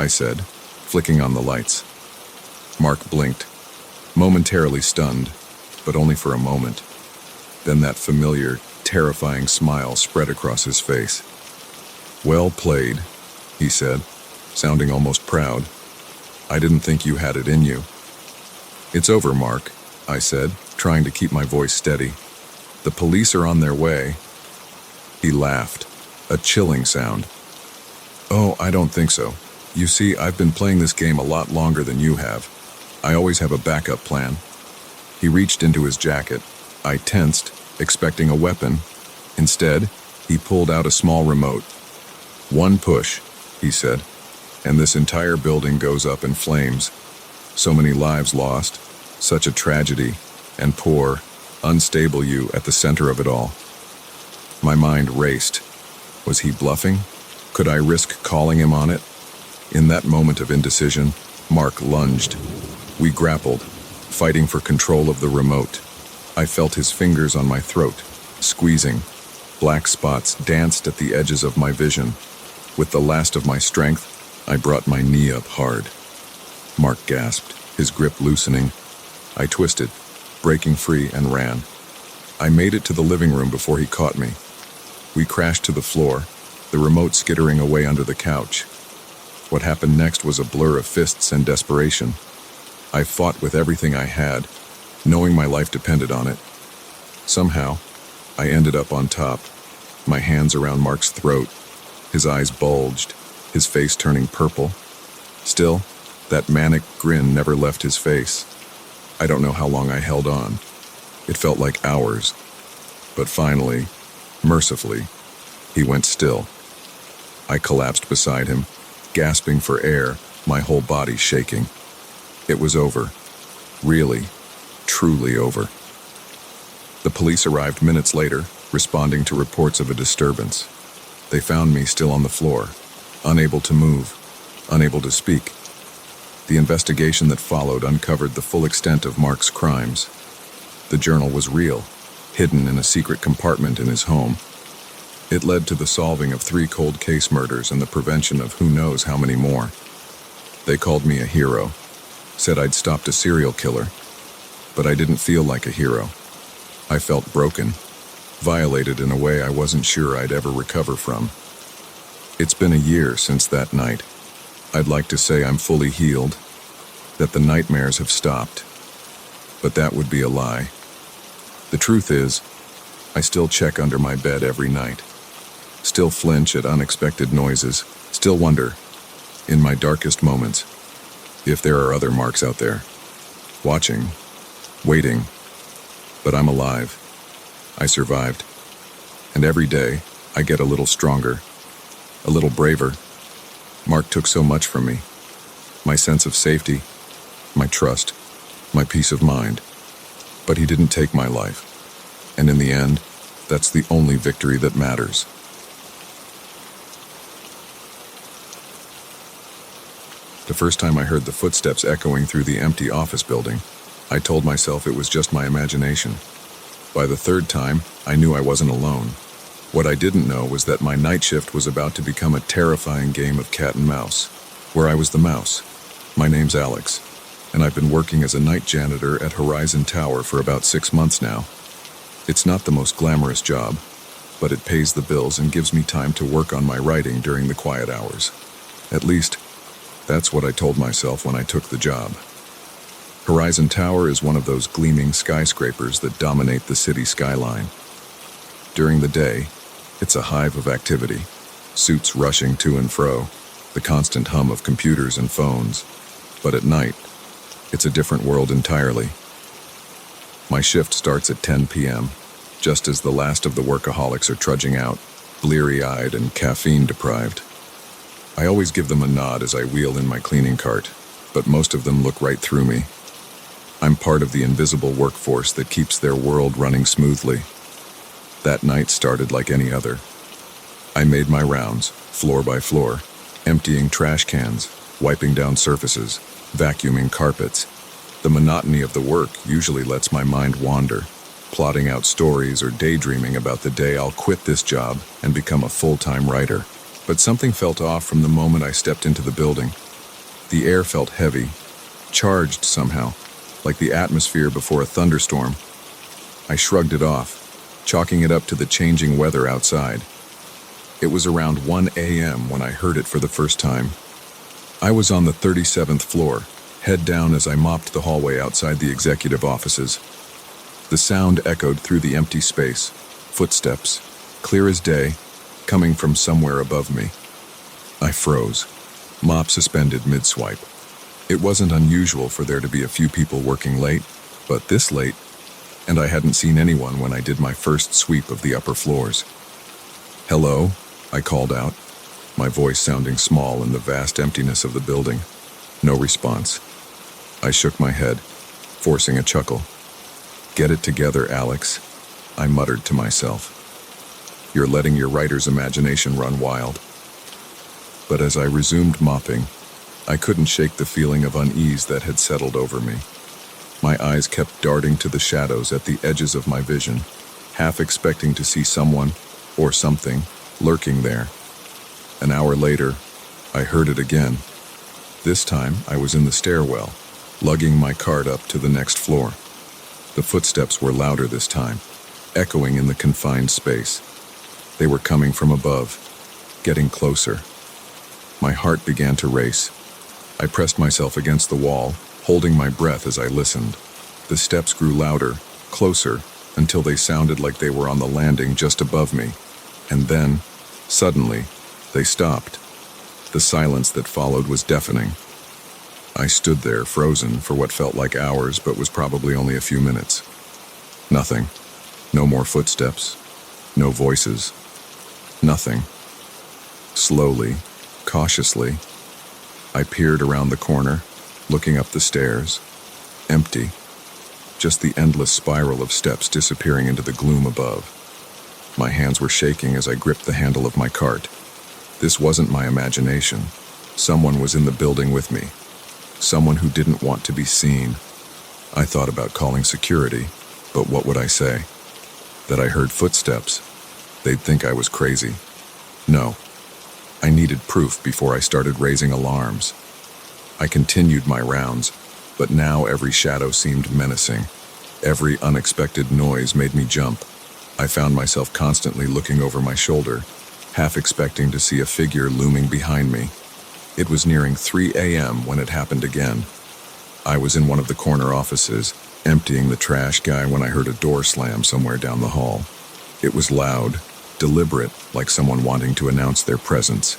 I said, flicking on the lights. Mark blinked, momentarily stunned, but only for a moment. Then that familiar, terrifying smile spread across his face. "Well played," he said, sounding almost proud. "I didn't think you had it in you." "It's over, Mark," I said, trying to keep my voice steady. "The police are on their way." He laughed, a chilling sound. "Oh, I don't think so. You see, I've been playing this game a lot longer than you have. I always have a backup plan." He reached into his jacket. I tensed, expecting a weapon. Instead, he pulled out a small remote. "One push," he said, "and this entire building goes up in flames. So many lives lost, such a tragedy, and poor, unstable you at the center of it all." My mind raced. Was he bluffing? Could I risk calling him on it? In that moment of indecision, Mark lunged. We grappled, fighting for control of the remote. I felt his fingers on my throat, squeezing. Black spots danced at the edges of my vision. With the last of my strength, I brought my knee up hard. Mark gasped, his grip loosening. I twisted, breaking free, and ran. I made it to the living room before he caught me. We crashed to the floor, the remote skittering away under the couch. What happened next was a blur of fists and desperation. I fought with everything I had, knowing my life depended on it. Somehow, I ended up on top, my hands around Mark's throat. His eyes bulged, his face turning purple. Still, that manic grin never left his face. I don't know how long I held on. It felt like hours. But finally, mercifully, he went still. I collapsed beside him, gasping for air, my whole body shaking. It was over. Really, truly over. The police arrived minutes later, responding to reports of a disturbance. They found me still on the floor, unable to move, unable to speak. The investigation that followed uncovered the full extent of Mark's crimes. The journal was real, hidden in a secret compartment in his home. It led to the solving of 3 cold case murders and the prevention of who knows how many more. They called me a hero, said I'd stopped a serial killer, but I didn't feel like a hero. I felt broken, violated in a way I wasn't sure I'd ever recover from. It's been a year since that night. I'd like to say I'm fully healed, that the nightmares have stopped, but that would be a lie. The truth is, I still check under my bed every night, still flinch at unexpected noises, still wonder, in my darkest moments, if there are other Marks out there, watching, waiting. But I'm alive. I survived. And every day, I get a little stronger, a little braver. Mark took so much from me. My sense of safety, my trust, my peace of mind. But he didn't take my life. And in the end, that's the only victory that matters. The first time I heard the footsteps echoing through the empty office building, I told myself it was just my imagination. By the third time, I knew I wasn't alone. What I didn't know was that my night shift was about to become a terrifying game of cat and mouse, where I was the mouse. My name's Alex, and I've been working as a night janitor at Horizon Tower for about 6 months now. It's not the most glamorous job, but it pays the bills and gives me time to work on my writing during the quiet hours. At least, that's what I told myself when I took the job. Horizon Tower is one of those gleaming skyscrapers that dominate the city skyline. During the day, it's a hive of activity, suits rushing to and fro, the constant hum of computers and phones. But at night, it's a different world entirely. My shift starts at 10 p.m., just as the last of the workaholics are trudging out, bleary-eyed and caffeine-deprived. I always give them a nod as I wheel in my cleaning cart, but most of them look right through me. I'm part of the invisible workforce that keeps their world running smoothly. That night started like any other. I made my rounds, floor by floor, emptying trash cans, wiping down surfaces, vacuuming carpets. The monotony of the work usually lets my mind wander, plotting out stories or daydreaming about the day I'll quit this job and become a full-time writer. But something felt off from the moment I stepped into the building. The air felt heavy, charged somehow, like the atmosphere before a thunderstorm. I shrugged it off, chalking it up to the changing weather outside. It was around 1 a.m. when I heard it for the first time. I was on the 37th floor, head down as I mopped the hallway outside the executive offices. The sound echoed through the empty space, footsteps, clear as day, coming from somewhere above me. I froze, mop suspended mid-swipe. It wasn't unusual for there to be a few people working late, but this late, and I hadn't seen anyone when I did my first sweep of the upper floors. "Hello?" I called out, my voice sounding small in the vast emptiness of the building. No response. I shook my head, forcing a chuckle. "Get it together, Alex," I muttered to myself. "You're letting your writer's imagination run wild." But as I resumed mopping, I couldn't shake the feeling of unease that had settled over me. My eyes kept darting to the shadows at the edges of my vision, half expecting to see someone, or something, lurking there. An hour later, I heard it again. This time, I was in the stairwell, lugging my cart up to the next floor. The footsteps were louder this time, echoing in the confined space. They were coming from above, getting closer. My heart began to race. I pressed myself against the wall, holding my breath as I listened. The steps grew louder, closer, until they sounded like they were on the landing just above me. And then, suddenly, they stopped. The silence that followed was deafening. I stood there, frozen, for what felt like hours, but was probably only a few minutes. Nothing. No more footsteps. No voices. Nothing. Slowly, cautiously, I peered around the corner, looking up the stairs. Empty. Just the endless spiral of steps disappearing into the gloom above. My hands were shaking as I gripped the handle of my cart. This wasn't my imagination. Someone was in the building with me. Someone who didn't want to be seen. I thought about calling security, but what would I say? That I heard footsteps. They'd think I was crazy. No. I needed proof before I started raising alarms. I continued my rounds, but now every shadow seemed menacing. Every unexpected noise made me jump. I found myself constantly looking over my shoulder, half expecting to see a figure looming behind me. It was nearing 3 a.m. when it happened again. I was in one of the corner offices, emptying the trash guy when I heard a door slam somewhere down the hall. It was loud, deliberate, like someone wanting to announce their presence.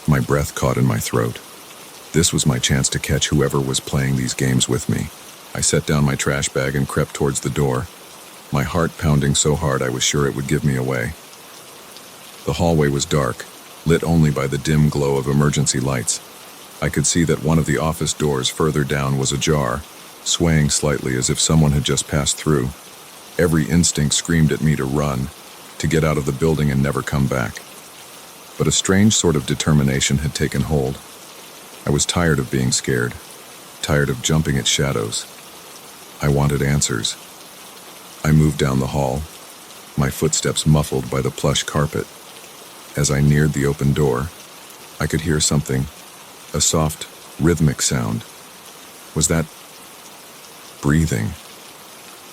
My breath caught in my throat. This was my chance to catch whoever was playing these games with me. I set down my trash bag and crept towards the door, my heart pounding so hard I was sure it would give me away. The hallway was dark, lit only by the dim glow of emergency lights. I could see that one of the office doors further down was ajar, swaying slightly as if someone had just passed through. Every instinct screamed at me to run, to get out of the building and never come back. But a strange sort of determination had taken hold. I was tired of being scared, tired of jumping at shadows. I wanted answers. I moved down the hall, my footsteps muffled by the plush carpet. As I neared the open door, I could hear something, a soft, rhythmic sound. Was that breathing?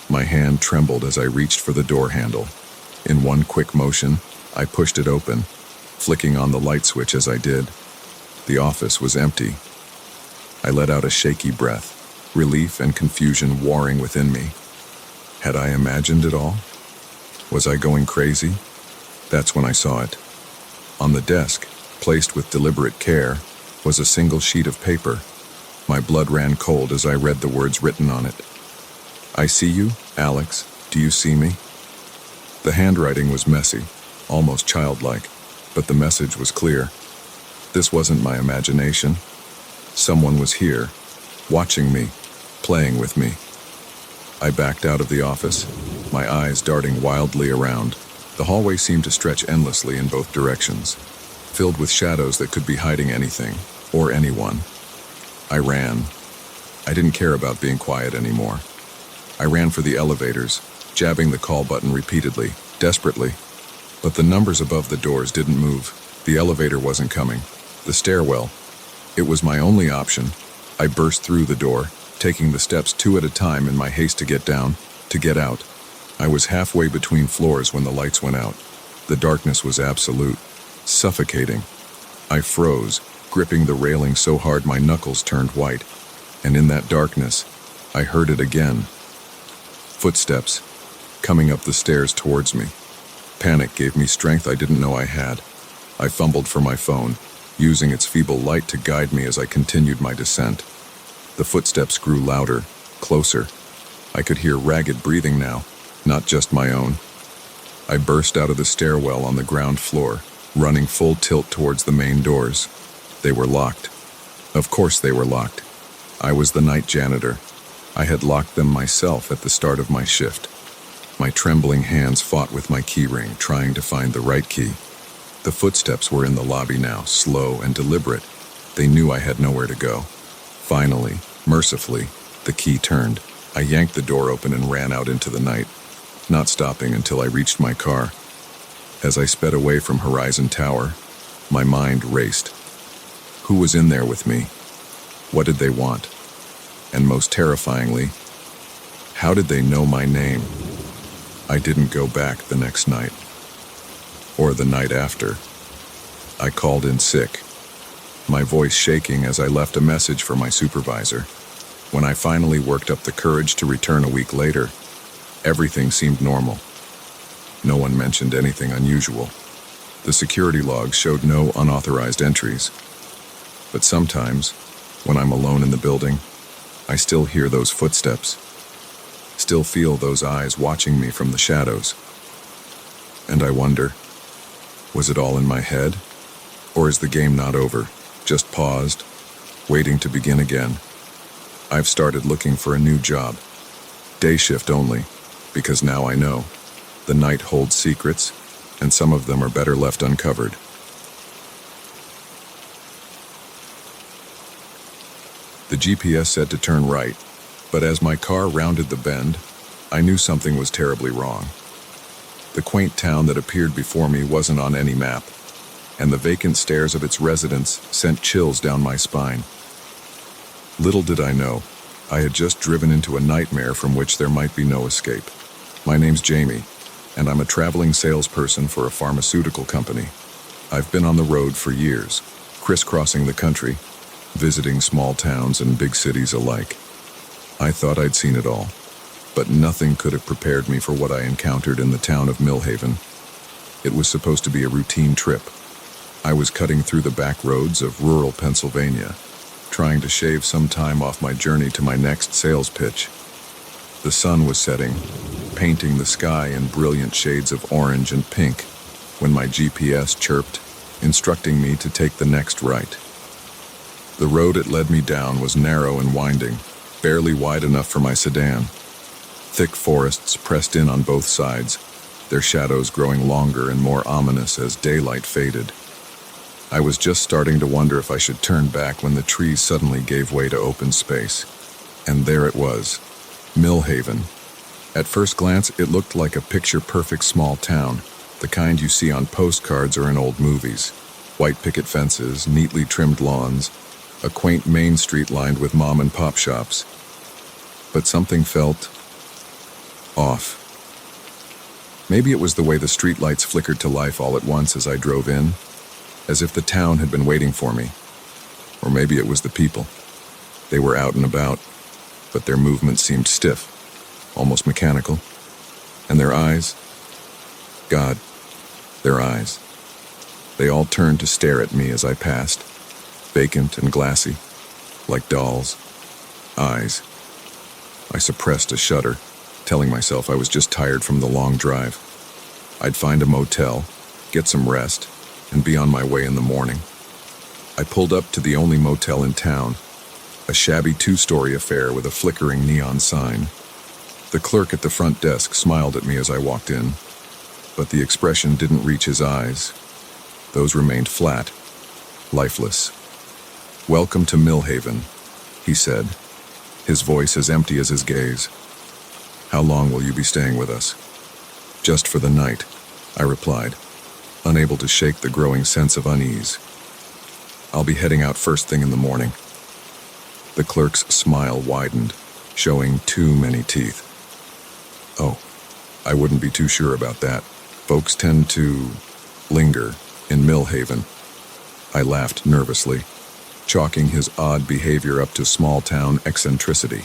My hand trembled as I reached for the door handle. In one quick motion, I pushed it open, flicking on the light switch as I did. The office was empty. I let out a shaky breath, relief and confusion warring within me. Had I imagined it all? Was I going crazy? That's when I saw it. On the desk, placed with deliberate care, was a single sheet of paper. My blood ran cold as I read the words written on it. "I see you, Alex. Do you see me?" The handwriting was messy, almost childlike, but the message was clear. This wasn't my imagination. Someone was here, watching me, playing with me. I backed out of the office, my eyes darting wildly around. The hallway seemed to stretch endlessly in both directions, filled with shadows that could be hiding anything, or anyone. I ran. I didn't care about being quiet anymore. I ran for the elevators, jabbing the call button repeatedly, desperately. But the numbers above the doors didn't move. The elevator wasn't coming. The stairwell. It was my only option. I burst through the door, taking the steps 2 at a time in my haste to get down, to get out. I was halfway between floors when the lights went out. The darkness was absolute, suffocating. I froze, gripping the railing so hard my knuckles turned white. And in that darkness, I heard it again. Footsteps, coming up the stairs towards me. Panic gave me strength I didn't know I had. I fumbled for my phone, using its feeble light to guide me as I continued my descent. The footsteps grew louder, closer. I could hear ragged breathing now, not just my own. I burst out of the stairwell on the ground floor, running full tilt towards the main doors. They were locked. Of course they were locked. I was the night janitor. I had locked them myself at the start of my shift. My trembling hands fought with my keyring, trying to find the right key. The footsteps were in the lobby now, slow and deliberate. They knew I had nowhere to go. Finally, mercifully, the key turned. I yanked the door open and ran out into the night, not stopping until I reached my car. As I sped away from Horizon Tower, my mind raced. Who was in there with me? What did they want? And most terrifyingly, how did they know my name? I didn't go back the next night. Or the night after. I called in sick, my voice shaking as I left a message for my supervisor. When I finally worked up the courage to return a week later, everything seemed normal. No one mentioned anything unusual. The security logs showed no unauthorized entries. But sometimes, when I'm alone in the building, I still hear those footsteps, still feel those eyes watching me from the shadows. And I wonder, was it all in my head? Or is the game not over, just paused, waiting to begin again? I've started looking for a new job. Day shift only, because now I know. The night holds secrets, and some of them are better left uncovered. The GPS said to turn right, but as my car rounded the bend, I knew something was terribly wrong. The quaint town that appeared before me wasn't on any map, and the vacant stares of its residents sent chills down my spine. Little did I know, I had just driven into a nightmare from which there might be no escape. My name's Jamie, and I'm a traveling salesperson for a pharmaceutical company. I've been on the road for years, crisscrossing the country, visiting small towns and big cities alike. I thought I'd seen it all, but nothing could have prepared me for what I encountered in the town of Millhaven. It was supposed to be a routine trip. I was cutting through the back roads of rural Pennsylvania, trying to shave some time off my journey to my next sales pitch. The sun was setting, painting the sky in brilliant shades of orange and pink, when my GPS chirped, instructing me to take the next right. The road it led me down was narrow and winding, barely wide enough for my sedan. Thick forests pressed in on both sides, their shadows growing longer and more ominous as daylight faded. I was just starting to wonder if I should turn back when the trees suddenly gave way to open space. And there it was, Millhaven, At first glance, it looked like a picture-perfect small town, the kind you see on postcards or in old movies. White picket fences, neatly trimmed lawns, a quaint main street lined with mom-and-pop shops. But something felt off. Maybe it was the way the streetlights flickered to life all at once as I drove in, as if the town had been waiting for me. Or maybe it was the people. They were out and about, but their movements seemed stiff, almost mechanical. And their eyes? God, their eyes. They all turned to stare at me as I passed, vacant and glassy, like dolls' eyes. I suppressed a shudder, telling myself I was just tired from the long drive. I'd find a motel, get some rest, and be on my way in the morning. I pulled up to the only motel in town, a shabby two-story affair with a flickering neon sign. The clerk at the front desk smiled at me as I walked in, but the expression didn't reach his eyes. Those remained flat, lifeless. "Welcome to Millhaven," he said, his voice as empty as his gaze. "How long will you be staying with us?" "Just for the night," I replied, unable to shake the growing sense of unease. "I'll be heading out first thing in the morning." The clerk's smile widened, showing too many teeth. "Oh, I wouldn't be too sure about that. Folks tend to linger in Millhaven." I laughed nervously, chalking his odd behavior up to small-town eccentricity.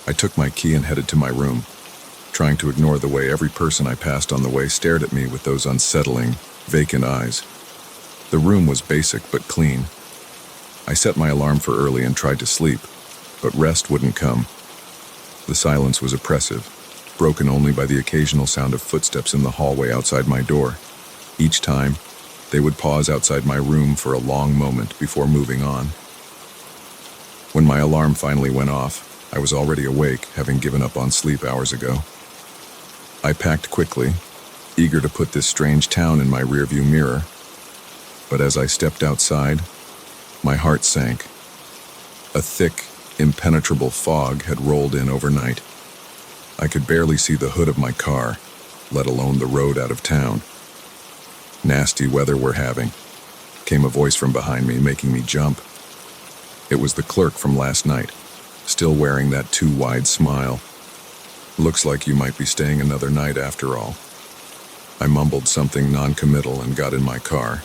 I took my key and headed to my room, trying to ignore the way every person I passed on the way stared at me with those unsettling, vacant eyes. The room was basic but clean. I set my alarm for early and tried to sleep, but rest wouldn't come. The silence was oppressive, broken only by the occasional sound of footsteps in the hallway outside my door. Each time, they would pause outside my room for a long moment before moving on. When my alarm finally went off, I was already awake, having given up on sleep hours ago. I packed quickly, eager to put this strange town in my rearview mirror. But as I stepped outside, my heart sank. A thick, impenetrable fog had rolled in overnight. I could barely see the hood of my car, let alone the road out of town. "Nasty weather we're having," came a voice from behind me, making me jump. It was the clerk from last night, still wearing that too wide smile. "Looks like you might be staying another night after all." I mumbled something non-committal and got in my car.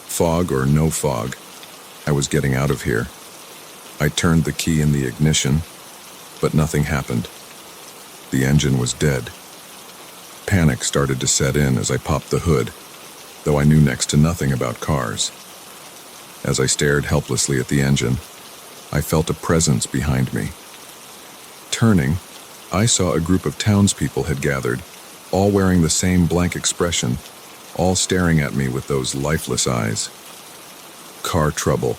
Fog or no fog, I was getting out of here. I turned the key in the ignition, but nothing happened. The engine was dead. Panic started to set in as I popped the hood, though I knew next to nothing about cars. As I stared helplessly at the engine, I felt a presence behind me. Turning, I saw a group of townspeople had gathered, all wearing the same blank expression, all staring at me with those lifeless eyes. "Car trouble?"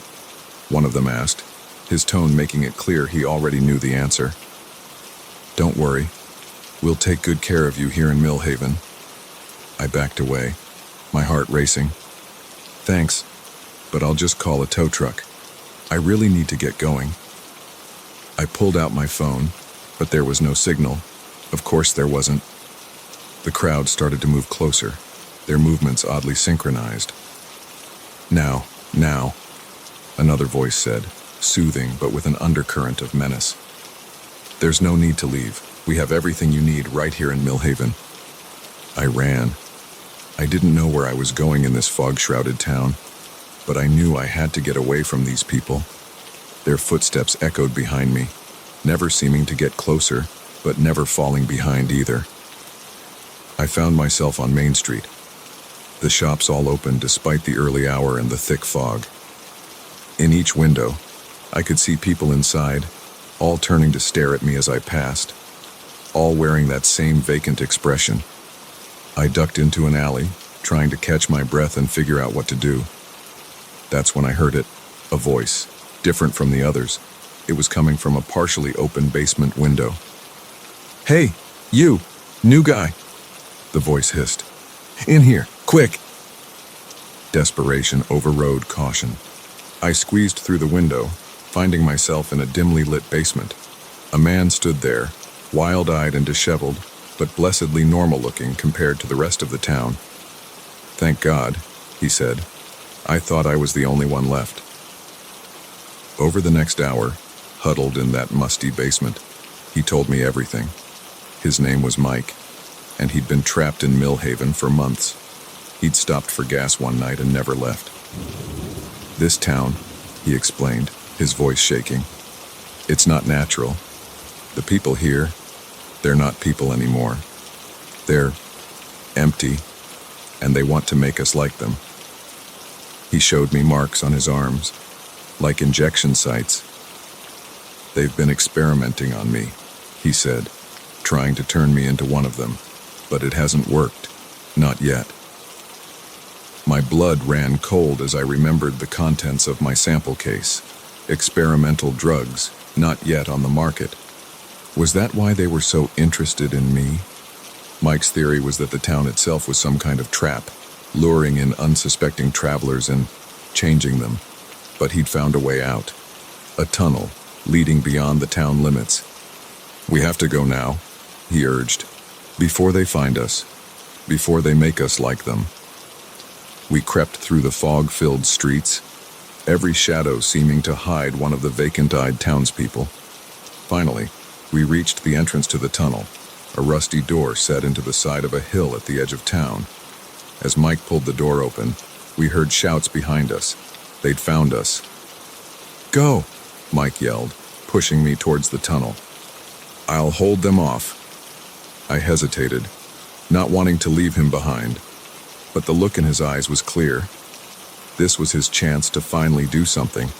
one of them asked, his tone making it clear he already knew the answer. "Don't worry, we'll take good care of you here in Millhaven." I backed away, my heart racing. "Thanks, but I'll just call a tow truck. I really need to get going." I pulled out my phone, but there was no signal. Of course there wasn't. The crowd started to move closer, their movements oddly synchronized. Now, another voice said, soothing but with an undercurrent of menace. "There's no need to leave. We have everything you need right here in Millhaven." I ran. I didn't know where I was going in this fog-shrouded town, but I knew I had to get away from these people. Their footsteps echoed behind me, never seeming to get closer, but never falling behind either. I found myself on Main Street. The shops all open despite the early hour and the thick fog. In each window, I could see people inside, all turning to stare at me as I passed, all wearing that same vacant expression. I ducked into an alley, trying to catch my breath and figure out what to do. That's when I heard it, a voice, different from the others. It was coming from a partially open basement window. "Hey, you, new guy," the voice hissed. "In here, quick!" Desperation overrode caution. I squeezed through the window, finding myself in a dimly lit basement. A man stood there, wild-eyed and disheveled, but blessedly normal-looking compared to the rest of the town. "Thank God," he said. "I thought I was the only one left." Over the next hour, huddled in that musty basement, he told me everything. His name was Mike, and he'd been trapped in Millhaven for months. He'd stopped for gas one night and never left. "This town," he explained, his voice shaking, "it's not natural. The people here, they're not people anymore. They're empty, and they want to make us like them." He showed me marks on his arms, like injection sites. "They've been experimenting on me," he said, trying to turn me into one of them, "but it hasn't worked. Not yet." My blood ran cold as I remembered the contents of my sample case. Experimental drugs, not yet on the market. Was that why they were so interested in me? Mike's theory was that the town itself was some kind of trap, luring in unsuspecting travelers and changing them. But he'd found a way out. A tunnel, leading beyond the town limits. "We have to go now," he urged, "before they find us, before they make us like them." We crept through the fog-filled streets, every shadow seeming to hide one of the vacant-eyed townspeople. Finally, we reached the entrance to the tunnel, a rusty door set into the side of a hill at the edge of town. As Mike pulled the door open, we heard shouts behind us. They'd found us. "Go!" Mike yelled, pushing me towards the tunnel. "I'll hold them off." I hesitated, not wanting to leave him behind, but the look in his eyes was clear. This was his chance to finally do something,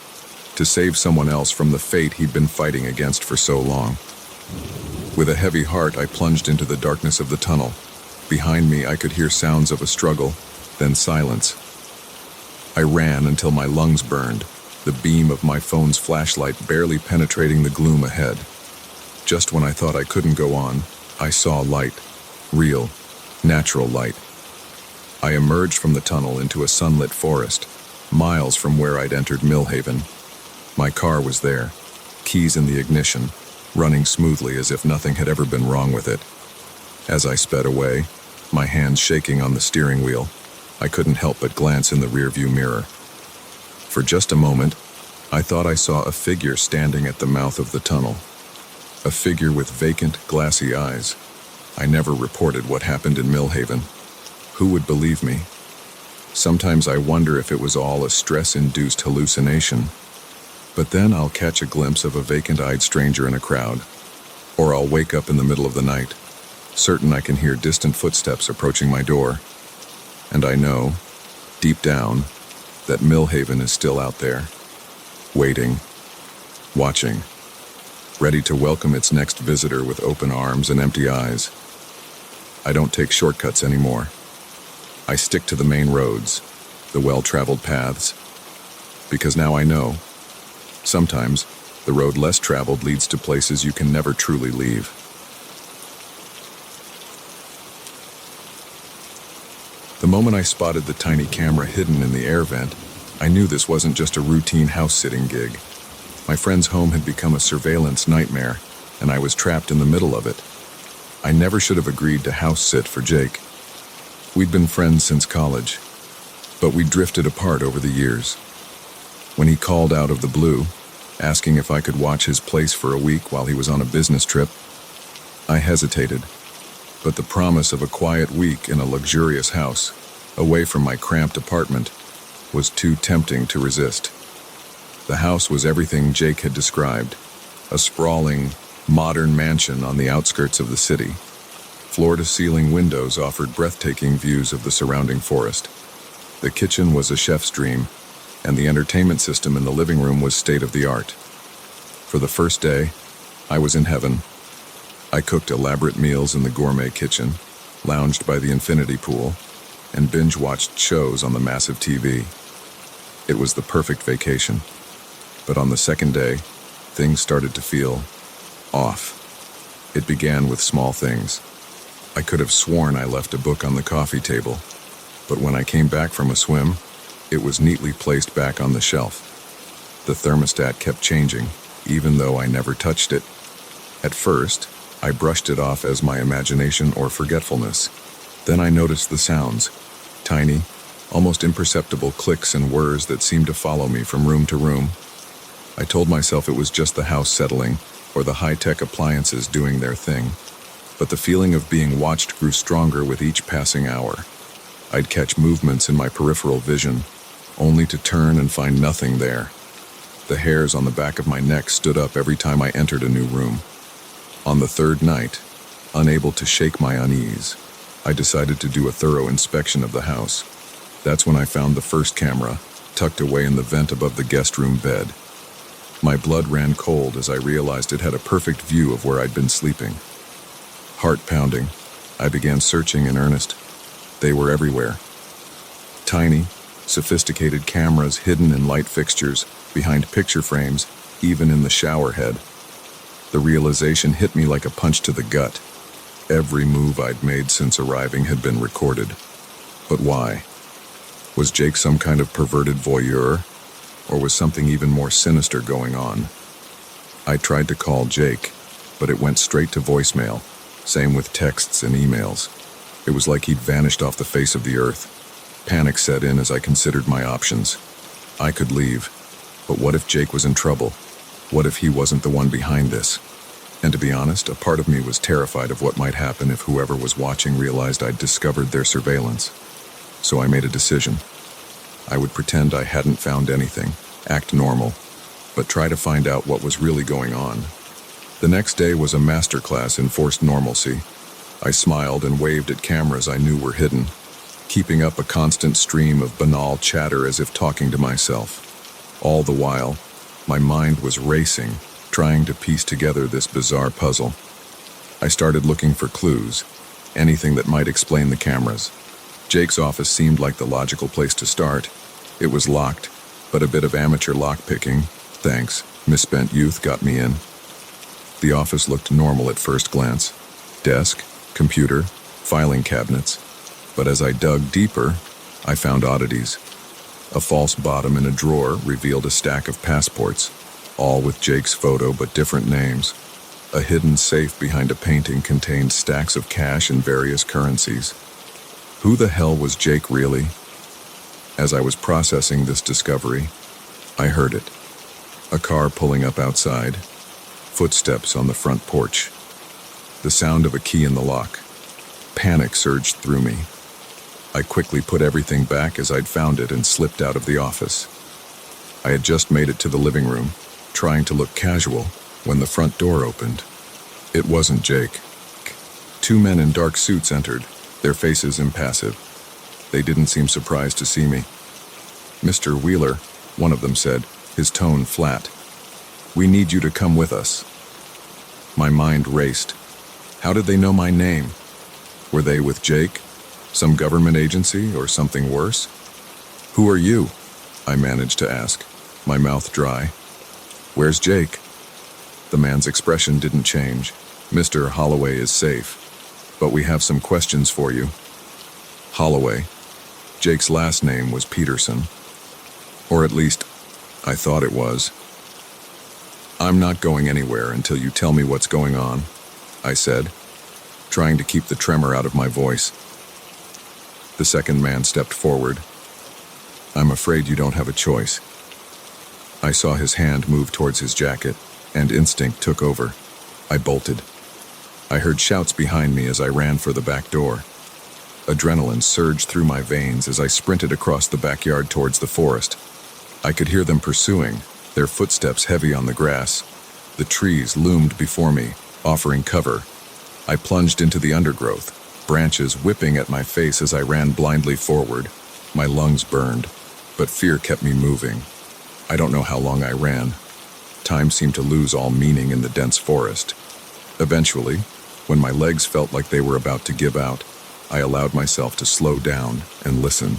to save someone else from the fate he'd been fighting against for so long. With a heavy heart, I plunged into the darkness of the tunnel. Behind me, I could hear sounds of a struggle, then silence. I ran until my lungs burned, the beam of my phone's flashlight barely penetrating the gloom ahead. Just when I thought I couldn't go on, I saw light. Real, natural light. I emerged from the tunnel into a sunlit forest, miles from where I'd entered Millhaven. My car was there, keys in the ignition, running smoothly as if nothing had ever been wrong with it. As I sped away, my hands shaking on the steering wheel, I couldn't help but glance in the rearview mirror. For just a moment, I thought I saw a figure standing at the mouth of the tunnel. A figure with vacant, glassy eyes. I never reported what happened in Millhaven. Who would believe me? Sometimes I wonder if it was all a stress-induced hallucination. But then I'll catch a glimpse of a vacant-eyed stranger in a crowd. Or I'll wake up in the middle of the night, certain I can hear distant footsteps approaching my door. And I know, deep down, that Millhaven is still out there, waiting, watching, ready to welcome its next visitor with open arms and empty eyes. I don't take shortcuts anymore. I stick to the main roads, the well-traveled paths, because now I know, sometimes the road less traveled leads to places you can never truly leave. The moment I spotted the tiny camera hidden in the air vent, I knew this wasn't just a routine house-sitting gig. My friend's home had become a surveillance nightmare, and I was trapped in the middle of it. I never should have agreed to house-sit for Jake. We'd been friends since college, but we drifted apart over the years. When he called out of the blue, asking if I could watch his place for a week while he was on a business trip, I hesitated. But the promise of a quiet week in a luxurious house, away from my cramped apartment, was too tempting to resist. The house was everything Jake had described, a sprawling, modern mansion on the outskirts of the city. Floor-to-ceiling windows offered breathtaking views of the surrounding forest. The kitchen was a chef's dream, and the entertainment system in the living room was state-of-the-art. For the first day, I was in heaven. I cooked elaborate meals in the gourmet kitchen, lounged by the infinity pool, and binge-watched shows on the massive TV. It was the perfect vacation. But on the second day, things started to feel off. It began with small things. I could have sworn I left a book on the coffee table, but when I came back from a swim, it was neatly placed back on the shelf. The thermostat kept changing, even though I never touched it. At first, I brushed it off as my imagination or forgetfulness. Then I noticed the sounds. Tiny, almost imperceptible clicks and whirs that seemed to follow me from room to room. I told myself it was just the house settling, or the high-tech appliances doing their thing. But the feeling of being watched grew stronger with each passing hour. I'd catch movements in my peripheral vision, only to turn and find nothing there. The hairs on the back of my neck stood up every time I entered a new room. On the third night, unable to shake my unease, I decided to do a thorough inspection of the house. That's when I found the first camera, tucked away in the vent above the guest room bed. My blood ran cold as I realized it had a perfect view of where I'd been sleeping. Heart pounding, I began searching in earnest. They were everywhere. Tiny, sophisticated cameras hidden in light fixtures, behind picture frames, even in the shower head. The realization hit me like a punch to the gut. Every move I'd made since arriving had been recorded. But why? Was Jake some kind of perverted voyeur? Or was something even more sinister going on? I tried to call Jake, but it went straight to voicemail. Same with texts and emails. It was like he'd vanished off the face of the earth. Panic set in as I considered my options. I could leave, but what if Jake was in trouble? What if he wasn't the one behind this? And to be honest, a part of me was terrified of what might happen if whoever was watching realized I'd discovered their surveillance. So I made a decision. I would pretend I hadn't found anything, act normal, but try to find out what was really going on. The next day was a masterclass in forced normalcy. I smiled and waved at cameras I knew were hidden, keeping up a constant stream of banal chatter as if talking to myself. All the while, my mind was racing, trying to piece together this bizarre puzzle. I started looking for clues, anything that might explain the cameras. Jake's office seemed like the logical place to start. It was locked, but a bit of amateur lockpicking, thanks, misspent youth, got me in. The office looked normal at first glance. Desk, computer, filing cabinets. But as I dug deeper, I found oddities. A false bottom in a drawer revealed a stack of passports, all with Jake's photo but different names. A hidden safe behind a painting contained stacks of cash in various currencies. Who the hell was Jake really? As I was processing this discovery, I heard it. A car pulling up outside. Footsteps on the front porch. The sound of a key in the lock. Panic surged through me. I quickly put everything back as I'd found it and slipped out of the office. I had just made it to the living room, trying to look casual, when the front door opened. It wasn't Jake. Two men in dark suits entered, their faces impassive. They didn't seem surprised to see me. "Mr. Wheeler," one of them said, his tone flat. "We need you to come with us." My mind raced. How did they know my name? Were they with Jake? Some government agency or something worse? "Who are you?" I managed to ask, my mouth dry. "Where's Jake?" The man's expression didn't change. "Mr. Holloway is safe, but we have some questions for you." Holloway. Jake's last name was Peterson. Or at least, I thought it was. "I'm not going anywhere until you tell me what's going on," I said, trying to keep the tremor out of my voice. The second man stepped forward. "I'm afraid you don't have a choice." I saw his hand move towards his jacket, and instinct took over. I bolted. I heard shouts behind me as I ran for the back door. Adrenaline surged through my veins as I sprinted across the backyard towards the forest. I could hear them pursuing, their footsteps heavy on the grass. The trees loomed before me, offering cover. I plunged into the undergrowth, branches whipping at my face as I ran blindly forward. My lungs burned, but fear kept me moving. I don't know how long I ran. Time seemed to lose all meaning in the dense forest. Eventually, when my legs felt like they were about to give out, I allowed myself to slow down and listen.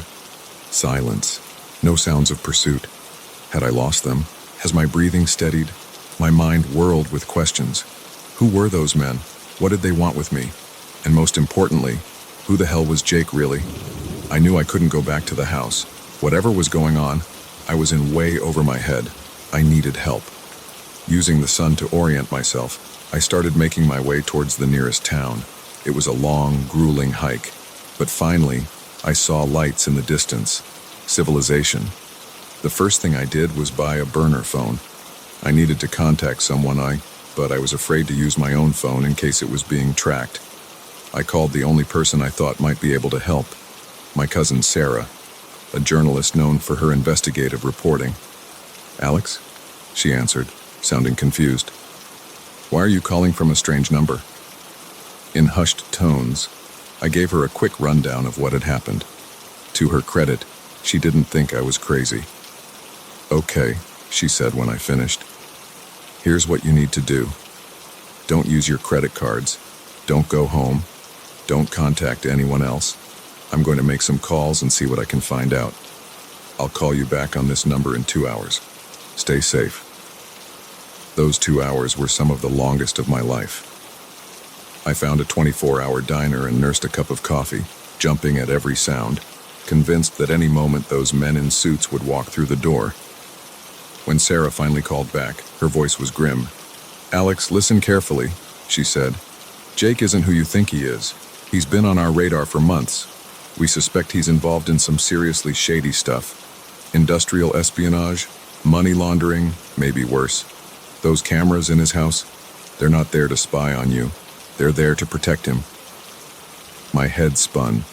Silence. No sounds of pursuit. Had I lost them? Has my breathing steadied? My mind whirled with questions. Who were those men? What did they want with me? And most importantly, who the hell was Jake really? I knew I couldn't go back to the house. Whatever was going on, I was in way over my head. I needed help. Using the sun to orient myself, I started making my way towards the nearest town. It was a long, grueling hike, but finally, I saw lights in the distance. Civilization. The first thing I did was buy a burner phone. I needed to contact someone, but I was afraid to use my own phone in case it was being tracked. I called the only person I thought might be able to help, my cousin Sarah, a journalist known for her investigative reporting. "Alex?" she answered, sounding confused. "Why are you calling from a strange number?" In hushed tones, I gave her a quick rundown of what had happened. To her credit, she didn't think I was crazy. "Okay," she said when I finished. "Here's what you need to do. Don't use your credit cards. Don't go home. Don't contact anyone else. I'm going to make some calls and see what I can find out. I'll call you back on this number in 2 hours. Stay safe." Those 2 hours were some of the longest of my life. I found a 24-hour diner and nursed a cup of coffee, jumping at every sound, convinced that any moment those men in suits would walk through the door. When Sarah finally called back, her voice was grim. "Alex, listen carefully," she said. "Jake isn't who you think he is. He's been on our radar for months. We suspect he's involved in some seriously shady stuff. Industrial espionage, money laundering, maybe worse. Those cameras in his house, they're not there to spy on you. They're there to protect him." My head spun.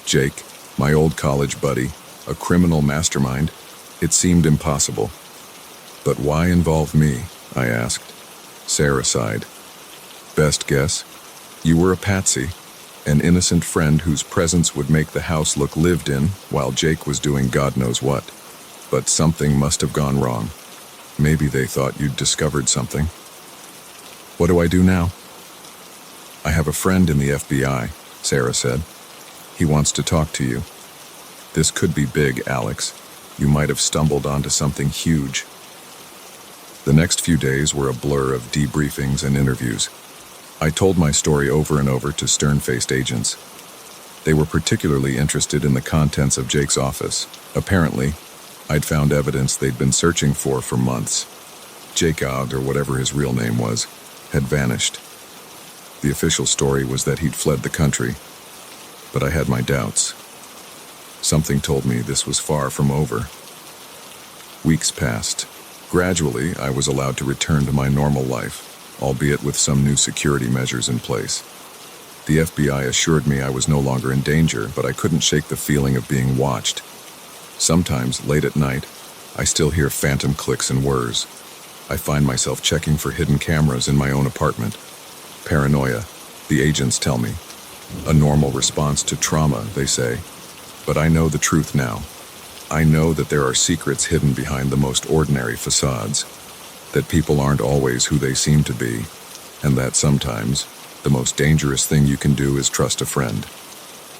Jake, my old college buddy, a criminal mastermind. It seemed impossible. "But why involve me?" I asked. Sarah sighed. "Best guess? You were a patsy, an innocent friend whose presence would make the house look lived in while Jake was doing God knows what. But something must have gone wrong. Maybe they thought you'd discovered something." "What do I do now?" "I have a friend in the FBI," Sarah said. "He wants to talk to you. This could be big, Alex. You might have stumbled onto something huge." The next few days were a blur of debriefings and interviews. I told my story over and over to stern-faced agents. They were particularly interested in the contents of Jake's office. Apparently, I'd found evidence they'd been searching for months. Jake Odd, or whatever his real name was, had vanished. The official story was that he'd fled the country, but I had my doubts. Something told me this was far from over. Weeks passed. Gradually, I was allowed to return to my normal life, albeit with some new security measures in place. The FBI assured me I was no longer in danger, but I couldn't shake the feeling of being watched. Sometimes, late at night, I still hear phantom clicks and whirs. I find myself checking for hidden cameras in my own apartment. Paranoia, the agents tell me. A normal response to trauma, they say. But I know the truth now. I know that there are secrets hidden behind the most ordinary facades, that people aren't always who they seem to be, and that sometimes the most dangerous thing you can do is trust a friend.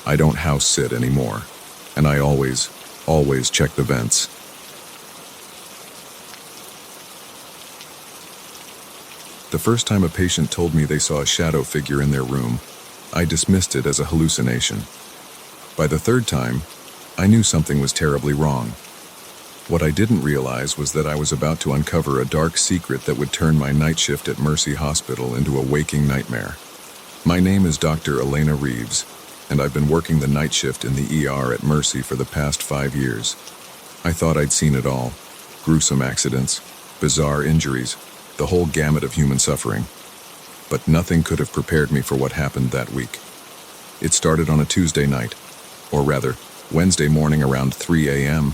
I don't house sit anymore, and I always check the vents. The first time a patient told me they saw a shadow figure in their room, I dismissed it as a hallucination. By the third time, I knew something was terribly wrong. What I didn't realize was that I was about to uncover a dark secret that would turn my night shift at Mercy Hospital into a waking nightmare. My name is Dr. Elena Reeves, and I've been working the night shift in the ER at Mercy for the past 5 years. I thought I'd seen it all. Gruesome accidents, bizarre injuries, the whole gamut of human suffering. But nothing could have prepared me for what happened that week. It started on a Tuesday night, or rather, Wednesday morning around 3 a.m.,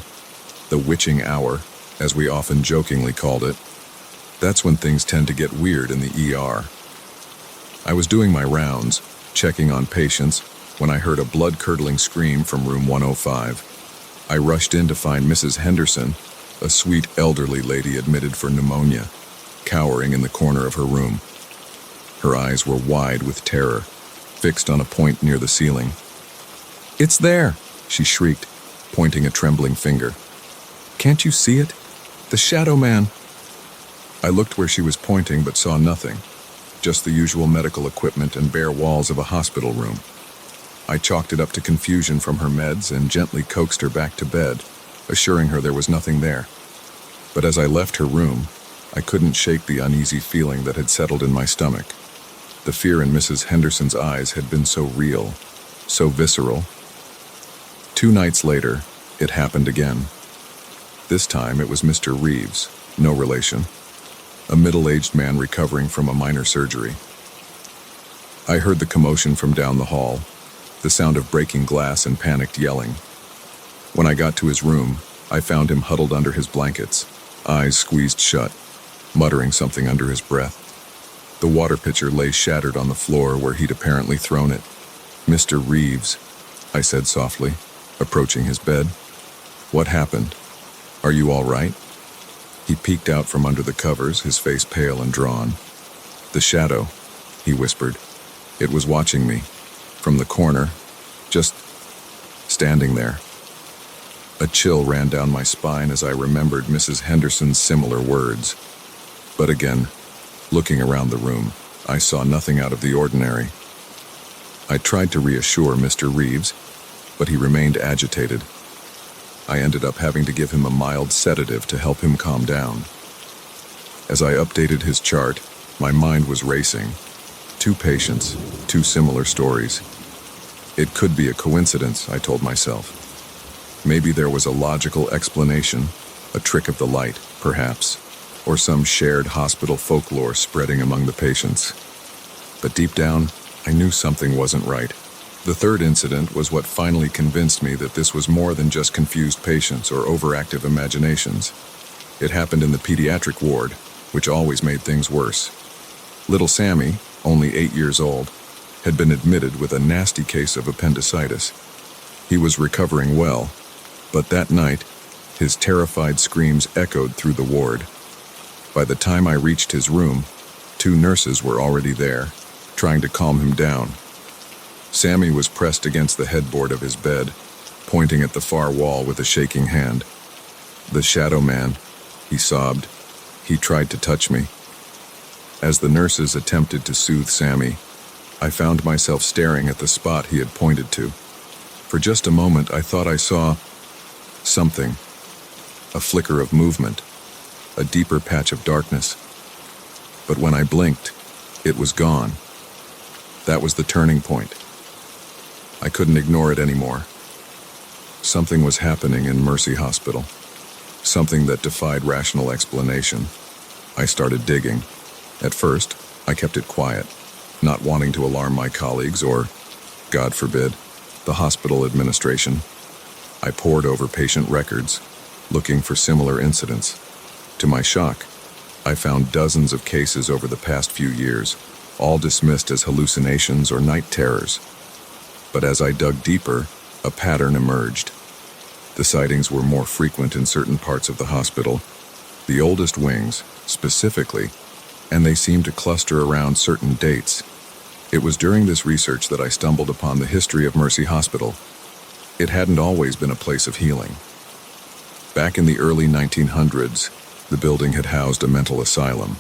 the witching hour, as we often jokingly called it. That's when things tend to get weird in the ER. I was doing my rounds, checking on patients, when I heard a blood-curdling scream from room 105. I rushed in to find Mrs. Henderson, a sweet elderly lady admitted for pneumonia, cowering in the corner of her room. Her eyes were wide with terror, fixed on a point near the ceiling. "It's there!" she shrieked, pointing a trembling finger. "Can't you see it? The shadow man!" I looked where she was pointing but saw nothing, just the usual medical equipment and bare walls of a hospital room. I chalked it up to confusion from her meds and gently coaxed her back to bed, assuring her there was nothing there. But as I left her room, I couldn't shake the uneasy feeling that had settled in my stomach. The fear in Mrs. Henderson's eyes had been so real, so visceral. 2 nights later, it happened again. This time it was Mr. Reeves, no relation, a middle-aged man recovering from a minor surgery. I heard the commotion from down the hall, the sound of breaking glass and panicked yelling. When I got to his room, I found him huddled under his blankets, eyes squeezed shut, muttering something under his breath. The water pitcher lay shattered on the floor where he'd apparently thrown it. "Mr. Reeves," I said softly, approaching his bed. "What happened? Are you all right?" He peeked out from under the covers, his face pale and drawn. "The shadow," he whispered. "It was watching me, from the corner, just standing there." A chill ran down my spine as I remembered Mrs. Henderson's similar words. But again, looking around the room, I saw nothing out of the ordinary. I tried to reassure Mr. Reeves, but he remained agitated. I ended up having to give him a mild sedative to help him calm down. As I updated his chart, my mind was racing. 2 patients, 2 similar stories. It could be a coincidence, I told myself. Maybe there was a logical explanation, a trick of the light, perhaps, or some shared hospital folklore spreading among the patients. But deep down, I knew something wasn't right. The 3rd incident was what finally convinced me that this was more than just confused patients or overactive imaginations. It happened in the pediatric ward, which always made things worse. Little Sammy, only 8 years old, had been admitted with a nasty case of appendicitis. He was recovering well, but that night, his terrified screams echoed through the ward. By the time I reached his room, 2 nurses were already there, trying to calm him down. Sammy was pressed against the headboard of his bed, pointing at the far wall with a shaking hand. "The shadow man," he sobbed. "He tried to touch me." As the nurses attempted to soothe Sammy, I found myself staring at the spot he had pointed to. For just a moment, I thought I saw something, a flicker of movement, a deeper patch of darkness. But when I blinked, it was gone. That was the turning point. I couldn't ignore it anymore. Something was happening in Mercy Hospital, something that defied rational explanation. I started digging. At first, I kept it quiet, not wanting to alarm my colleagues or, God forbid, the hospital administration. I pored over patient records, looking for similar incidents. To my shock, I found dozens of cases over the past few years, all dismissed as hallucinations or night terrors. But as I dug deeper, a pattern emerged. The sightings were more frequent in certain parts of the hospital, the oldest wings, specifically, and they seemed to cluster around certain dates. It was during this research that I stumbled upon the history of Mercy Hospital. It hadn't always been a place of healing. Back in the early 1900s, the building had housed a mental asylum.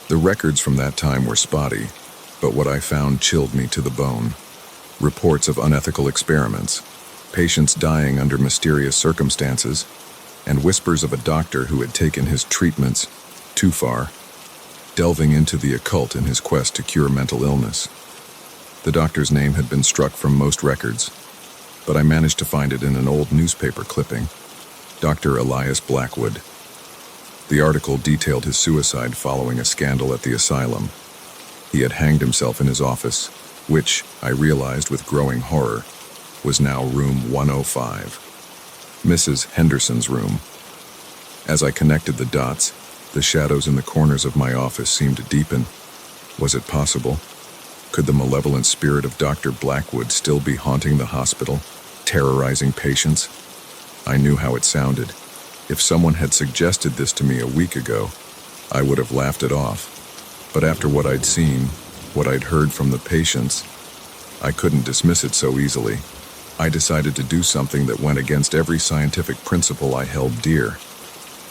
The records from that time were spotty, but what I found chilled me to the bone. Reports of unethical experiments, patients dying under mysterious circumstances, and whispers of a doctor who had taken his treatments too far, delving into the occult in his quest to cure mental illness. The doctor's name had been struck from most records, but I managed to find it in an old newspaper clipping. Dr. Elias Blackwood. The article detailed his suicide following a scandal at the asylum. He had hanged himself in his office, which, I realized with growing horror, was now room 105, Mrs. Henderson's room. As I connected the dots, the shadows in the corners of my office seemed to deepen. Was it possible? Could the malevolent spirit of Dr. Blackwood still be haunting the hospital, terrorizing patients? I knew how it sounded. If someone had suggested this to me a week ago, I would have laughed it off. But after what I'd seen, what I'd heard from the patients, I couldn't dismiss it so easily. I decided to do something that went against every scientific principle I held dear.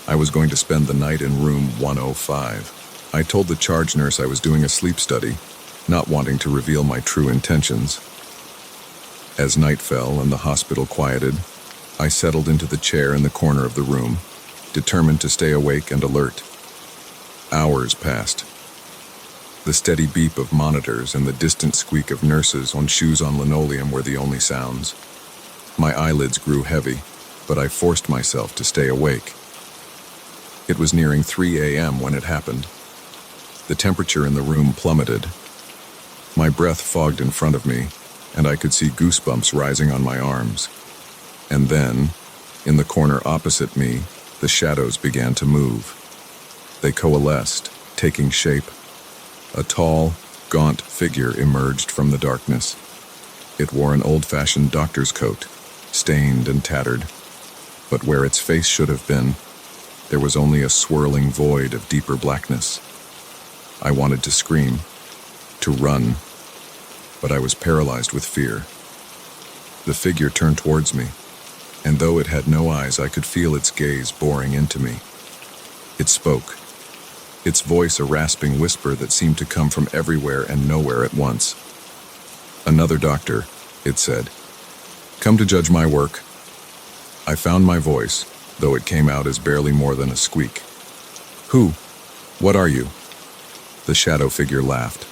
I was going to spend the night in room 105. I told the charge nurse I was doing a sleep study, not wanting to reveal my true intentions. As night fell and the hospital quieted, I settled into the chair in the corner of the room, determined to stay awake and alert. Hours passed. The steady beep of monitors and the distant squeak of nurses on shoes on linoleum were the only sounds. My eyelids grew heavy, but I forced myself to stay awake. It was nearing 3 a.m. when it happened. The temperature in the room plummeted. My breath fogged in front of me, and I could see goosebumps rising on my arms. And then, in the corner opposite me, the shadows began to move. They coalesced, taking shape. A tall, gaunt figure emerged from the darkness. It wore an old-fashioned doctor's coat, stained and tattered. But where its face should have been, there was only a swirling void of deeper blackness. I wanted to scream, to run, but I was paralyzed with fear. The figure turned towards me, and though it had no eyes, I could feel its gaze boring into me. It spoke, its voice a rasping whisper that seemed to come from everywhere and nowhere at once. "Another doctor," it said. "Come to judge my work." I found my voice, though it came out as barely more than a squeak. "Who? What are you?" The shadow figure laughed,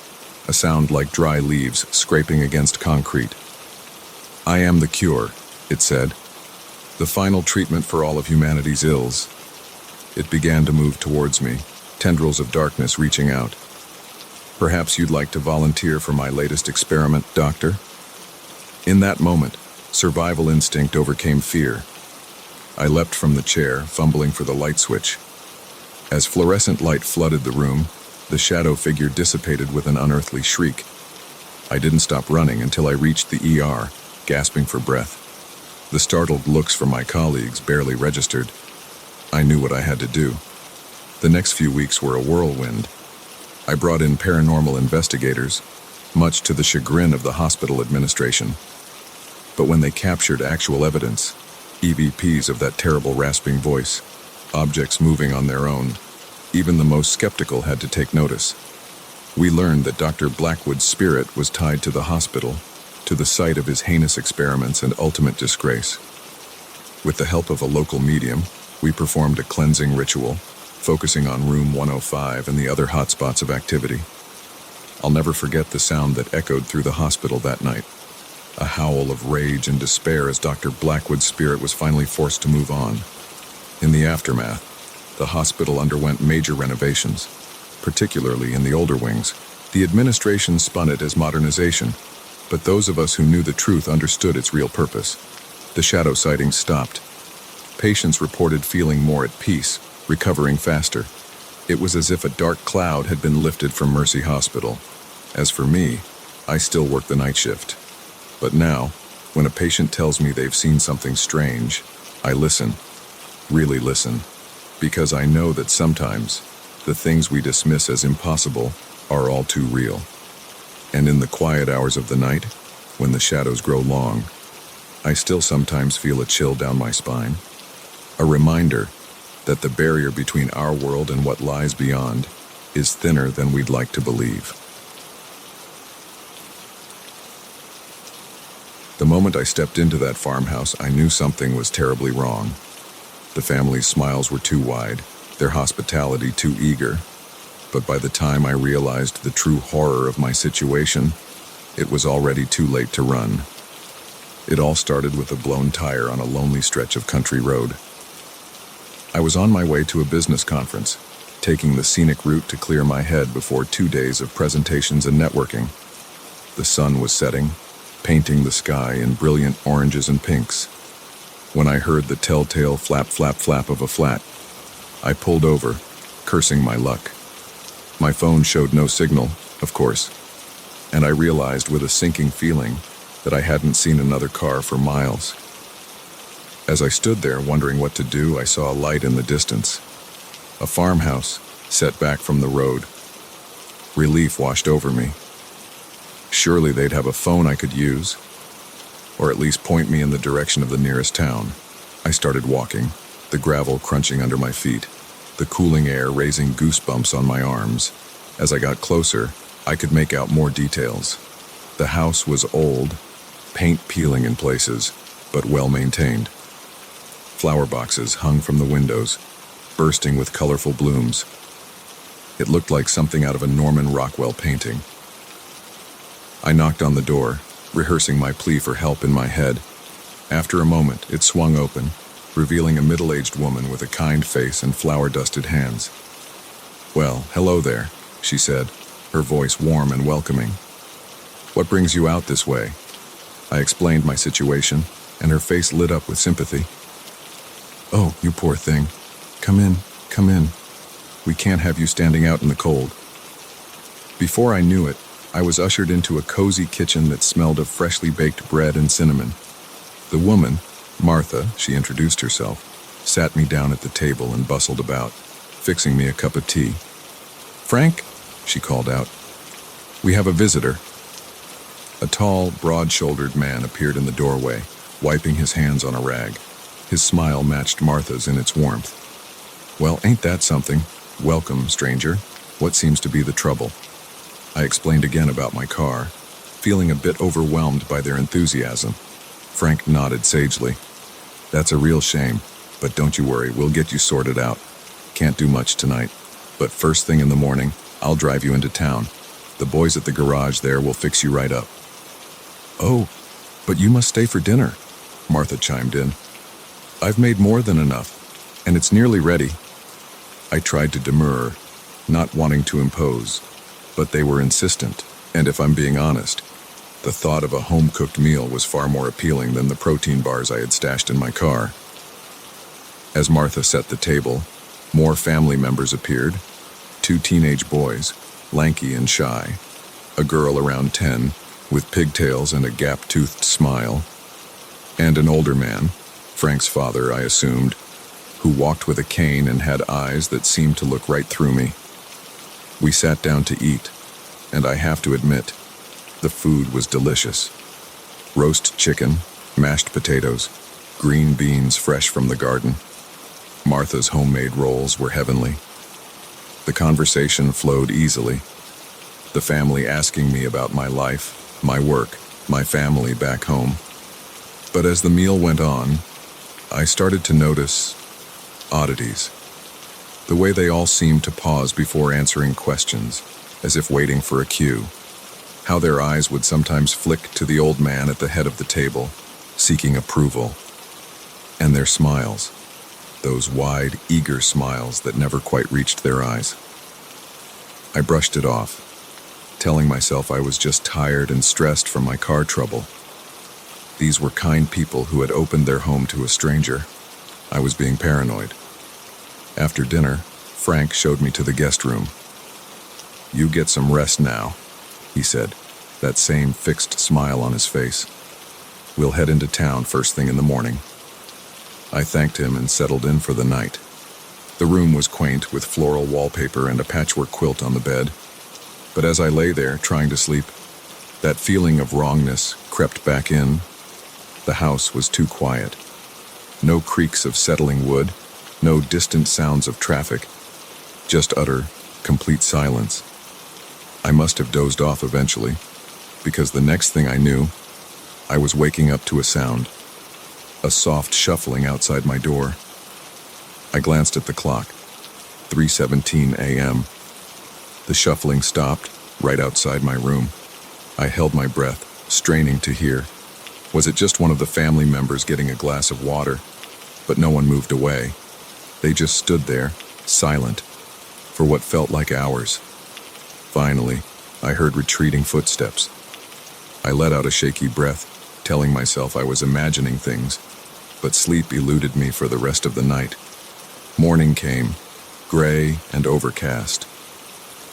a sound like dry leaves scraping against concrete. "I am the cure," it said. "The final treatment for all of humanity's ills." It began to move towards me, tendrils of darkness reaching out. "Perhaps you'd like to volunteer for my latest experiment, Doctor?" In that moment, survival instinct overcame fear. I leapt from the chair, fumbling for the light switch. As fluorescent light flooded the room, the shadow figure dissipated with an unearthly shriek. I didn't stop running until I reached the ER, gasping for breath. The startled looks from my colleagues barely registered. I knew what I had to do. The next few weeks were a whirlwind. I brought in paranormal investigators, much to the chagrin of the hospital administration. But when they captured actual evidence, EVPs of that terrible rasping voice, objects moving on their own, even the most skeptical had to take notice. We learned that Dr. Blackwood's spirit was tied to the hospital, to the site of his heinous experiments and ultimate disgrace. With the help of a local medium, we performed a cleansing ritual, focusing on room 105 and the other hotspots of activity. I'll never forget the sound that echoed through the hospital that night. A howl of rage and despair as Dr. Blackwood's spirit was finally forced to move on. In the aftermath, the hospital underwent major renovations, particularly in the older wings. The administration spun it as modernization, but those of us who knew the truth understood its real purpose. The shadow sightings stopped. Patients reported feeling more at peace, recovering faster. It was as if a dark cloud had been lifted from Mercy Hospital. As for me, I still work the night shift. But now, when a patient tells me they've seen something strange, I listen, really listen, because I know that sometimes the things we dismiss as impossible are all too real. And in the quiet hours of the night, when the shadows grow long, I still sometimes feel a chill down my spine. A reminder that the barrier between our world and what lies beyond is thinner than we'd like to believe. The moment I stepped into that farmhouse, I knew something was terribly wrong. The family's smiles were too wide, their hospitality too eager. But by the time I realized the true horror of my situation, it was already too late to run. It all started with a blown tire on a lonely stretch of country road. I was on my way to a business conference, taking the scenic route to clear my head before 2 days of presentations and networking. The sun was setting, painting the sky in brilliant oranges and pinks. When I heard the telltale flap, flap, flap of a flat, I pulled over, cursing my luck. My phone showed no signal, of course, and I realized with a sinking feeling that I hadn't seen another car for miles. As I stood there wondering what to do, I saw a light in the distance. A farmhouse, set back from the road. Relief washed over me. Surely they'd have a phone I could use, or at least point me in the direction of the nearest town. I started walking, the gravel crunching under my feet, the cooling air raising goosebumps on my arms. As I got closer, I could make out more details. The house was old, paint peeling in places, but well maintained. Flower boxes hung from the windows, bursting with colorful blooms. It looked like something out of a Norman Rockwell painting. I knocked on the door, rehearsing my plea for help in my head. After a moment, it swung open, revealing a middle-aged woman with a kind face and flour-dusted hands. "Well, hello there," she said, her voice warm and welcoming. "What brings you out this way?" I explained my situation, and her face lit up with sympathy. "Oh, you poor thing. Come in, come in. We can't have you standing out in the cold." Before I knew it, I was ushered into a cozy kitchen that smelled of freshly baked bread and cinnamon. The woman, Martha, she introduced herself, sat me down at the table and bustled about, fixing me a cup of tea. "Frank," she called out, "we have a visitor." A tall, broad-shouldered man appeared in the doorway, wiping his hands on a rag. His smile matched Martha's in its warmth. "Well, ain't that something? Welcome, stranger. What seems to be the trouble?" I explained again about my car, feeling a bit overwhelmed by their enthusiasm. Frank nodded sagely. "That's a real shame, but don't you worry, we'll get you sorted out. Can't do much tonight, but first thing in the morning, I'll drive you into town. The boys at the garage there will fix you right up." "Oh, but you must stay for dinner," Martha chimed in. "I've made more than enough, and it's nearly ready." I tried to demur, not wanting to impose, but they were insistent, and if I'm being honest, the thought of a home-cooked meal was far more appealing than the protein bars I had stashed in my car. As Martha set the table, more family members appeared. 2 teenage boys, lanky and shy, a girl around 10, with pigtails and a gap-toothed smile, and an older man, Frank's father, I assumed, who walked with a cane and had eyes that seemed to look right through me. We sat down to eat, and I have to admit, the food was delicious. Roast chicken, mashed potatoes, green beans fresh from the garden. Martha's homemade rolls were heavenly. The conversation flowed easily, the family asking me about my life, my work, my family back home. But as the meal went on, I started to notice oddities. The way they all seemed to pause before answering questions, as if waiting for a cue. How their eyes would sometimes flick to the old man at the head of the table, seeking approval. And their smiles, those wide, eager smiles that never quite reached their eyes. I brushed it off, telling myself I was just tired and stressed from my car trouble. These were kind people who had opened their home to a stranger. I was being paranoid. After dinner, Frank showed me to the guest room. "You get some rest now," he said, that same fixed smile on his face. "We'll head into town first thing in the morning." I thanked him and settled in for the night. The room was quaint with floral wallpaper and a patchwork quilt on the bed. But as I lay there trying to sleep, that feeling of wrongness crept back in. The house was too quiet. No creaks of settling wood, no distant sounds of traffic, just utter, complete silence. I must have dozed off eventually, because the next thing I knew, I was waking up to a sound, a soft shuffling outside my door. I glanced at the clock, 3:17 a.m. The shuffling stopped right outside my room. I held my breath, straining to hear. Was it just one of the family members getting a glass of water? But no one moved away. They just stood there, silent, for what felt like hours. Finally, I heard retreating footsteps. I let out a shaky breath, telling myself I was imagining things, but sleep eluded me for the rest of the night. Morning came, gray and overcast.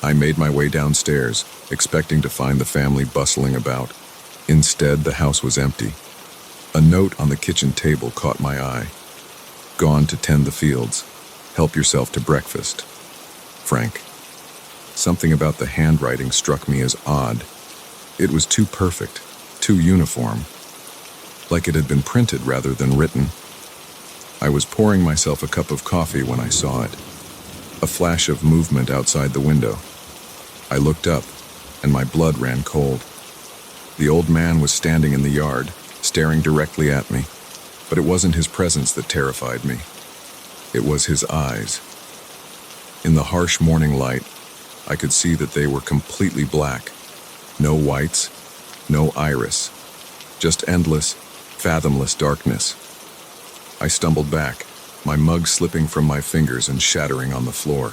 I made my way downstairs, expecting to find the family bustling about. Instead, the house was empty. A note on the kitchen table caught my eye. "Gone to tend the fields. Help yourself to breakfast. Frank." Something about the handwriting struck me as odd. It was too perfect, too uniform, like it had been printed rather than written. I was pouring myself a cup of coffee when I saw it. A flash of movement outside the window. I looked up, and my blood ran cold. The old man was standing in the yard, staring directly at me, but it wasn't his presence that terrified me. It was his eyes. In the harsh morning light, I could see that they were completely black. No whites, no iris. Just endless, fathomless darkness. I stumbled back, my mug slipping from my fingers and shattering on the floor.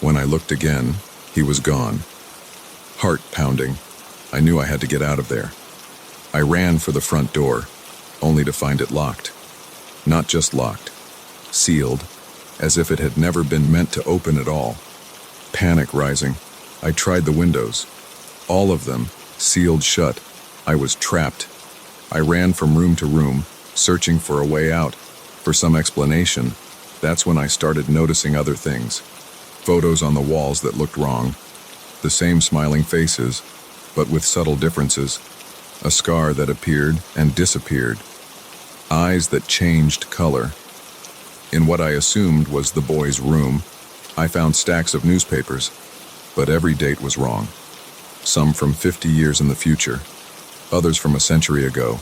When I looked again, he was gone. Heart pounding, I knew I had to get out of there. I ran for the front door, only to find it locked. Not just locked, sealed, as if it had never been meant to open at all. Panic rising, I tried the windows. All of them, sealed shut. I was trapped. I ran from room to room, searching for a way out, for some explanation. That's when I started noticing other things. Photos on the walls that looked wrong. The same smiling faces, but with subtle differences. A scar that appeared and disappeared. Eyes that changed color. In what I assumed was the boy's room, I found stacks of newspapers, but every date was wrong. Some from 50 years in the future, others from a century ago.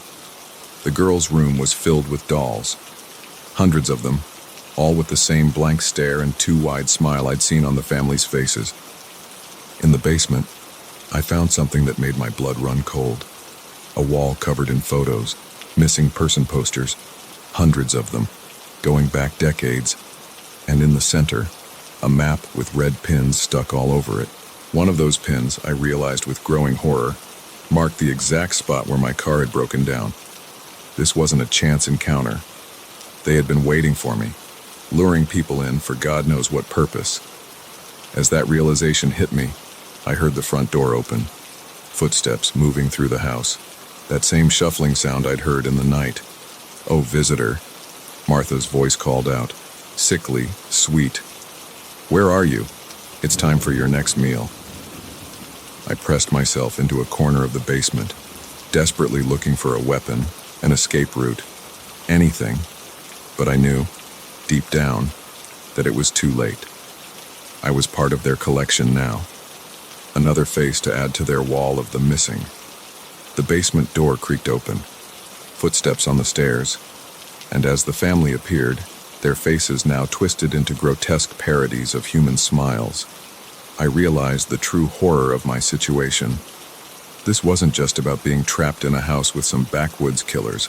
The girl's room was filled with dolls. Hundreds of them, all with the same blank stare and too wide smile I'd seen on the family's faces. In the basement, I found something that made my blood run cold. A wall covered in photos, missing person posters, hundreds of them, going back decades, and in the center, a map with red pins stuck all over it. One of those pins, I realized with growing horror, marked the exact spot where my car had broken down. This wasn't a chance encounter. They had been waiting for me, luring people in for God knows what purpose. As that realization hit me, I heard the front door open, footsteps moving through the house. That same shuffling sound I'd heard in the night. "Oh, visitor," Martha's voice called out, sickly, sweet. "Where are you? It's time for your next meal." I pressed myself into a corner of the basement, desperately looking for a weapon, an escape route, anything. But I knew, deep down, that it was too late. I was part of their collection now. Another face to add to their wall of the missing. The basement door creaked open, footsteps on the stairs, and as the family appeared, their faces now twisted into grotesque parodies of human smiles, I realized the true horror of my situation. This wasn't just about being trapped in a house with some backwoods killers.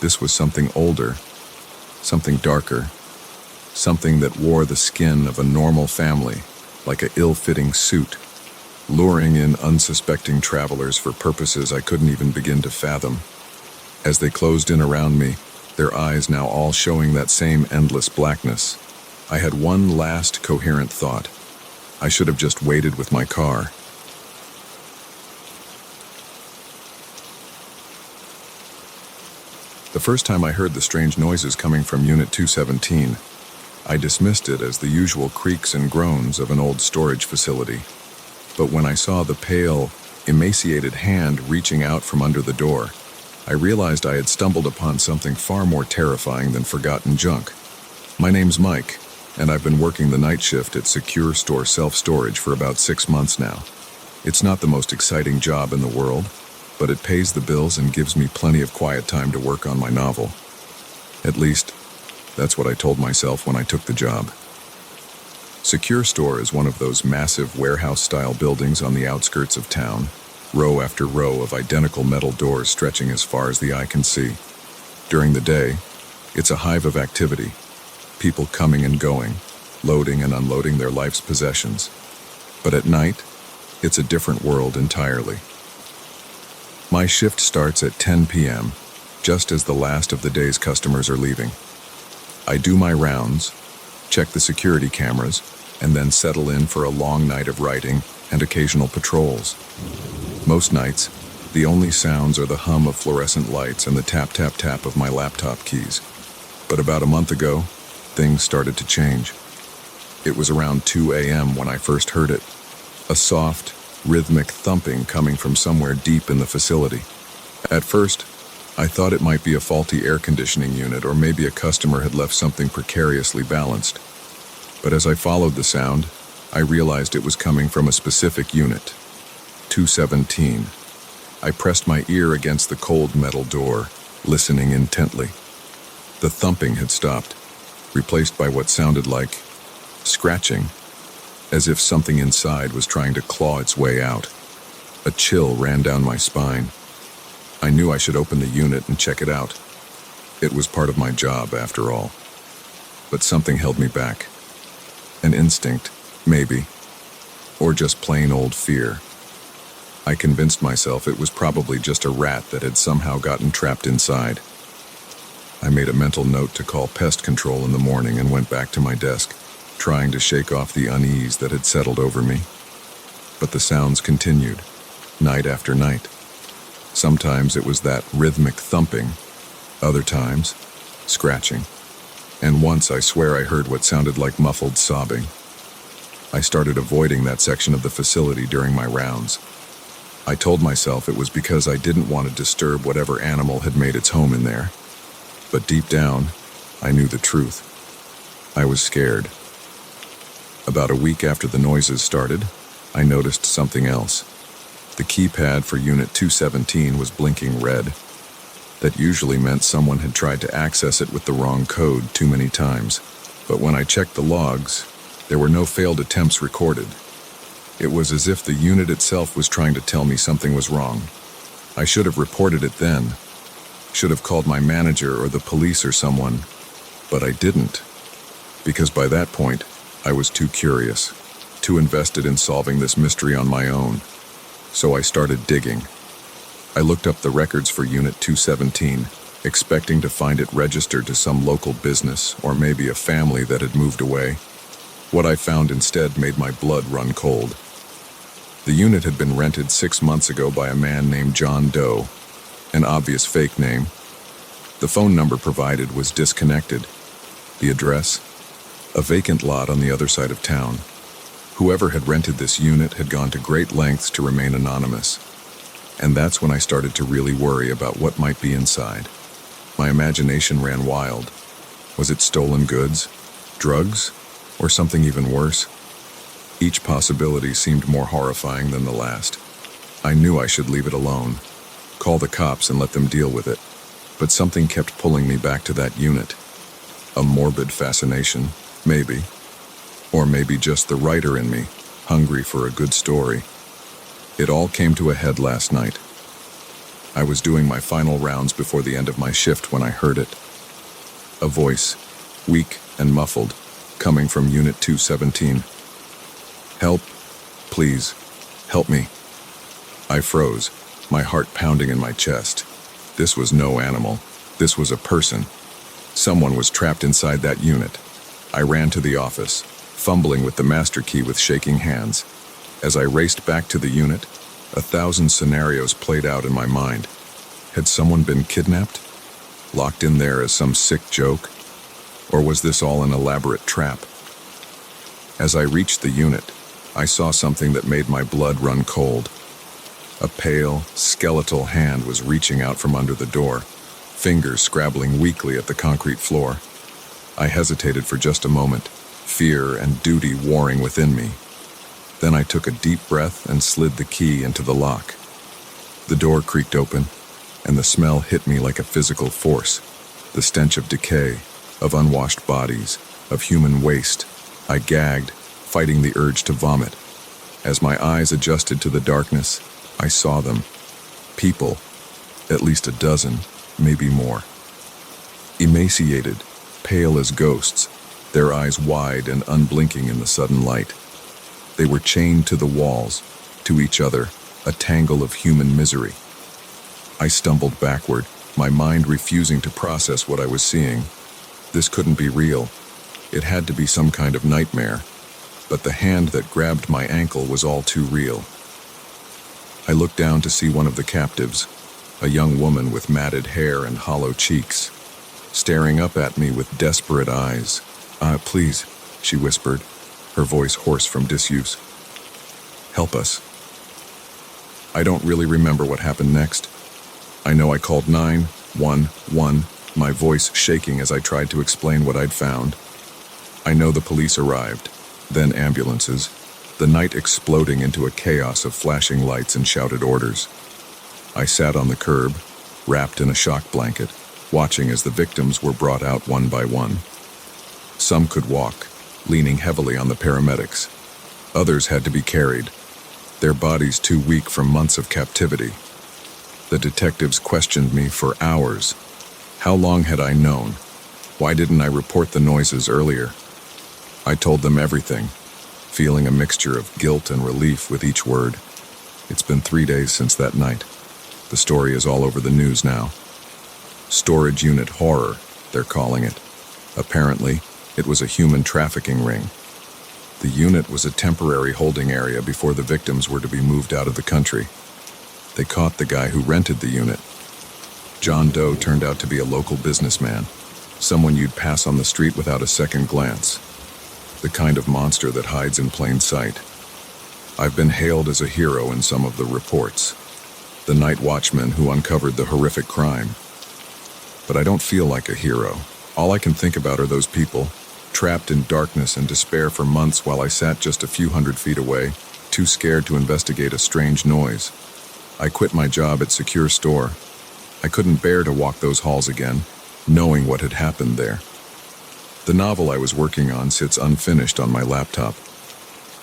This was something older, something darker, something that wore the skin of a normal family, like an ill-fitting suit, luring in unsuspecting travelers for purposes I couldn't even begin to fathom. As they closed in around me, their eyes now all showing that same endless blackness, I had one last coherent thought. I should have just waited with my car. The first time I heard the strange noises coming from Unit 217, I dismissed it as the usual creaks and groans of an old storage facility. But when I saw the pale, emaciated hand reaching out from under the door, I realized I had stumbled upon something far more terrifying than forgotten junk. My name's Mike, and I've been working the night shift at Secure Store Self-Storage for about 6 months now. It's not the most exciting job in the world, but it pays the bills and gives me plenty of quiet time to work on my novel. At least, that's what I told myself when I took the job. Secure Store is one of those massive warehouse-style buildings on the outskirts of town, row after row of identical metal doors stretching as far as the eye can see. During the day, it's a hive of activity, people coming and going, loading and unloading their life's possessions. But at night, it's a different world entirely. My shift starts at 10 p.m., just as the last of the day's customers are leaving. I do my rounds, check the security cameras, and then settle in for a long night of writing and occasional patrols. Most nights, the only sounds are the hum of fluorescent lights and the tap-tap-tap of my laptop keys. But about a month ago, things started to change. It was around 2 a.m. when I first heard it, a soft, rhythmic thumping coming from somewhere deep in the facility. At first, I thought it might be a faulty air conditioning unit or maybe a customer had left something precariously balanced. But as I followed the sound, I realized it was coming from a specific unit, 217. I pressed my ear against the cold metal door, listening intently. The thumping had stopped, replaced by what sounded like scratching, as if something inside was trying to claw its way out. A chill ran down my spine. I knew I should open the unit and check it out. It was part of my job, after all. But something held me back. An instinct, maybe. Or just plain old fear. I convinced myself it was probably just a rat that had somehow gotten trapped inside. I made a mental note to call pest control in the morning and went back to my desk, trying to shake off the unease that had settled over me. But the sounds continued, night after night. Sometimes it was that rhythmic thumping, other times, scratching. And once I swear I heard what sounded like muffled sobbing. I started avoiding that section of the facility during my rounds. I told myself it was because I didn't want to disturb whatever animal had made its home in there. But deep down, I knew the truth. I was scared. About a week after the noises started, I noticed something else. The keypad for Unit 217 was blinking red. That usually meant someone had tried to access it with the wrong code too many times. But when I checked the logs, there were no failed attempts recorded. It was as if the unit itself was trying to tell me something was wrong. I should have reported it then. Should have called my manager or the police or someone. But I didn't. Because by that point, I was too curious, too invested in solving this mystery on my own. So I started digging. I looked up the records for Unit 217, expecting to find it registered to some local business or maybe a family that had moved away. What I found instead made my blood run cold. The unit had been rented 6 months ago by a man named John Doe, an obvious fake name. The phone number provided was disconnected. The address? A vacant lot on the other side of town. Whoever had rented this unit had gone to great lengths to remain anonymous. And that's when I started to really worry about what might be inside. My imagination ran wild. Was it stolen goods? Drugs? Or something even worse? Each possibility seemed more horrifying than the last. I knew I should leave it alone, call the cops and let them deal with it. But something kept pulling me back to that unit. A morbid fascination, maybe. Or maybe just the writer in me, hungry for a good story. It all came to a head last night. I was doing my final rounds before the end of my shift when I heard it. A voice, weak and muffled, coming from Unit 217. "Help, please, help me." I froze, my heart pounding in my chest. This was no animal. This was a person. Someone was trapped inside that unit. I ran to the office, fumbling with the master key with shaking hands. As I raced back to the unit, 1,000 scenarios played out in my mind. Had someone been kidnapped? Locked in there as some sick joke? Or was this all an elaborate trap? As I reached the unit, I saw something that made my blood run cold. A pale, skeletal hand was reaching out from under the door, fingers scrabbling weakly at the concrete floor. I hesitated for just a moment, fear and duty warring within me. Then I took a deep breath and slid the key into the lock. The door creaked open, and the smell hit me like a physical force. The stench of decay, of unwashed bodies, of human waste. I gagged, fighting the urge to vomit. As my eyes adjusted to the darkness, I saw them. People, at least a dozen, maybe more. Emaciated, pale as ghosts, their eyes wide and unblinking in the sudden light. They were chained to the walls, to each other, a tangle of human misery. I stumbled backward, my mind refusing to process what I was seeing. This couldn't be real. It had to be some kind of nightmare. But the hand that grabbed my ankle was all too real. I looked down to see one of the captives, a young woman with matted hair and hollow cheeks, staring up at me with desperate eyes. Please," she whispered, her voice hoarse from disuse. "Help us." I don't really remember what happened next. I know I called 911, my voice shaking as I tried to explain what I'd found. I know the police arrived, then ambulances, the night exploding into a chaos of flashing lights and shouted orders. I sat on the curb, wrapped in a shock blanket, watching as the victims were brought out one by one. Some could walk, leaning heavily on the paramedics. Others had to be carried, their bodies too weak from months of captivity. The detectives questioned me for hours. How long had I known? Why didn't I report the noises earlier? I told them everything, feeling a mixture of guilt and relief with each word. It's been 3 days since that night. The story is all over the news now. Storage unit horror, they're calling it. Apparently, it was a human trafficking ring. The unit was a temporary holding area before the victims were to be moved out of the country. They caught the guy who rented the unit. John Doe turned out to be a local businessman, someone you'd pass on the street without a second glance. The kind of monster that hides in plain sight. I've been hailed as a hero in some of the reports. The night watchman who uncovered the horrific crime. But I don't feel like a hero. All I can think about are those people, trapped in darkness and despair for months while I sat just a few hundred feet away, too scared to investigate a strange noise. I quit my job at Secure Store. I couldn't bear to walk those halls again, knowing what had happened there. The novel I was working on sits unfinished on my laptop.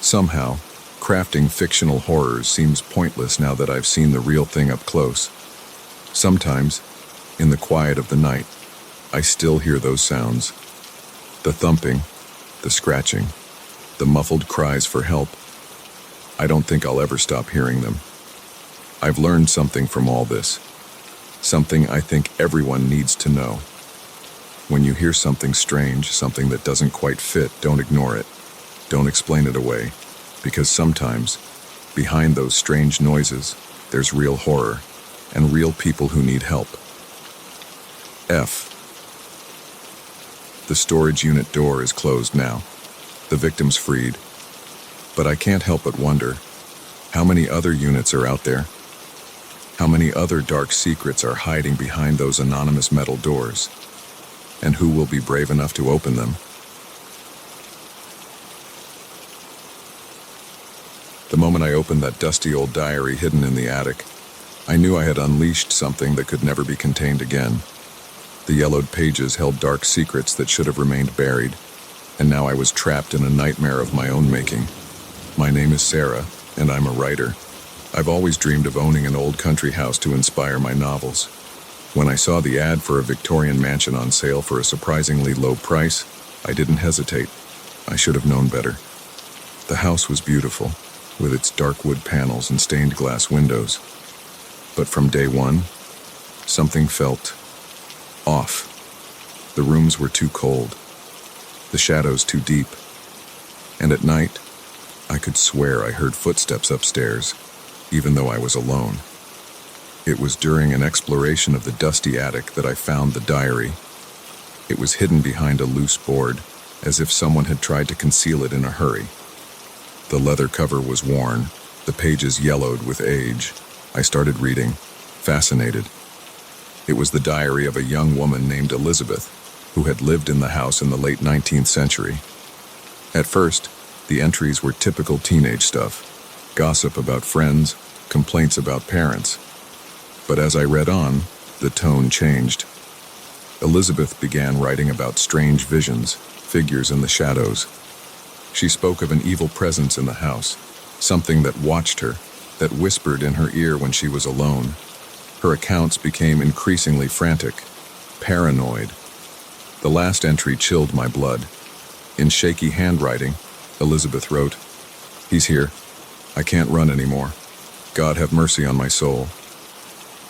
Somehow, crafting fictional horrors seems pointless now that I've seen the real thing up close. Sometimes, in the quiet of the night, I still hear those sounds. The thumping, the scratching, the muffled cries for help. I don't think I'll ever stop hearing them. I've learned something from all this. Something I think everyone needs to know. When you hear something strange, something that doesn't quite fit, don't ignore it. Don't explain it away. Because sometimes, behind those strange noises, there's real horror and real people who need help. F. The storage unit door is closed now. The victim's freed. But I can't help but wonder, how many other units are out there? How many other dark secrets are hiding behind those anonymous metal doors? And who will be brave enough to open them? The moment I opened that dusty old diary hidden in the attic, I knew I had unleashed something that could never be contained again. The yellowed pages held dark secrets that should have remained buried, and now I was trapped in a nightmare of my own making. My name is Sarah, and I'm a writer. I've always dreamed of owning an old country house to inspire my novels. When I saw the ad for a Victorian mansion on sale for a surprisingly low price, I didn't hesitate. I should have known better. The house was beautiful, with its dark wood panels and stained glass windows. But from day one, something felt off. The rooms were too cold, the shadows too deep, and at night, I could swear I heard footsteps upstairs, even though I was alone. It was during an exploration of the dusty attic that I found the diary. It was hidden behind a loose board, as if someone had tried to conceal it in a hurry. The leather cover was worn, the pages yellowed with age. I started reading, fascinated. It was the diary of a young woman named Elizabeth, who had lived in the house in the late 19th century. At first, the entries were typical teenage stuff, gossip about friends, complaints about parents. But as I read on, the tone changed. Elizabeth began writing about strange visions, figures in the shadows. She spoke of an evil presence in the house, something that watched her, that whispered in her ear when she was alone. Her accounts became increasingly frantic, paranoid. The last entry chilled my blood. In shaky handwriting, Elizabeth wrote, "He's here. I can't run anymore. God have mercy on my soul."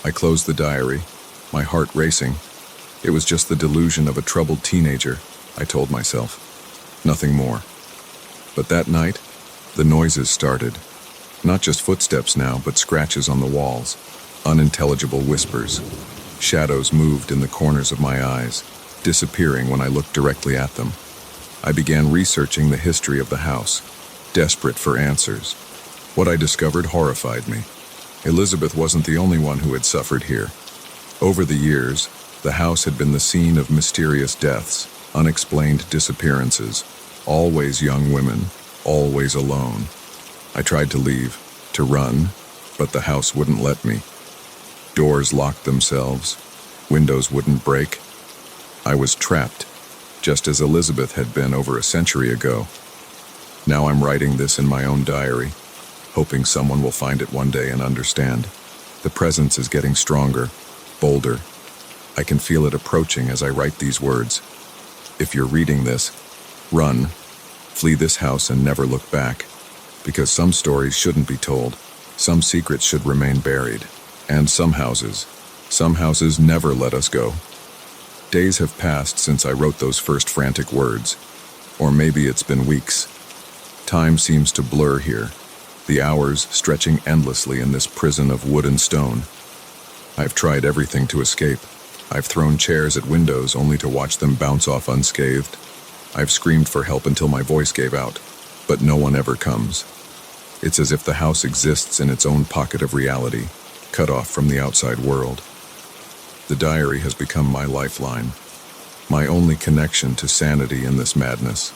I closed the diary, my heart racing. It was just the delusion of a troubled teenager, I told myself. Nothing more. But that night, the noises started. Not just footsteps now, but scratches on the walls, unintelligible whispers. Shadows moved in the corners of my eyes, disappearing when I looked directly at them. I began researching the history of the house, desperate for answers. What I discovered horrified me. Elizabeth wasn't the only one who had suffered here. Over the years, the house had been the scene of mysterious deaths, unexplained disappearances, always young women, always alone. I tried to leave, to run, but the house wouldn't let me. Doors locked themselves, windows wouldn't break. I was trapped, just as Elizabeth had been over a century ago. Now I'm writing this in my own diary, hoping someone will find it one day and understand. The presence is getting stronger, bolder. I can feel it approaching as I write these words. If you're reading this, run, flee this house and never look back, because some stories shouldn't be told, some secrets should remain buried, and some houses never let us go. Days have passed since I wrote those first frantic words, or maybe it's been weeks. Time seems to blur here, the hours stretching endlessly in this prison of wood and stone. I've tried everything to escape. I've thrown chairs at windows only to watch them bounce off unscathed. I've screamed for help until my voice gave out, but no one ever comes. It's as if the house exists in its own pocket of reality, cut off from the outside world. The diary has become my lifeline, my only connection to sanity in this madness.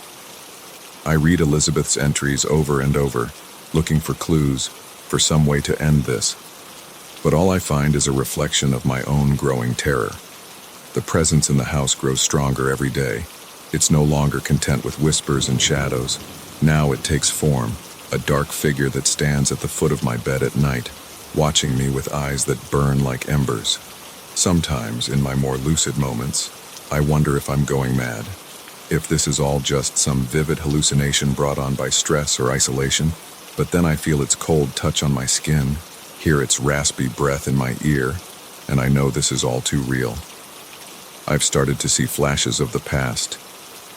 I read Elizabeth's entries over and over, looking for clues, for some way to end this. But all I find is a reflection of my own growing terror. The presence in the house grows stronger every day. It's no longer content with whispers and shadows. Now it takes form, a dark figure that stands at the foot of my bed at night, watching me with eyes that burn like embers. Sometimes, in my more lucid moments, I wonder if I'm going mad. If this is all just some vivid hallucination brought on by stress or isolation, but then I feel its cold touch on my skin, hear its raspy breath in my ear, and I know this is all too real. I've started to see flashes of the past,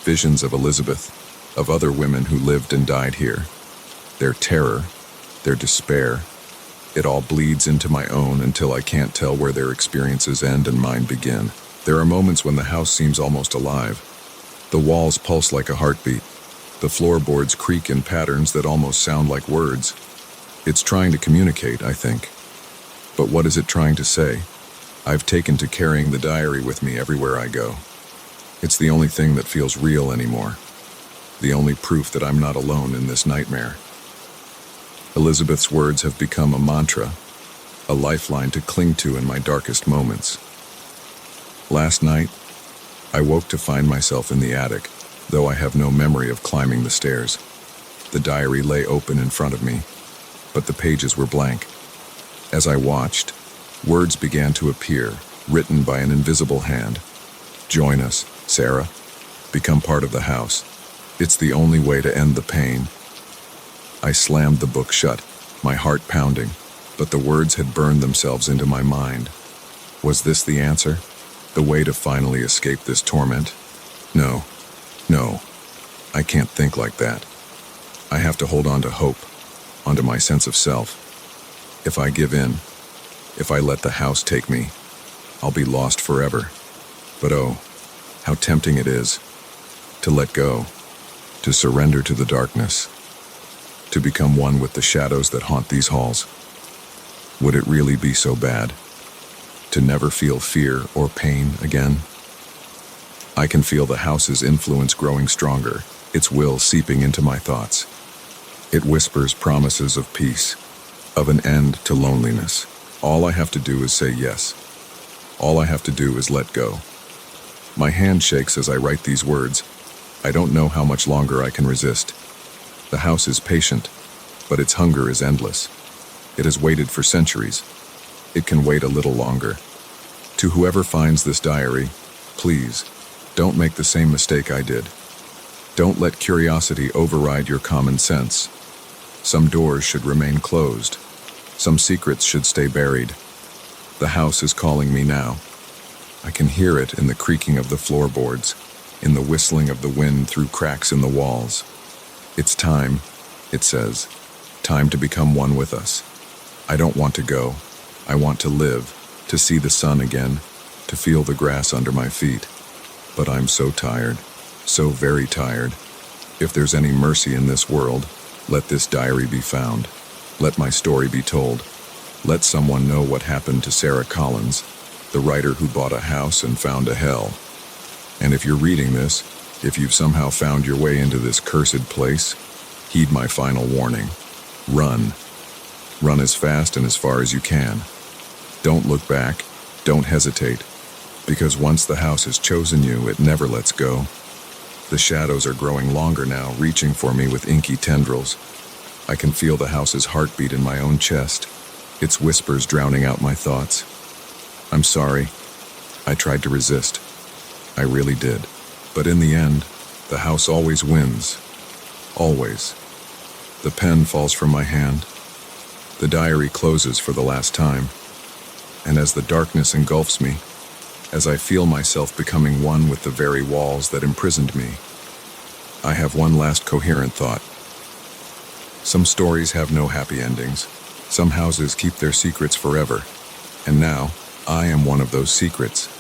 visions of Elizabeth, of other women who lived and died here. Their terror, their despair, it all bleeds into my own until I can't tell where their experiences end and mine begin. There are moments when the house seems almost alive. The walls pulse like a heartbeat. The floorboards creak in patterns that almost sound like words. It's trying to communicate, I think. But what is it trying to say? I've taken to carrying the diary with me everywhere I go. It's the only thing that feels real anymore. The only proof that I'm not alone in this nightmare. Elizabeth's words have become a mantra, a lifeline to cling to in my darkest moments. Last night, I woke to find myself in the attic, though I have no memory of climbing the stairs. The diary lay open in front of me, but the pages were blank. As I watched, words began to appear, written by an invisible hand. Join us, Sarah. Become part of the house. It's the only way to end the pain. I slammed the book shut, my heart pounding, but the words had burned themselves into my mind. Was this the answer? The way to finally escape this torment? No, I can't think like that. I have to hold on to hope, onto my sense of self. If I give in, if I let the house take me, I'll be lost forever. But oh, how tempting it is to let go, to surrender to the darkness, to become one with the shadows that haunt these halls. Would it really be so bad to never feel fear or pain again? I can feel the house's influence growing stronger, its will seeping into my thoughts. It whispers promises of peace, of an end to loneliness. All I have to do is say yes. All I have to do is let go. My hand shakes as I write these words. I don't know how much longer I can resist. The house is patient, but its hunger is endless. It has waited for centuries. It can wait a little longer. To whoever finds this diary, please, don't make the same mistake I did. Don't let curiosity override your common sense. Some doors should remain closed. Some secrets should stay buried. The house is calling me now. I can hear it in the creaking of the floorboards, in the whistling of the wind through cracks in the walls. It's time, it says, time to become one with us. I don't want to go. I want to live, to see the sun again, to feel the grass under my feet. But I'm so tired, so very tired. If there's any mercy in this world, let this diary be found. Let my story be told. Let someone know what happened to Sarah Collins, the writer who bought a house and found a hell. And if you're reading this, if you've somehow found your way into this cursed place, heed my final warning. Run. Run as fast and as far as you can. Don't look back. Don't hesitate. Because once the house has chosen you, it never lets go. The shadows are growing longer now, reaching for me with inky tendrils. I can feel the house's heartbeat in my own chest, its whispers drowning out my thoughts. I'm sorry. I tried to resist. I really did. But in the end, the house always wins. Always. The pen falls from my hand. The diary closes for the last time. And as the darkness engulfs me, as I feel myself becoming one with the very walls that imprisoned me, I have one last coherent thought. Some stories have no happy endings. Some houses keep their secrets forever. And now, I am one of those secrets.